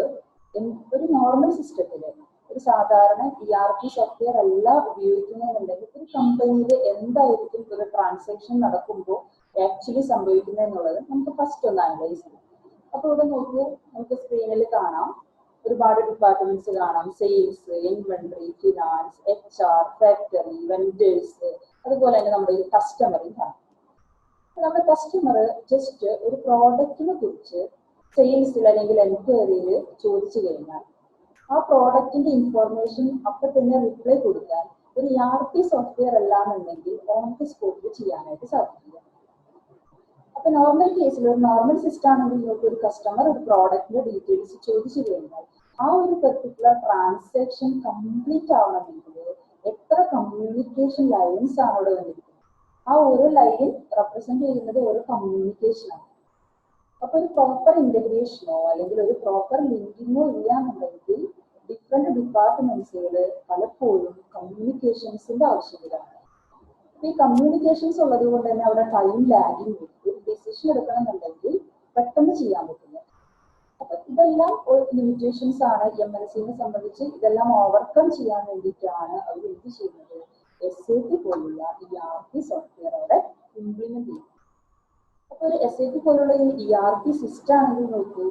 [SPEAKER 2] ഒരു നോർമൽ സിസ്റ്റത്തില് ഒരു സാധാരണ ERP സോഫ്റ്റ്വെയർ അല്ല ഉപയോഗിക്കുന്നതെന്നുണ്ടെങ്കിൽ ഒരു കമ്പനിയിൽ എന്തായിരിക്കും ഒരു ട്രാൻസാക്ഷൻ നടക്കുമ്പോൾ ആക്ച്വലി സംഭവിക്കുന്നത് എന്നുള്ളത് നമുക്ക് ഫസ്റ്റ് ഒന്ന് അനലൈസ് ചെയ്യാം. അപ്പൊ ഇവിടെ നോക്കൂ, നമുക്ക് സ്ക്രീനിൽ കാണാം ഒരുപാട് ഡിപ്പാർട്ട്മെന്റ്സ് കാണാം. Sales, inventory, finance, HR, factory, vendors, അതുപോലെ തന്നെ നമ്മുടെ ഒരു കസ്റ്റമറും കാണാം. നമ്മുടെ കസ്റ്റമർ ജസ്റ്റ് ഒരു പ്രോഡക്റ്റിനെ കുറിച്ച് സെയിൽസിൽ അല്ലെങ്കിൽ എൻക്വയറിയിൽ ചോദിച്ചു കഴിഞ്ഞാൽ ആ പ്രോഡക്റ്റിന്റെ ഇൻഫോർമേഷൻ അപ്പൊ തന്നെ റിപ്ലൈ കൊടുക്കാൻ ഒരു ERP സോഫ്റ്റ്വെയർ അല്ലാന്നുണ്ടെങ്കിൽ ഓൺ ദി സ്പോട്ടിൽ ചെയ്യാനായിട്ട് സാധിക്കില്ല. അപ്പൊ നോർമൽ കേസിൽ ഒരു നോർമൽ സിസ്റ്റം ആണെങ്കിൽ നിങ്ങൾക്ക് ഒരു കസ്റ്റമർ ഒരു പ്രോഡക്റ്റിന്റെ ഡീറ്റെയിൽസ് ചോദിച്ചു കഴിഞ്ഞാൽ ആ ഒരു പെർട്ടിക്കുലർ ട്രാൻസാക്ഷൻ കംപ്ലീറ്റ് ആവണമെങ്കിൽ എത്ര കമ്മ്യൂണിക്കേഷൻ ലൈൻസ് ആണ് അവിടെ വന്നിരിക്കുന്നത്. ആ ഒരു ലൈൻ റെപ്രസെന്റ് ചെയ്യുന്നത് ഒരു കമ്മ്യൂണിക്കേഷൻ ആണ്. അപ്പൊ ഒരു പ്രോപ്പർ ഇന്റഗ്രേഷനോ അല്ലെങ്കിൽ ഒരു പ്രോപ്പർ ലിങ്കിങ്ങോ ഇല്ല എന്നുണ്ടെങ്കിൽ ഡിഫറെന്റ് ഡിപ്പാർട്ട്മെന്റ്സുകൾ പലപ്പോഴും കമ്മ്യൂണിക്കേഷൻസിന്റെ ആവശ്യകതയാണ്. ഈ കമ്മ്യൂണിക്കേഷൻസ് ഉള്ളത് കൊണ്ട് തന്നെ അവിടെ ടൈം ലാഗിങ് വരും. ഒരു ഡിസിഷൻ എടുക്കണമെന്നുണ്ടെങ്കിൽ പെട്ടെന്ന് ചെയ്യാൻ പറ്റില്ല. അപ്പൊ ഇതെല്ലാം ഒരു ലിമിറ്റേഷൻസ് ആണ്. MNCനെ സംബന്ധിച്ച് ഇതെല്ലാം ഓവർകം ചെയ്യാൻ വേണ്ടിയിട്ടാണ് അവർ എന്ത് ചെയ്യുന്നത്, SAP പോലുള്ള ERP സോഫ്റ്റ്വെയർ അവിടെ ഇംപ്ലിമെന്റ് ചെയ്യും. അപ്പൊ ഒരു SAP പോലുള്ള ERP സിസ്റ്റം ആണെങ്കിൽ നോക്കൂ,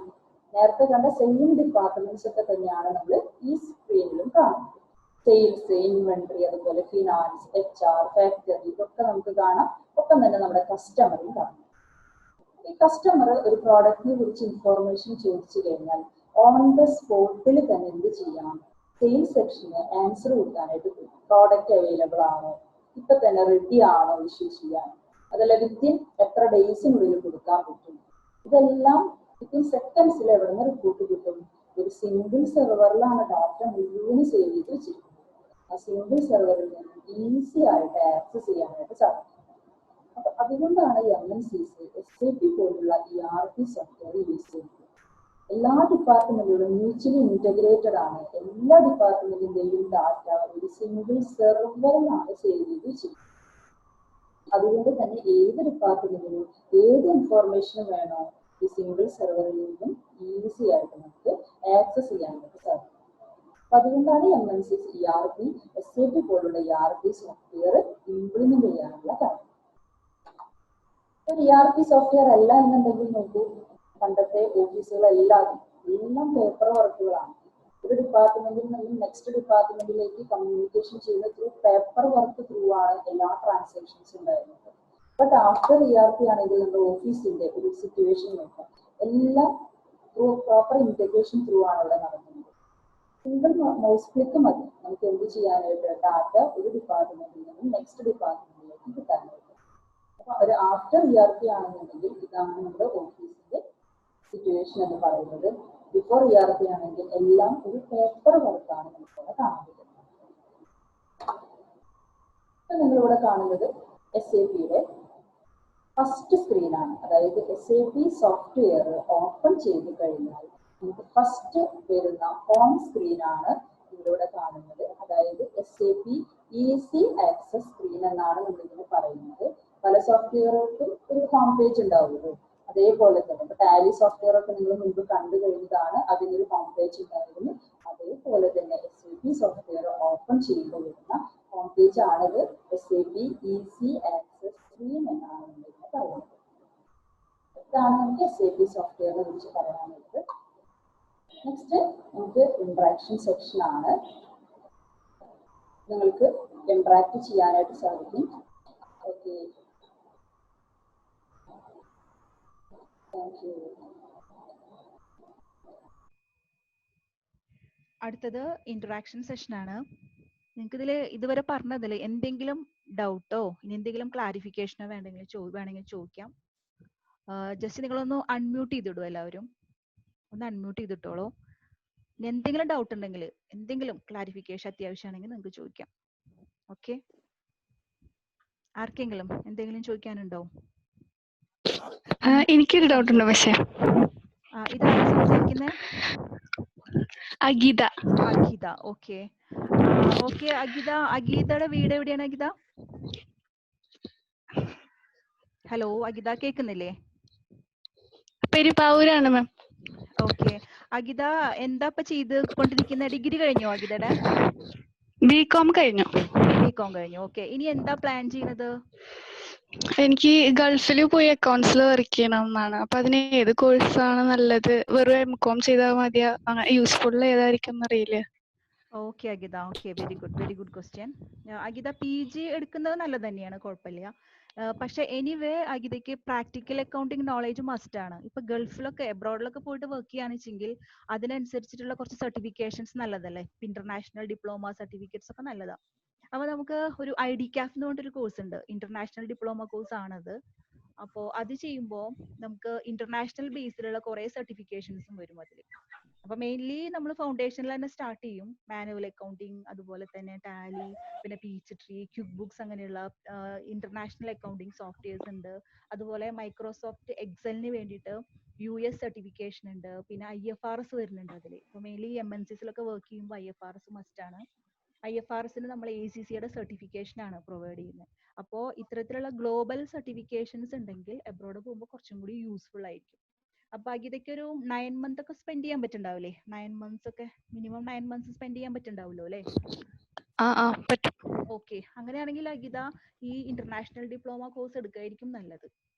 [SPEAKER 2] നേരത്തെ കണ്ട സെയിം ഡിപ്പാർട്ട്മെന്റ്സ് ഒക്കെ തന്നെയാണ് നമ്മൾ ഈ സ്ക്രീനിലും കാണുന്നത്. സെയിൽസ്, ഇൻവെന്ററി, അതുപോലെ ഫിനാൻസ്, HR, ഫാക്ടറി, ഇതൊക്കെ നമുക്ക് കാണാം. ഒപ്പം തന്നെ നമ്മുടെ കസ്റ്റമറും കാണാം. ഈ കസ്റ്റമർ ഒരു പ്രോഡക്റ്റിനെ കുറിച്ച് ഇൻഫോർമേഷൻ ചോദിച്ചു കഴിഞ്ഞാൽ ഓൺ ദ സ്പോട്ടിൽ തന്നെ എന്ത് ചെയ്യാം, സെയിൽസ് സെക്ഷന് ആൻസർ കൊടുക്കാനായിട്ട് പറ്റും. പ്രോഡക്റ്റ് അവൈലബിൾ ആണോ, ഇപ്പൊ തന്നെ റെഡി ആണോ ഇഷ്യൂ ചെയ്യാൻ, അതല്ല വിത്തിൻ എത്ര ഡേയ്സിനുള്ളിൽ കൊടുക്കാൻ പറ്റും. ഇതെല്ലാം വിത്തിൻ സെക്കൻഡ്സിൽ എവിടെ നിന്ന് റിപ്പോർട്ട് കിട്ടും. ഒരു സിംഗിൾ സെർവറിലാണ് ഡാറ്റ മുഴുവൻ സേവ് ചെയ്ത് വെച്ചിരിക്കുന്നത്. ആ സിംഗിൾ സെർവറിൽ നിന്ന് ഈസി ആയിട്ട് ആക്സസ് ചെയ്യാനായിട്ട് സാധിക്കും. അപ്പൊ അതുകൊണ്ടാണ് MNCs SAP പോലുള്ള ERP സോഫ്റ്റ്വെയർ യൂസ് ചെയ്യുന്നത്. എല്ലാ ഡിപ്പാർട്ട്മെന്റുകളും മ്യൂച്വലി ഇന്റഗ്രേറ്റഡ് ആണ്. എല്ലാ ഡിപ്പാർട്ട്മെന്റിന്റെയും ഡാറ്റ ഒരു സിംഗിൾ സെർവറിലാണ് സേവ് ചെയ്ത് വെച്ചിരിക്കുന്നത്. അതുകൊണ്ട് തന്നെ ഏത് ഡിപ്പാർട്ട്മെന്റിനും ഏത് ഇൻഫോർമേഷനും വേണോ ഈ സിംഗിൾ സെർവറിൽ നിന്നും ഈസി ആയിട്ട് നമുക്ക് ആക്സസ് ചെയ്യാനായിട്ട് സാധിക്കും. അപ്പൊ അതുകൊണ്ടാണ് MNCs ERP, SAP പോലുള്ള ERP സോഫ്റ്റ്വെയർ ഇംപ്ലിമെന്റ് ചെയ്യാനുള്ള കാര്യം. ഒരു ERP സോഫ്റ്റ്വെയർ അല്ല എന്നുണ്ടെങ്കിൽ നോക്കൂ, പണ്ടത്തെ ഓഫീസുകളെല്ലാം പേപ്പർ വർക്കുകളാണ്. ഒരു ഡിപ്പാർട്ട്മെന്റിൽ നിന്നും നെക്സ്റ്റ് ഡിപ്പാർട്ട്മെന്റിലേക്ക് കമ്മ്യൂണിക്കേഷൻ ചെയ്യുന്ന ത്രൂ പേപ്പർ വർക്ക് ത്രൂ ആണ് എല്ലാ ട്രാൻസാക്ഷൻസും ഉണ്ടായിരുന്നത്. ബട്ട് ആഫ്റ്റർ ERP ആണെങ്കിൽ നമ്മുടെ ഓഫീസിന്റെ ഒരു സിറ്റുവേഷൻ നോക്കാം, എല്ലാം ത്രൂ പ്രോപ്പർ ഇന്റഗ്രേഷൻ ത്രൂ ആണ് ഇവിടെ നടക്കുന്നത്. സിംഗിൾ മൗസ് ക്ലിക്ക് മതി നമുക്ക് എന്ത് ചെയ്യാനായിട്ട്, ഡാറ്റ ഒരു ഡിപ്പാർട്ട്മെന്റിൽ നിന്നും നെക്സ്റ്റ് ഡിപ്പാർട്ട്മെന്റിലേക്ക് കിട്ടാനായിട്ട്. അപ്പൊ ഒരു ആഫ്റ്റർ ERP ആണെന്നുണ്ടെങ്കിൽ ഇതാണ് നമ്മുടെ ഓഫീസിന്റെ സിറ്റുവേഷൻ എന്ന് പറയുന്നത്. ബിഫോർ ERP ആണെങ്കിൽ എല്ലാം ഒരു പേപ്പർ വർക്കാണ് നമുക്കിവിടെ കാണാൻ പറ്റുന്നത്. അപ്പൊ നിങ്ങളിവിടെ കാണുന്നത് SAPയുടെ ഫസ്റ്റ് സ്ക്രീനാണ്. അതായത് SAP സോഫ്റ്റ്വെയർ ഓപ്പൺ ചെയ്ത് കഴിഞ്ഞാൽ നമുക്ക് ഫസ്റ്റ് വരുന്ന ഹോം സ്ക്രീനാണ് ഇതിലൂടെ കാണുന്നത്. അതായത് SAP ഈസി ആക്സസ് സ്ക്രീൻ എന്നാണ് നമ്മളിതിന് പറയുന്നത്. പല സോഫ്റ്റ്വെയറുകൾക്കും ഒരു ഹോം പേജ് ഉണ്ടാവുമല്ലോ, അതേപോലെ തന്നെ ഇപ്പൊ ടാലി സോഫ്റ്റ്വെയർ ഒക്കെ നിങ്ങൾ മുൻപ് കണ്ടു കഴിഞ്ഞതാണ്, അതിനൊരു ഹോം പേജ് ഉണ്ടായിരുന്നു. അതേപോലെ തന്നെ SAP സോഫ്റ്റ്വെയർ ഓപ്പൺ ചെയ്യുമ്പോൾ വരുന്ന ഹോം പേജ് ആണിത്. SAP ഈസി ആക്സസ് സ്ക്രീൻ എന്നാണ് നമ്മളിതിനെ പറയുന്നത്. ഇതാണ് നമുക്ക് SAP സോഫ്റ്റ്വെയറിനെ കുറിച്ച് പറയാനുള്ളത്. നെക്സ്റ്റ് നമുക്ക് ഇന്ററാക്ഷൻ സെക്ഷൻ ആണ്. നിങ്ങൾക്ക് ഇന്ററാക്ട് ചെയ്യാനായിട്ട് സാധിക്കും. Okay, thank U.
[SPEAKER 1] അടുത്തത് ഇന്ററാക്ഷൻ സെഷൻ ആണ്. നിങ്ങൾക്ക് ഇതുവരെ പറഞ്ഞതിൽ എന്തെങ്കിലും ഡൗട്ടോ ഇനി എന്തെങ്കിലും ക്ലാരിഫിക്കേഷനോ വേണമെങ്കിൽ ചോദിക്കാം. ജസ്റ്റ് നിങ്ങളൊന്ന് അൺമ്യൂട്ട് ചെയ്തിടും, എല്ലാവരും ഒന്ന് അൺമ്യൂട്ട് ചെയ്തിട്ടോളൂ. ഇനി എന്തെങ്കിലും ഡൗട്ട് ഉണ്ടെങ്കിൽ, എന്തെങ്കിലും ക്ലാരിഫിക്കേഷൻ അത്യാവശ്യമാണെങ്കിൽ നിങ്ങൾക്ക് ചോദിക്കാം. ഓക്കെ, ആർക്കെങ്കിലും എന്തെങ്കിലും ചോദിക്കാനുണ്ടോ?
[SPEAKER 3] എനിക്കൊരു ഡൗട്ട് ഉണ്ട്. പക്ഷേ
[SPEAKER 1] ഇതാരാ സംസാരിക്കുന്നത്?
[SPEAKER 3] അഗീത.
[SPEAKER 1] ഓക്കെ. അഗീതയുടെ വീട് എവിടെയാണ് അഗീത? ഹലോ അഗീത, കേൾക്കുന്നില്ലേ?
[SPEAKER 3] പെരുമ്പാവൂരാണ് മാം.
[SPEAKER 1] ഓക്കെ, അഗീത എന്താ ഇപ്പൊ ചെയ്ത് കൊണ്ടിരിക്കുന്ന? ഡിഗ്രി കഴിഞ്ഞോ അഗീതയുടെ?
[SPEAKER 3] BCom കഴിഞ്ഞു.
[SPEAKER 1] ഓക്കെ, ഇനി എന്താ പ്ലാൻ ചെയ്യുന്നത്?
[SPEAKER 3] എനിക്ക് ഗൾഫിൽ പോയി അക്കൗണ്ട്സിൽ വർക്ക് ചെയ്യണം എന്നാണ്. അപ്പൊ അതിന് ഏത് കോഴ്സാണ് നല്ലത്? വെറും എംകോം ചെയ്താൽ മതിയാ? അങ്ങനെ യൂസ്ഫുൾ ഏതായിരിക്കും എന്നറിയില്ല.
[SPEAKER 1] Okay Agitha, okay, very good question. Agitha PG എടുക്കുന്നത് നല്ലത് തന്നെയാണ്, കുഴപ്പമില്ല. പക്ഷെ എനിവേ അഗിതയ്ക്ക് പ്രാക്ടിക്കൽ അക്കൗണ്ടിങ് നോളേജ് മസ്റ്റ് ആണ്. ഇപ്പൊ ഗൾഫിലൊക്കെ എബ്രോഡിലൊക്കെ പോയിട്ട് വർക്ക് ചെയ്യുകയാണെന്നുവെച്ചെങ്കിൽ അതിനനുസരിച്ചിട്ടുള്ള കുറച്ച് സർട്ടിഫിക്കേഷൻസ് നല്ലതല്ലേ. ഇന്റർനാഷണൽ ഡിപ്ലോമ സർട്ടിഫിക്കറ്റ്സ് ഒക്കെ നല്ലതാണ്. അപ്പൊ നമുക്ക് ഒരു IDCAF എന്ന് പറഞ്ഞിട്ടൊരു കോഴ്സ് ഉണ്ട്, ഇന്റർനാഷണൽ ഡിപ്ലോമ കോഴ്സ് ആണത്. അപ്പോൾ അത് ചെയ്യുമ്പോൾ നമുക്ക് ഇന്റർനാഷണൽ ബേസിലുള്ള കുറെ സർട്ടിഫിക്കേഷൻസും വരും അതിൽ. അപ്പൊ മെയിൻലി നമ്മൾ ഫൗണ്ടേഷനിൽ തന്നെ സ്റ്റാർട്ട് ചെയ്യും. മാനുവൽ അക്കൗണ്ടിങ്, അതുപോലെ തന്നെ ടാലി, പിന്നെ പീച്ച് ട്രീ, ക്വിക്ക് ബുക്സ്, അങ്ങനെയുള്ള ഇന്റർനാഷണൽ അക്കൗണ്ടിങ് സോഫ്റ്റ്വെയർസ് ഉണ്ട്. അതുപോലെ മൈക്രോസോഫ്റ്റ് എക്സലിന് വേണ്ടിയിട്ട് US സർട്ടിഫിക്കേഷൻ ഉണ്ട്. പിന്നെ IFRS വരുന്നുണ്ട് അതിൽ. ഇപ്പൊ മെയിൻലി MNCസിലൊക്കെ വർക്ക് ചെയ്യുമ്പോൾ IFRS മസ്റ്റ് ആണ്. IFRSന് നമ്മൾ ACCയുടെ സർട്ടിഫിക്കേഷൻ ആണ് പ്രൊവൈഡ് ചെയ്യുന്നത്. അപ്പോൾ ഇത്തരത്തിലുള്ള ഗ്ലോബൽ സർട്ടിഫിക്കേഷൻസ് ഉണ്ടെങ്കിൽ എബ്രോഡ് പോകുമ്പോൾ കുറച്ചും കൂടി യൂസ്ഫുൾ ആയിരിക്കും. അപ്പൊ അഗിതയ്ക്ക് ഒരു 9 month ഒക്കെ സ്പെൻഡ് ചെയ്യാൻ പറ്റുണ്ടാവില്ലേ? 9 months ഒക്കെ, മിനിമം 9 months സ്പെൻഡ് ചെയ്യാൻ പറ്റുണ്ടാവുമല്ലോ അല്ലേ?
[SPEAKER 3] പറ്റും.
[SPEAKER 1] ഓക്കെ, അങ്ങനെയാണെങ്കിൽ അഗിത ഈ ഇന്റർനാഷണൽ ഡിപ്ലോമ കോഴ്സ് എടുക്കുകയായിരിക്കും നല്ലത്.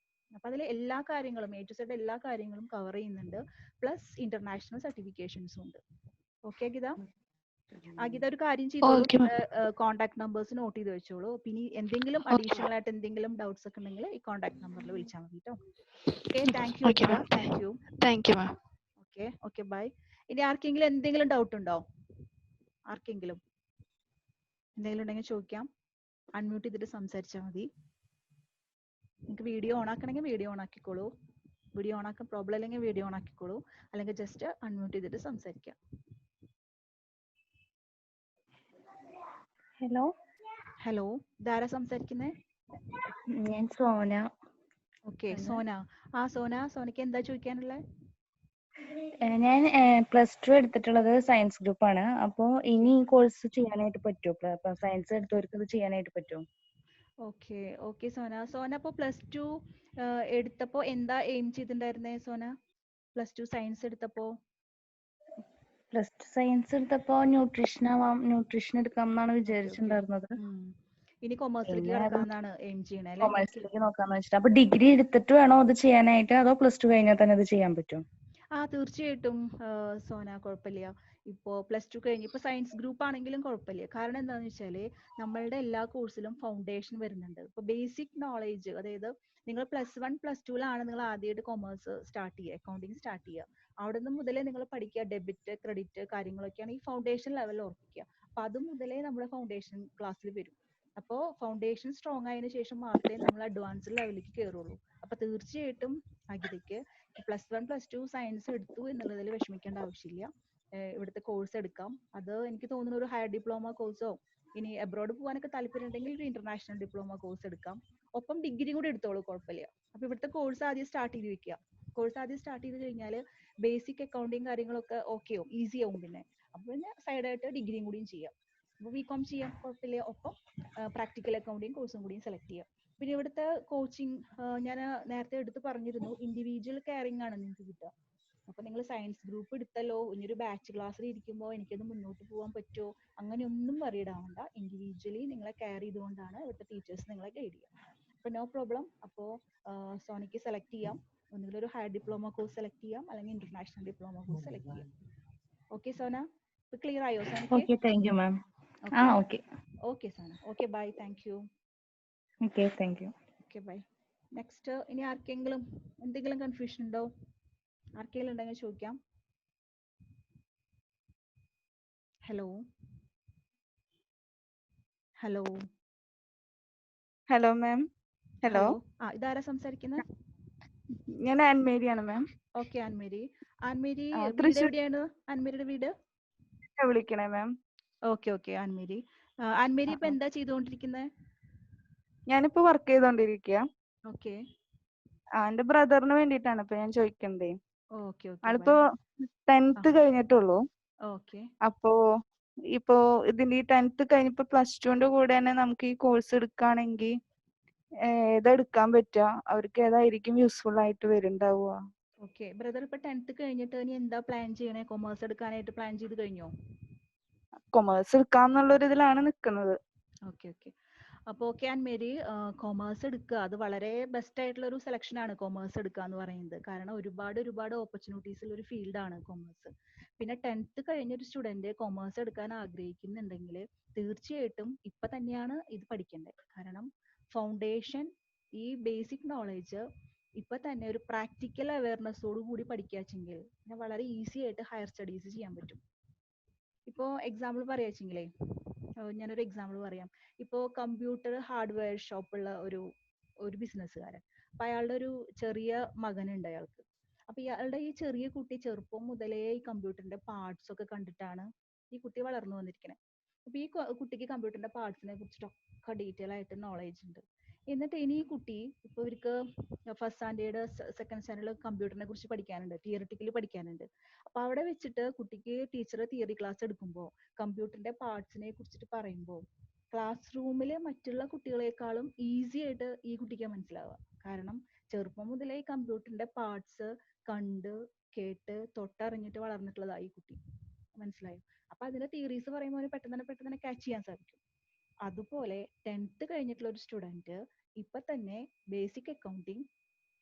[SPEAKER 1] അപ്പൊ അതിൽ എല്ലാ കാര്യങ്ങളും A to Z എല്ലാ കാര്യങ്ങളും കവർ ചെയ്യുന്നുണ്ട്. പ്ലസ് ഇന്റർനാഷണൽ സർട്ടിഫിക്കേഷൻസും ഉണ്ട്. ഓക്കെ അഗിത? അഗിത ഒരു കാര്യം ചെയ്തോളൂ,
[SPEAKER 3] Okay, ma'am.
[SPEAKER 1] Contact numbers not ചെയ്ത് വെച്ചോളൂ. പിന്നെ എന്തെങ്കിലും അഡീഷണൽ ആയിട്ട് എന്തെങ്കിലും ഡൗട്ട്സ് ഒക്കെ ഉണ്ടെങ്കിൽ ഈ കോൺടാക്ട് നമ്പറിൽ വിളിച്ചാൽ മതി കേട്ടോ. Okay, thank U
[SPEAKER 3] Okay,
[SPEAKER 1] അഗിത,
[SPEAKER 3] ma'am.
[SPEAKER 1] Thank you.
[SPEAKER 3] Thank you, ma'am.
[SPEAKER 1] Okay bye. ഇനി ആർക്കെങ്കിലും എന്തെങ്കിലും ഡൗട്ട് ഉണ്ടോ? ആർക്കെങ്കിലും എന്തെങ്കിലും ഉണ്ടെങ്കിൽ ചോദിക്കാം. അൺമ്യൂട്ട് ചെയ്തിട്ട് സംസാരിച്ചാൽ മതി. നിങ്ങൾക്ക് വീഡിയോ ഓൺ ആക്കണമെങ്കിൽ വീഡിയോ ഓൺ ആക്കിക്കോളൂ. വീഡിയോ ഓൺ ആക്കാൻ പ്രോബ്ലം അല്ലെങ്കിൽ വീഡിയോ ഓൺ ആക്കിക്കോളൂ, അല്ലെങ്കിൽ ജസ്റ്റ് അൺമ്യൂട്ട് ചെയ്തിട്ട് സംസാരിക്കാം.
[SPEAKER 4] ഹലോ
[SPEAKER 1] ഹലോ, ഇതാരാ സംസാരിക്കുന്നേ?
[SPEAKER 4] ഞാൻ സോന.
[SPEAKER 1] ഓക്കെ സോന. സോനയ്ക്ക് എന്താ ചോദിക്കാനുള്ളത്?
[SPEAKER 4] ഞാൻ +2 എടുത്തിട്ടുള്ളത് സയൻസ് ഗ്രൂപ്പ് ആണ്. അപ്പോൾ ഇനി ഈ കോഴ്സ് ചെയ്യാനായിട്ട് പറ്റുമോ? സയൻസ് എടുത്തവർക്ക് ഇത് ചെയ്യാനായിട്ട് പറ്റുമോ?
[SPEAKER 1] ഓക്കെ സോന അപ്പോൾ +2 എടുത്തപ്പോൾ എന്താ എയിം ചെയ്തിട്ടുണ്ടായിരുന്നേ സോന? +2 സയൻസ് എടുത്തപ്പോൾ
[SPEAKER 4] +2 സയൻസ് എടുത്തപ്പോൾ ന്യൂട്രീഷൻ എടുക്കാം എന്നാണ് വിചാരിച്ചിട്ടുണ്ടായിരുന്നത്.
[SPEAKER 1] ഇനി കൊമേഴ്സിലേക്ക് കടക്കാന്നാണ് എയിം ചെയ്യണേ അല്ലേ?
[SPEAKER 4] കൊമേഴ്സിലേക്ക് നോക്കാന്ന് വെച്ചിട്ട്. അപ്പൊ ഡിഗ്രി എടുത്തിട്ട് വേണോ അത് ചെയ്യാനായിട്ട്, അതോ +2 കഴിഞ്ഞാൽ തന്നെ ഇത് ചെയ്യാൻ പറ്റുമോ?
[SPEAKER 1] തീർച്ചയായിട്ടും സോന, കുഴപ്പമില്ല. ഇപ്പോൾ +2 കഴിഞ്ഞ് ഇപ്പോൾ സയൻസ് ഗ്രൂപ്പ് ആണെങ്കിലും കുഴപ്പമില്ല. കാരണം എന്താണെന്ന് വെച്ചാൽ നമ്മളുടെ എല്ലാ കോഴ്സിലും ഫൗണ്ടേഷൻ വരുന്നുണ്ട്. ഇപ്പോൾ ബേസിക് നോളേജ്, അതായത് നിങ്ങൾ +1 +2ലാണ് നിങ്ങൾ ആദ്യമായിട്ട് കൊമേഴ്സ് സ്റ്റാർട്ട് ചെയ്യുക, അക്കൗണ്ടിങ് സ്റ്റാർട്ട് ചെയ്യുക. അവിടെ നിന്ന് മുതലേ നിങ്ങൾ പഠിക്കുക, ഡെബിറ്റ് ക്രെഡിറ്റ് കാര്യങ്ങളൊക്കെയാണ് ഈ ഫൗണ്ടേഷൻ ലെവലിൽ ഓർപ്പിക്കുക. അപ്പോൾ അത് മുതലേ നമ്മുടെ ഫൗണ്ടേഷൻ ക്ലാസ്സിൽ വരും. അപ്പോൾ ഫൗണ്ടേഷൻ സ്ട്രോങ് ആയതിനു ശേഷം മാത്രമേ നമ്മൾ അഡ്വാൻസ്ഡ് ലെവലിലേക്ക് കയറുള്ളൂ. അപ്പോൾ തീർച്ചയായിട്ടും അഗിതയ്ക്ക് +1 +2 സയൻസ് എടുത്തു എന്നുള്ളതിൽ വിഷമിക്കേണ്ട ആവശ്യമില്ല. ഇവിടുത്തെ കോഴ്സ് എടുക്കാം. അത് എനിക്ക് തോന്നുന്നു ഒരു ഹയർ ഡിപ്ലോമ കോഴ്സോ, ഇനി അബ്രോഡ് പോകാനൊക്കെ താല്പര്യം ഉണ്ടെങ്കിൽ ഒരു ഇന്റർനാഷണൽ ഡിപ്ലോമ കോഴ്സ് എടുക്കാം. ഒപ്പം ഡിഗ്രി കൂടി എടുത്തോളൂ, കുഴപ്പമില്ല. അപ്പൊ ഇവിടുത്തെ കോഴ്സ് ആദ്യം സ്റ്റാർട്ട് ചെയ്ത് വെക്കുക. കോഴ്സ് ആദ്യം സ്റ്റാർട്ട് ചെയ്ത് കഴിഞ്ഞാൽ ബേസിക് അക്കൗണ്ടിങ് കാര്യങ്ങളൊക്കെ ഓക്കെ ആവും, ഈസി ആവും. അപ്പൊ പിന്നെ സൈഡായിട്ട് ഡിഗ്രിയും കൂടിയും ചെയ്യാം. അപ്പോൾ BCom ചെയ്യാം, കുഴപ്പമില്ല. ഒപ്പം പ്രാക്ടിക്കൽ അക്കൗണ്ടിങ് കോഴ്സും കൂടിയും സെലക്ട് ചെയ്യാം. പിന്നെ ഇവിടുത്തെ കോച്ചിങ് ഞാൻ നേരത്തെ എടുത്ത് പറഞ്ഞിരുന്നു, ഇൻഡിവിജ്വൽ കെയറിംഗ് ആണ് നിങ്ങൾക്ക് കിട്ടുക. അപ്പൊ നിങ്ങൾ സയൻസ് ഗ്രൂപ്പ് എടുത്തല്ലോ, ഇനിയൊരു ബാച്ച് ക്ലാസ്സിൽ ഇരിക്കുമ്പോൾ എനിക്കത് മുന്നോട്ട് പോകാൻ പറ്റുമോ, അങ്ങനെയൊന്നും വറീഡ് ആവണ്ട. ഇൻഡിവിജ്വലി നിങ്ങളെ കെയർ ചെയ്തുകൊണ്ടാണ് ഇവിടുത്തെ ടീച്ചേഴ്സ് നിങ്ങളെ ഗൈഡ് ചെയ്യുക. അപ്പോൾ നോ പ്രോബ്ലം. അപ്പോൾ സോനിക്ക് സെലക്ട് ചെയ്യാം. ഒന്നുകിൽ ഒരു ഹയർ ഡിപ്ലോമ കോഴ്സ് സെലക്ട് ചെയ്യാം, അല്ലെങ്കിൽ ഇന്റർനാഷണൽ ഡിപ്ലോമ കോഴ്സ് സെലക്ട് ചെയ്യാം. ഓക്കെ സോന, ഇപ്പൊ ക്ലിയർ ആയോ സോനിക്ക്?
[SPEAKER 4] Okay, thank you ma'am. Okay
[SPEAKER 1] Sona, okay bye, thank you.
[SPEAKER 4] Okay, thank you.
[SPEAKER 1] Okay bye. Next, ഇനി ആർക്കെങ്കിലും എന്തെങ്കിലും കൺഫ്യൂഷൻ ഉണ്ടോ? ആർക്കെങ്കിലും ഉണ്ടെങ്കിൽ ചോദിക്കാം. Hello hello
[SPEAKER 5] hello ma'am. Hello,
[SPEAKER 1] ഇതാരാ സംസാരിക്കുന്നത്?
[SPEAKER 5] ഞാൻ ആൻമേരി ആണ് മാം.
[SPEAKER 1] ഓക്കെ ആൻമേരി. വീട്
[SPEAKER 5] തൃശ്ശൂർ
[SPEAKER 1] എവിടെയാണ്? ആൻമേരിയുടെ വീട്
[SPEAKER 5] വിളിക്കണേ മാം.
[SPEAKER 1] ഓക്കെ ആൻമേരി. ഇപ്പൊ എന്താ ചെയ്തുകൊണ്ടിരിക്കുന്നത്?
[SPEAKER 5] ഞാനിപ്പോ വർക്ക് ചെയ്തോണ്ടിരിക്കുക.
[SPEAKER 1] ഓക്കെ.
[SPEAKER 5] എന്റെ ബ്രദറിന് വേണ്ടിയിട്ടാണ് ഇപ്പൊ ഞാൻ ചോദിക്കണ്ടേ.
[SPEAKER 1] ഓക്കെ
[SPEAKER 5] ആളിപ്പോ 10th കഴിഞ്ഞിട്ടുള്ളൂ.
[SPEAKER 1] ഓക്കെ.
[SPEAKER 5] അപ്പോ ഇപ്പോ ഇതിന്റെ ഈ 10th കഴിഞ്ഞിപ്പോ +2ന്റെ കൂടെ തന്നെ നമുക്ക് ഈ കോഴ്സ് എടുക്കുകയാണെങ്കിൽ ഏതെടുക്കാൻ പറ്റുക? അവർക്ക് ഏതായിരിക്കും യൂസ്ഫുൾ ആയിട്ട് വരുന്നുണ്ടാവുക?
[SPEAKER 1] ഓക്കെ, ബ്രദർ ഇപ്പൊ 10th കഴിഞ്ഞിട്ട് ഇനി എന്താ പ്ലാൻ ചെയ്യണേ? കൊമേഴ്സ് എടുക്കാനായിട്ട് പ്ലാൻ ചെയ്ത് കഴിഞ്ഞോ?
[SPEAKER 5] കൊമേഴ്സ് എടുക്കാന്നുള്ളൊരു ഇതിലാണ് നിൽക്കുന്നത്.
[SPEAKER 1] Okay okay. അപ്പോൾ ഓക്കെ ആൻഡ് മേരി, കൊമേഴ്സ് എടുക്കുക അത് വളരെ ബെസ്റ്റ് ആയിട്ടുള്ള ഒരു സെലക്ഷൻ ആണ് കൊമേഴ്സ് എടുക്കുക എന്ന് പറയുന്നത്. കാരണം ഒരുപാട് ഒരുപാട് ഓപ്പർച്യൂണിറ്റീസ് ഉള്ള ഒരു ഫീൽഡാണ് കൊമേഴ്സ്. പിന്നെ 10th കഴിഞ്ഞൊരു സ്റ്റുഡൻറ്റ് കൊമേഴ്സ് എടുക്കാൻ ആഗ്രഹിക്കുന്നുണ്ടെങ്കിൽ തീർച്ചയായിട്ടും ഇപ്പം തന്നെയാണ് ഇത് പഠിക്കേണ്ടത്. കാരണം ഫൗണ്ടേഷൻ, ഈ ബേസിക് നോളേജ് ഇപ്പം തന്നെ ഒരു പ്രാക്ടിക്കൽ അവയർനെസ്സോട് കൂടി പഠിക്കാച്ചെങ്കിൽ പിന്നെ വളരെ ഈസി ആയിട്ട് ഹയർ സ്റ്റഡീസ് ചെയ്യാൻ പറ്റും. ഇപ്പോൾ എക്സാമ്പിൾ പറയാച്ചെങ്കിലേ ഞാനൊരു എക്സാമ്പിൾ പറയാം. ഇപ്പോൾ കമ്പ്യൂട്ടർ ഹാർഡ്വെയർ ഷോപ്പുള്ള ഒരു ബിസിനസ്സുകാരൻ. അപ്പം അയാളുടെ ഒരു ചെറിയ മകനുണ്ട് അയാൾക്ക്. അപ്പം ഇയാളുടെ ഈ ചെറിയ കുട്ടി ചെറുപ്പം മുതലേ ഈ കമ്പ്യൂട്ടറിന്റെ പാർട്സ് ഒക്കെ കണ്ടിട്ടാണ് ഈ കുട്ടി വളർന്നു വന്നിരിക്കുന്നത്. അപ്പം ഈ കുട്ടിക്ക് കമ്പ്യൂട്ടറിന്റെ പാർട്സിനെ കുറിച്ചിട്ടൊക്കെ ഡീറ്റെയിൽ ആയിട്ട് നോളേജ് ഉണ്ട്. എന്നിട്ട് ഇനി ഈ കുട്ടി ഇപ്പോൾ ഇവർക്ക് ഫസ്റ്റ് സ്റ്റാൻഡേർഡ് സെക്കൻഡ് സ്റ്റാൻഡേർഡ് കമ്പ്യൂട്ടറിനെ കുറിച്ച് പഠിക്കാനുണ്ട്, തിയറിറ്റിക്കലി പഠിക്കാനുണ്ട്. അപ്പോൾ അവിടെ വെച്ചിട്ട് കുട്ടിക്ക് ടീച്ചർ തിയറി ക്ലാസ് എടുക്കുമ്പോൾ കമ്പ്യൂട്ടറിന്റെ പാർട്സിനെ കുറിച്ചിട്ട് പറയുമ്പോൾ ക്ലാസ് റൂമിൽ മറ്റുള്ള കുട്ടികളെക്കാളും ഈസി ആയിട്ട് ഈ കുട്ടിക്ക് മനസ്സിലാവുക. കാരണം ചെറുപ്പം മുതലേ ഈ കമ്പ്യൂട്ടറിന്റെ പാർട്സ് കണ്ട് കേട്ട് തൊട്ടറിഞ്ഞിട്ട് വളർന്നിട്ടുള്ളതാ ഈ കുട്ടി. മനസ്സിലായോ? അപ്പൊ അതിന്റെ തിയറീസ് പറയുമ്പോൾ പെട്ടെന്ന് തന്നെ ക്യാച്ച് ചെയ്യാൻ സാധിക്കും. അതുപോലെ 10th കഴിഞ്ഞിട്ടുള്ള ഒരു സ്റ്റുഡൻറ്റ് ഇപ്പൊ തന്നെ ബേസിക് അക്കൗണ്ടിങ്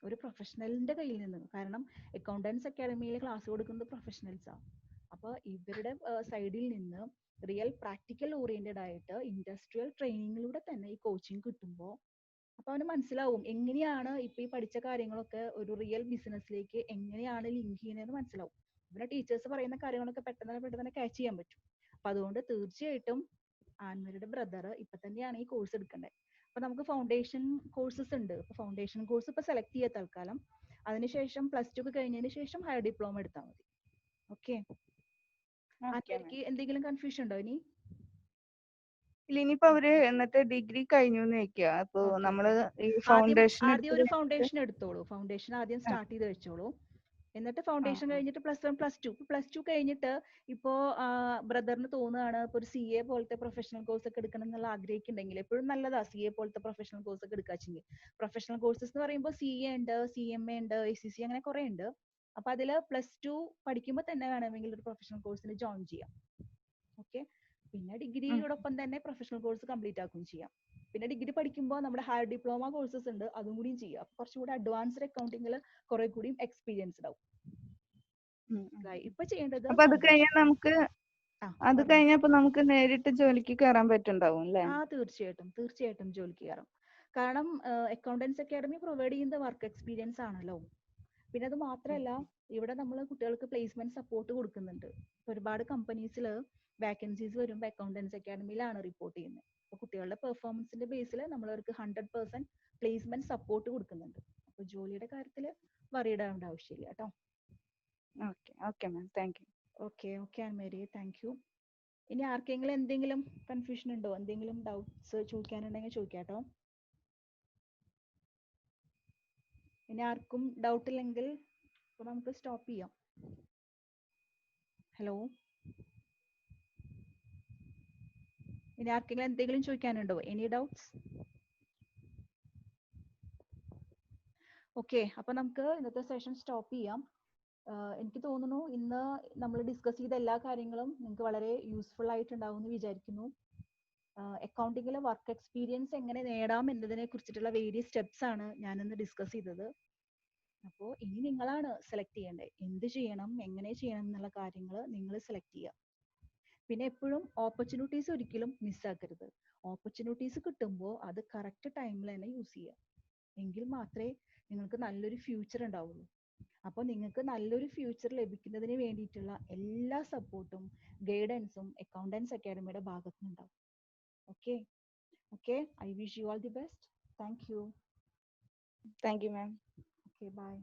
[SPEAKER 1] ഒരു പ്രൊഫഷണലിന്റെ കയ്യിൽ നിന്ന്, കാരണം അക്കൗണ്ടൻസ് അക്കാഡമിയിൽ ക്ലാസ് കൊടുക്കുന്നത് പ്രൊഫഷണൽസാണ്. അപ്പോൾ ഇവരുടെ സൈഡിൽ നിന്ന് റിയൽ പ്രാക്ടിക്കൽ ഓറിയന്റഡ് ആയിട്ട് ഇൻഡസ്ട്രിയൽ ട്രെയിനിങ്ങിലൂടെ തന്നെ ഈ കോച്ചിങ് കിട്ടുമ്പോൾ അപ്പൊ അവന് മനസ്സിലാവും എങ്ങനെയാണ് ഇപ്പൊ ഈ പഠിച്ച കാര്യങ്ങളൊക്കെ ഒരു റിയൽ ബിസിനസ്സിലേക്ക് എങ്ങനെയാണ് ലിങ്ക് ചെയ്യുന്നതെന്ന് മനസ്സിലാവും. ഇവിടെ ടീച്ചേഴ്സ് പറയുന്ന കാര്യങ്ങളൊക്കെ പെട്ടെന്ന് തന്നെ ക്യാച്ച് ചെയ്യാൻ പറ്റും. അപ്പൊ അതുകൊണ്ട് തീർച്ചയായിട്ടും ആൻമരിയുടെ ബ്രദർ ഇപ്പൊ തന്നെയാണ് ഈ കോഴ്സ് എടുക്കേണ്ടത്. അപ്പൊ നമുക്ക് ഫൗണ്ടേഷൻ കോഴ്സസ് ഉണ്ട്. അപ്പൊ ഫൗണ്ടേഷൻ കോഴ്സ് ഇപ്പൊ സെലക്ട് ചെയ്യാത്ത തൽക്കാലം, അതിനുശേഷം +2 ഒക്കെ കഴിഞ്ഞതിന് ശേഷം ഹയർ ഡിപ്ലോമ എടുത്താൽ മതി. ഓക്കെ. ആൻമരിക്ക് എന്തെങ്കിലും കൺഫ്യൂഷൻ ഉണ്ടോ ഇനി?
[SPEAKER 5] ഇല്ല, ഇനിയിപ്പോ അവര് എന്നിട്ട് ഡിഗ്രി കഴിഞ്ഞു എന്ന് വെക്കുക. അപ്പൊ
[SPEAKER 1] ഓക്കെ
[SPEAKER 5] നമ്മള്
[SPEAKER 1] ഓക്കെ.
[SPEAKER 5] ഈ ഫൗണ്ടേഷൻ
[SPEAKER 1] ആദ്യം ഒരു ഫൗണ്ടേഷൻ എടുത്തോളൂ. ഫൗണ്ടേഷൻ ആദ്യം സ്റ്റാർട്ട് ചെയ്ത് വെച്ചോളൂ. എന്നിട്ട് ഫൗണ്ടേഷൻ കഴിഞ്ഞിട്ട് +1 +2 കഴിഞ്ഞിട്ട് ഇപ്പോ ബ്രദറിന് തോന്നുകയാണ് ഇപ്പൊ ഒരു CA പോലത്തെ പ്രൊഫഷണൽ കോഴ്സ് ഒക്കെ എടുക്കണം എന്നുള്ള ആഗ്രഹിക്കുന്നുണ്ടെങ്കിൽ എപ്പോഴും നല്ലതാ CA പോലത്തെ പ്രൊഫഷണൽ കോഴ്സ് ഒക്കെ എടുക്കാച്ചെങ്കിൽ. പ്രൊഫഷണൽ കോഴ്സസ് എന്ന് പറയുമ്പോൾ CA ഉണ്ട്, CMA ഉണ്ട്, ACC അങ്ങനെ കുറെ ഉണ്ട്. അപ്പൊ അതില് +2 പഠിക്കുമ്പോൾ തന്നെ വേണമെങ്കിൽ ഒരു പ്രൊഫഷണൽ കോഴ്സിന് ജോയിൻ ചെയ്യാം. ഓക്കെ. പിന്നെ ഡിഗ്രിയോടൊപ്പം തന്നെ പ്രൊഫഷണൽ കോഴ്സ് കംപ്ലീറ്റ് ആക്കുകയും ചെയ്യാം. പിന്നെ ഡിഗ്രി പഠിക്കുമ്പോൾ നമ്മുടെ ഹയർ ഡിപ്ലോമ കോഴ്സസ് ഉണ്ട്, അതും കൂടിയും ചെയ്യാം. അപ്പൊ കുറച്ചുകൂടി അഡ്വാൻസ്ഡ് അക്കൗണ്ടിങ്ങിൽ കുറെ കൂടിയും എക്സ്പീരിയൻസ്ഡ് ആവും. ഇപ്പൊ ചെയ്യേണ്ടത്
[SPEAKER 5] അപ്പൊ അത് കഴിഞ്ഞാൽ നമുക്ക് അത്
[SPEAKER 1] പറഞ്ഞോ.
[SPEAKER 5] കഴിഞ്ഞപ്പോ നമുക്ക് നേരിട്ട് ജോലിക്ക് കയറാൻ പറ്റുണ്ടാവും അല്ലേ?
[SPEAKER 1] തീർച്ചയായിട്ടും ജോലിക്ക് കയറാം. കാരണം അക്കൗണ്ടൻസ് അക്കാഡമി പ്രൊവൈഡ് ചെയ്യുന്ന വർക്ക് എക്സ്പീരിയൻസ് ആണല്ലോ. പിന്നെ അത് മാത്രമല്ല, ഇവിടെ നമ്മൾ കുട്ടികൾക്ക് പ്ലേസ്മെന്റ് സപ്പോർട്ട് കൊടുക്കുന്നുണ്ട്. ഒരുപാട് കമ്പനീസിൽ വാക്കൻസീസ് വരുമ്പോൾ അക്കൗണ്ടൻസ് അക്കാഡമിയിലാണ് റിപ്പോർട്ട് ചെയ്യുന്നത്. അപ്പോൾ കുട്ടികളുടെ പെർഫോമൻസിന്റെ ബേസിൽ നമ്മൾ അവർക്ക് 100% പ്ലേസ്മെന്റ് സപ്പോർട്ട് കൊടുക്കുന്നുണ്ട്. അപ്പോൾ ജോലിയുടെ കാര്യത്തിൽ വറീഡ് ആവേണ്ട ആവശ്യമില്ല കേട്ടോ.
[SPEAKER 5] Okay ma'am, thank you.
[SPEAKER 1] Okay Annmary, thank you. ഇനി ആർക്കെങ്കിലും എന്തെങ്കിലും കൺഫ്യൂഷൻ ഉണ്ടോ, എന്തെങ്കിലും ഡൗട്ട്സ് ചോദിക്കാനുണ്ടെങ്കിൽ ചോദിക്കാം കേട്ടോ. ഇനി ആർക്കും ഡൗട്ട് ഇല്ലെങ്കിൽ ഇപ്പൊ നമുക്ക് സ്റ്റോപ്പ് ചെയ്യാം. ഹലോ, ഇനി ആർക്കെങ്കിലും എന്തെങ്കിലും ചോദിക്കാനുണ്ടോ? Any doubts? ഓക്കെ, അപ്പൊ നമുക്ക് ഇന്നത്തെ സെഷൻ സ്റ്റോപ്പ് ചെയ്യാം. എനിക്ക് തോന്നുന്നു ഇന്ന് നമ്മൾ ഡിസ്കസ് ചെയ്ത എല്ലാ കാര്യങ്ങളും നിങ്ങൾക്ക് വളരെ യൂസ്ഫുൾ ആയിട്ടുണ്ടാവും എന്ന് വിചാരിക്കുന്നു. അക്കൗണ്ടിങ്ങിലെ വർക്ക് എക്സ്പീരിയൻസ് എങ്ങനെ നേടാം എന്നതിനെ കുറിച്ചിട്ടുള്ള വേരിയസ് സ്റ്റെപ്സ് ആണ് ഞാനിന്ന് ഡിസ്കസ് ചെയ്തത്. അപ്പോൾ ഇനി നിങ്ങളാണ് സെലക്ട് ചെയ്യേണ്ടത്. എന്ത് ചെയ്യണം, എങ്ങനെ ചെയ്യണം എന്നുള്ള കാര്യങ്ങൾ നിങ്ങൾ സെലക്ട് ചെയ്യുക. പിന്നെ എപ്പോഴും ഓപ്പർച്യൂണിറ്റീസ് ഒരിക്കലും മിസ്സാക്കരുത്. ഓപ്പർച്യൂണിറ്റീസ് കിട്ടുമ്പോൾ അത് കറക്റ്റ് ടൈമിൽ തന്നെ യൂസ് ചെയ്യുക. എങ്കിൽ മാത്രമേ നിങ്ങൾക്ക് നല്ലൊരു ഫ്യൂച്ചർ ഉണ്ടാവുള്ളൂ. അപ്പോൾ നിങ്ങൾക്ക് നല്ലൊരു ഫ്യൂച്ചർ ലഭിക്കുന്നതിന് വേണ്ടിയിട്ടുള്ള എല്ലാ സപ്പോർട്ടും ഗൈഡൻസും അക്കൗണ്ടൻസ് അക്കാഡമിയുടെ ഭാഗത്തു നിന്നുണ്ടാവും. Okay, I wish you all the best. Thank you.
[SPEAKER 5] Thank you ma'am.
[SPEAKER 1] Okay, by.